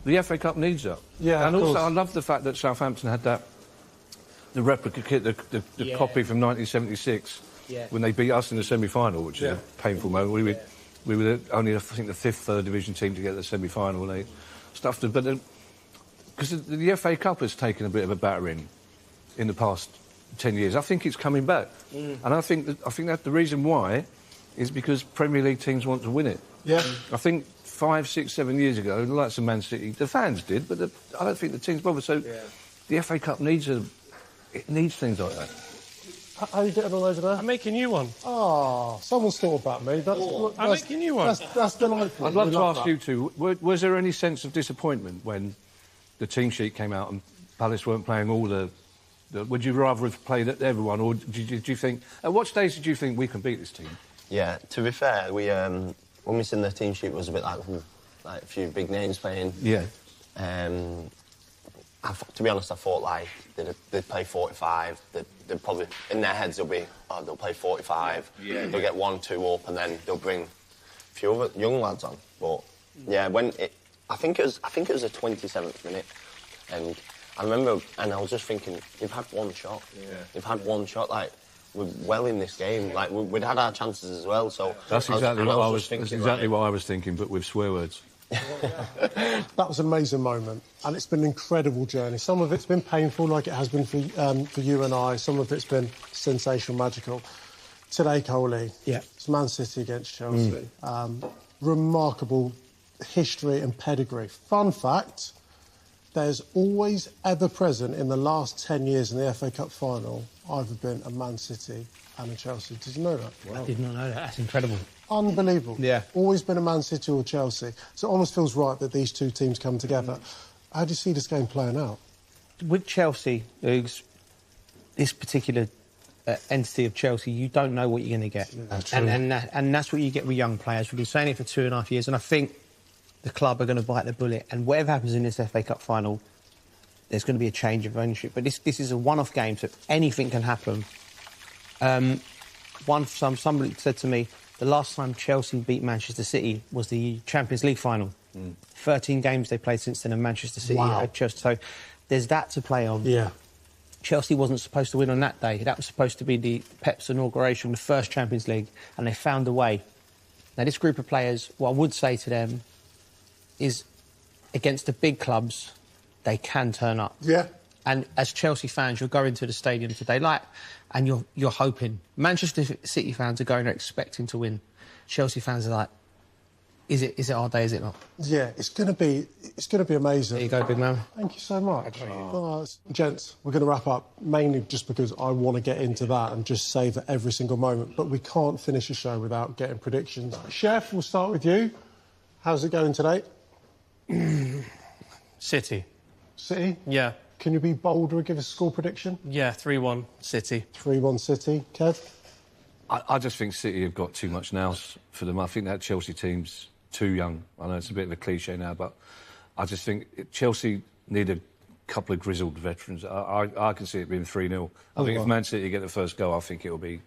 Speaker 3: the FA Cup needs that.
Speaker 21: Yeah,
Speaker 3: and also, I love the fact that Southampton had the replica kit, the copy from 1976, when they beat us in the semi-final, which is a painful moment. We were only, I think, the 5th third division team to get the semi-final, and they stuffed it. But because the FA Cup has taken a bit of a battering in the past 10 years. I think it's coming back. And I think that the reason why is because Premier League teams want to win it.
Speaker 21: Yeah.
Speaker 3: I think 5, 6, 7 years ago, the likes of Man City, the fans did, but I don't think the teams bother. So the FA Cup needs things like that.
Speaker 21: How are you getting on over there?
Speaker 22: I'm making you one.
Speaker 21: Oh, someone's thought about me.
Speaker 22: I'm making you one.
Speaker 21: That's delightful.
Speaker 3: I'd love to ask you two, was there any sense of disappointment when the team sheet came out and Palace weren't playing all the would you rather have played everyone, or did you think... At what stage did you think we can beat this team?
Speaker 24: Yeah, to be fair, we when we seen the team sheet, was a bit like a few big names playing.
Speaker 3: Yeah.
Speaker 24: To be honest, I thought like they'd play 45. They'd probably in their heads they'll play 45. Yeah. They'll get 1-2 up, and then they'll bring a few other young lads on. But yeah, I think it was the 27th minute, and I remember, and I was just thinking, they've had one shot. Yeah. They've had one shot. Like, we're well in this game. Like, we'd had our chances as well. So
Speaker 3: that's exactly what I was thinking, but with swear words.
Speaker 21: That was an amazing moment, and it's been an incredible journey. Some of it's been painful, like it has been for you and I. Some of it's been sensational, magical. Today, Coley, it's Man City against Chelsea. Remarkable history and pedigree. Fun fact, there's always ever present in the last 10 years in the FA Cup final either been a Man City and a Chelsea. Did you know that?
Speaker 23: Wow. I did not know that. That's incredible.
Speaker 21: Unbelievable.
Speaker 23: Yeah.
Speaker 21: Always been a Man City or Chelsea. So it almost feels right that these two teams come together. How do you see this game playing out?
Speaker 23: With Chelsea, this particular entity of Chelsea, you don't know what you're going to get. And that's what you get with young players. We've been saying it for 2.5 years, and I think the club are going to bite the bullet. And whatever happens in this FA Cup final, there's going to be a change of ownership. But this is a one-off game, so anything can happen. Somebody said to me, the last time Chelsea beat Manchester City was the Champions League final. 13 games they played since then, and Manchester City had Chelsea. So there's that to play on.
Speaker 21: Yeah.
Speaker 23: Chelsea wasn't supposed to win on that day. That was supposed to be the Pep's inauguration, the first Champions League, and they found a way. Now, this group of players, what I would say to them is, against the big clubs, they can turn up.
Speaker 21: Yeah.
Speaker 23: And as Chelsea fans, you'll go into the stadium today, and you're hoping. Manchester City fans are going there expecting to win. Chelsea fans are like, is it our day, is it not?
Speaker 21: Yeah, it's going to be amazing.
Speaker 23: There you go, big man.
Speaker 21: Thank you so much. Gents, we're going to wrap up, mainly just because I want to get into that and just savour every single moment. But we can't finish a show without getting predictions. Chef, we'll start with you. How's it going today?
Speaker 22: City.
Speaker 21: City?
Speaker 22: Yeah.
Speaker 21: Can you be bolder and give us a score prediction?
Speaker 22: Yeah, 3-1 City.
Speaker 21: 3-1 City. Kev?
Speaker 3: I just think City have got too much nous for them. I think that Chelsea team's too young. I know it's a bit of a cliche now, but I just think Chelsea need a couple of grizzled veterans. I can see it being 3-0. I think if Man City get the first goal, I think it'll be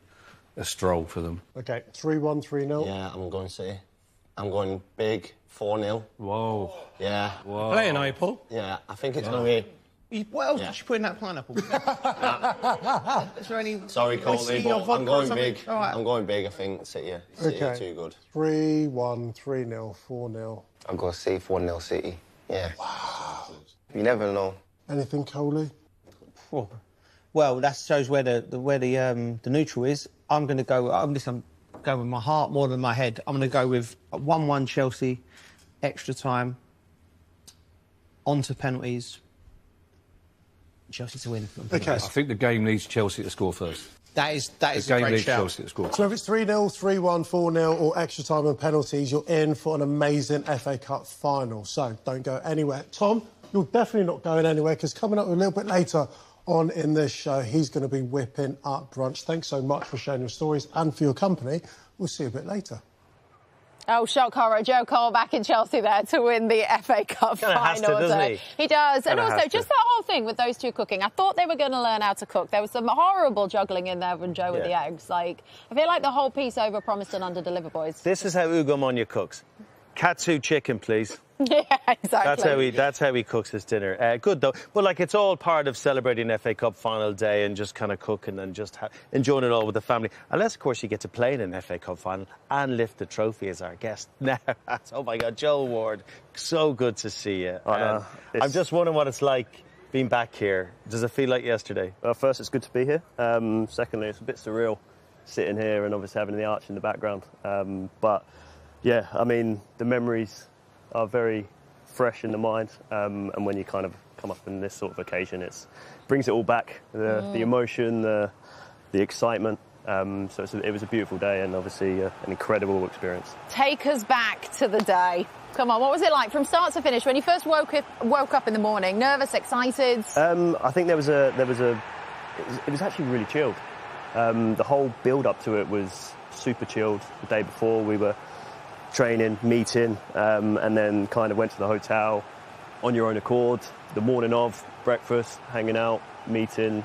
Speaker 3: a stroll for them.
Speaker 21: OK, 3-1, 3-0.
Speaker 24: Yeah, I'm going City. I'm going big, 4-0.
Speaker 3: Whoa.
Speaker 24: Yeah.
Speaker 22: Whoa. Playing, are you, Paul?
Speaker 24: Yeah, I think it's going to be...
Speaker 23: What else did you put in that pineapple? Is there any...
Speaker 24: Sorry, Coley, but I'm going big.
Speaker 23: Right.
Speaker 24: I'm going big, I think. City are too good.
Speaker 21: 3-1, 3-0, 4-0.
Speaker 24: I'm going to say 4-0 City. Yeah. Wow. You never know.
Speaker 21: Anything, Coley?
Speaker 23: Oh. Well, that shows where the neutral is. I'm going to go... I'm going with my heart more than my head. I'm going to go with 1-1 Chelsea, extra time, on to penalties... Chelsea to win.
Speaker 21: OK.
Speaker 3: I think the game needs Chelsea to score first.
Speaker 23: That is
Speaker 3: the game needs Chelsea to score.
Speaker 21: So if it's 3-0, 3-1, 4-0 or extra time and penalties, you're in for an amazing FA Cup final. So don't go anywhere. Tom, you're definitely not going anywhere, because coming up a little bit later on in this show, he's going to be whipping up brunch. Thanks so much for sharing your stories and for your company. We'll see you a bit later.
Speaker 2: Oh, shock horror. Joe Cole back in Chelsea there to win the FA Cup final. He does. And also, just that whole thing with those two cooking. I thought they were going to learn how to cook. There was some horrible juggling in there from Joe with the eggs. Like, I feel like the whole piece over-promised and under-delivered, boys.
Speaker 7: This is how Ugo Monye cooks. Katsu chicken, please.
Speaker 2: Yeah, exactly.
Speaker 7: That's how he cooks his dinner. Good though, but like it's all part of celebrating FA Cup final day and just kind of cooking and just enjoying it all with the family. Unless, of course, you get to play in an FA Cup final and lift the trophy as our guest. Now, oh my God, Joel Ward, so good to see you. I'm just wondering what it's like being back here. Does it feel like yesterday?
Speaker 9: Well, first, it's good to be here. Secondly, it's a bit surreal sitting here and obviously having the arch in the background. But yeah, I mean, the memories are very fresh in the mind, and when you kind of come up in this sort of occasion, it brings it all back, the emotion, the excitement. So it was a beautiful day and obviously an incredible experience.
Speaker 2: Take us back to the day. Come on, what was it like from start to finish when you first woke up in the morning? Nervous, excited?
Speaker 9: I think it was actually really chilled. The whole build-up to it was super chilled. The day before we were training, meeting, and then kind of went to the hotel on your own accord. The morning of, breakfast, hanging out, meeting,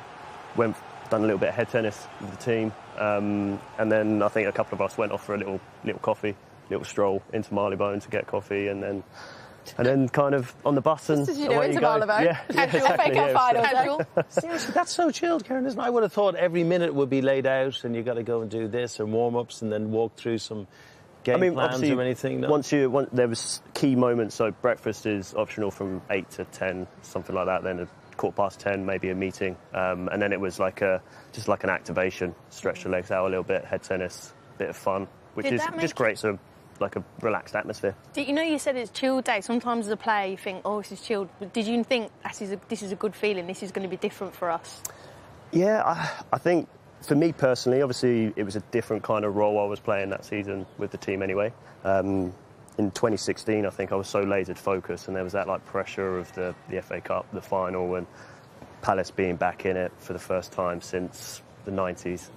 Speaker 9: done a little bit of head tennis with the team, and then I think a couple of us went off for a little coffee, little stroll into Marylebone to get coffee, and then kind of on the bus and
Speaker 2: just as you do into Marylebone.
Speaker 9: Yeah, exactly.
Speaker 7: Seriously, that's so chilled, Karen, isn't it? I would have thought every minute would be laid out and you got to go and do this or warm-ups and then walk through some game plans or anything. No?
Speaker 9: There was key moments. So breakfast is optional from 8 to 10, something like that. Then at 10:15, maybe a meeting, and then it was just like an activation, stretch the legs out a little bit, head tennis, bit of fun, which is just great. So like a relaxed atmosphere.
Speaker 20: You know, you said it's chilled day. Sometimes as a player you think, oh, this is chilled. But did you think this is a good feeling? This is going to be different for us?
Speaker 9: Yeah, I think for me personally, obviously it was a different kind of role I was playing that season with the team anyway. In 2016, I think I was so laser focused, and there was that like pressure of the FA Cup, the final, and Palace being back in it for the first time since the 90s.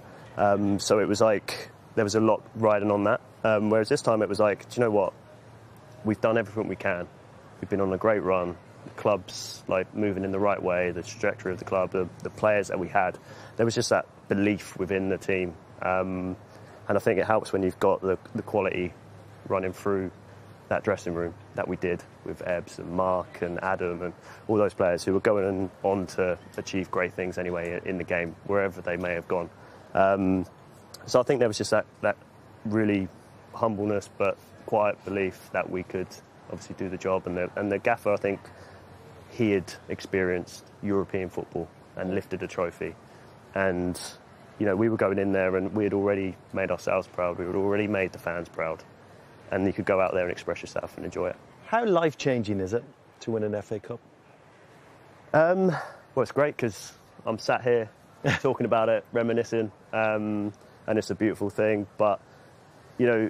Speaker 9: So it was like there was a lot riding on that. Whereas this time it was like, do you know what? We've done everything we can. We've been on a great run. The club's like moving in the right way. The trajectory of the club, the players that we had. There was just that belief within the team, and I think it helps when you've got the quality running through that dressing room that we did with Ebbs and Mark and Adam and all those players who were going on to achieve great things anyway in the game, wherever they may have gone. So I think there was just that really humbleness but quiet belief that we could obviously do the job. And the gaffer, I think, he had experienced European football and lifted a trophy. And, you know, we were going in there and we had already made ourselves proud. We had already made the fans proud. And you could go out there and express yourself and enjoy it.
Speaker 7: How life-changing is it to win an FA Cup?
Speaker 9: Well, it's great because I'm sat here talking about it, reminiscing, and it's a beautiful thing. But, you know,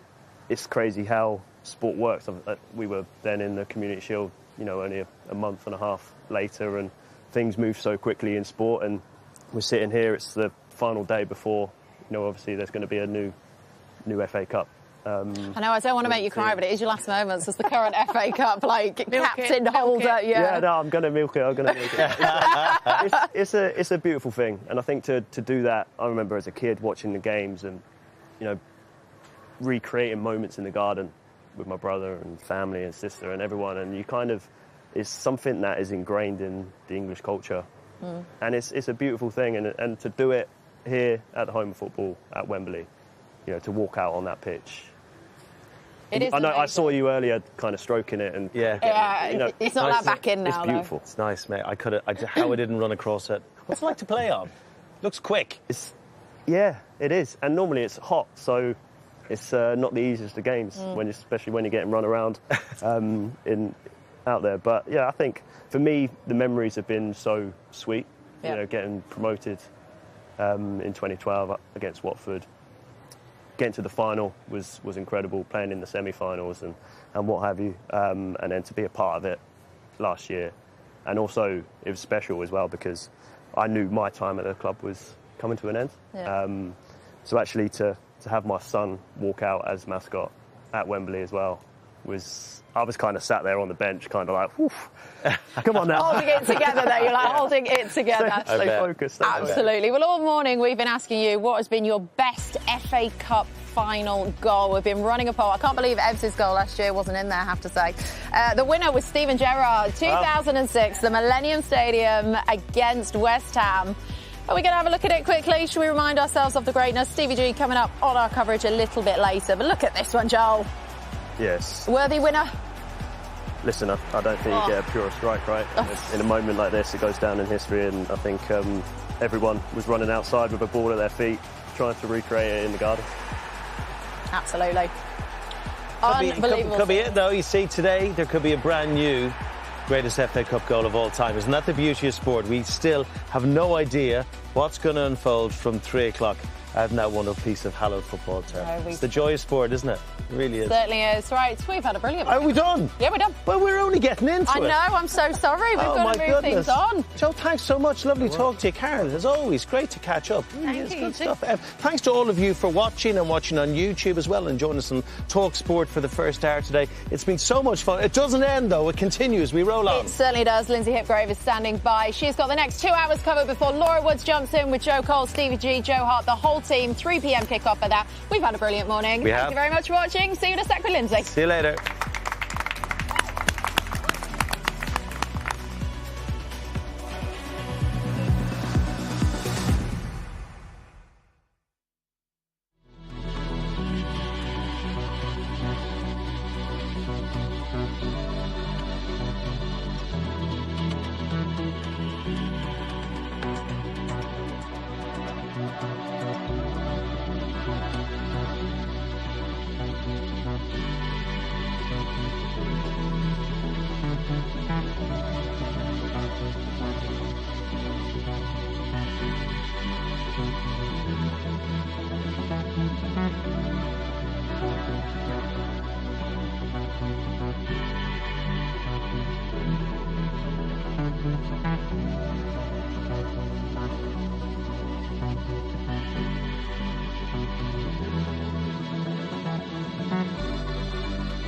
Speaker 9: it's crazy how sport works. We were then in the Community Shield, you know, only a month and a half later, and things move so quickly in sport. And we're sitting here, it's the final day before, you know, obviously there's going to be a new FA Cup.
Speaker 2: I know, I don't want to make you cry, but it is your last moments as the current FA Cup, like, captain holder.
Speaker 9: Yeah, no, I'm going to milk it. It's a beautiful thing. And I think to do that, I remember as a kid watching the games and, you know, recreating moments in the garden with my brother and family and sister and everyone. And you kind of, it's something that is ingrained in the English culture. And it's a beautiful thing. And to do it here at the home of football at Wembley, you know, to walk out on that pitch.
Speaker 2: It is.
Speaker 9: I know.
Speaker 2: Amazing.
Speaker 9: I saw you earlier, kind of stroking it, and
Speaker 2: you know, it's not that back in now.
Speaker 7: It's beautiful.
Speaker 2: Though.
Speaker 7: It's nice, mate. How I didn't run across it. What's it like to play on? Looks quick.
Speaker 9: Yeah, it is. And normally it's hot, so it's not the easiest of games, especially when you're getting run around out there. But yeah, I think for me the memories have been so sweet. You know, getting promoted in 2012 against Watford. Getting to the final was incredible, playing in the semi-finals and what have you, and then to be a part of it last year. And also, it was special as well because I knew my time at the club was coming to an end.
Speaker 2: Yeah.
Speaker 9: So actually to have my son walk out as mascot at Wembley as well I was kind of sat there on the bench, kind of like, woof, come on now.
Speaker 2: Holding it together there, you're like holding it together.
Speaker 9: Stay focused.
Speaker 2: Absolutely. Well, all morning we've been asking you what has been your best FA Cup final goal. We've been running a poll. I can't believe Ebbs' goal last year wasn't in there, I have to say. The winner was Steven Gerrard, 2006, the Millennium Stadium against West Ham. Are we going to have a look at it quickly? Should we remind ourselves of the greatness? Stevie G coming up on our coverage a little bit later. But look at this one, Joel.
Speaker 9: Yes.
Speaker 2: Worthy winner?
Speaker 9: Listen, I don't think you get a pure strike, right? In a moment like this, it goes down in history, and I think everyone was running outside with a ball at their feet, trying to recreate it in the garden.
Speaker 2: Absolutely. Unbelievable.
Speaker 7: Could be it, though. You see, today there could be a brand new greatest FA Cup goal of all time. Isn't that the beauty of sport? We still have no idea what's going to unfold from 3 o'clock. I have now won a piece of hallowed football term. It's the joy of sport, isn't it? It really is.
Speaker 2: Certainly is. Right, we've had a brilliant one.
Speaker 7: Are we done?
Speaker 2: Yeah, we're done.
Speaker 7: Well, we're only getting into it.
Speaker 2: I know, I'm so sorry. We've got to move things on.
Speaker 7: Joe, thanks so much. Lovely to talk to you. Karen, as always, great to catch up.
Speaker 2: Thank you.
Speaker 7: Good stuff. Thanks to all of you for watching and watching on YouTube as well, and joining us on Talk Sport for the first hour today. It's been so much fun. It doesn't end, though. It continues. We roll on.
Speaker 2: It certainly does. Lindsay Hipgrave is standing by. She's got the next 2 hours covered before Laura Woods jumps in with Joe Cole, Stevie G, Joe Hart, the whole team. 3 p.m. kick-off for that. We've had a brilliant morning. Thank you very much for watching. See you in a sec with Lindsay.
Speaker 7: See you later.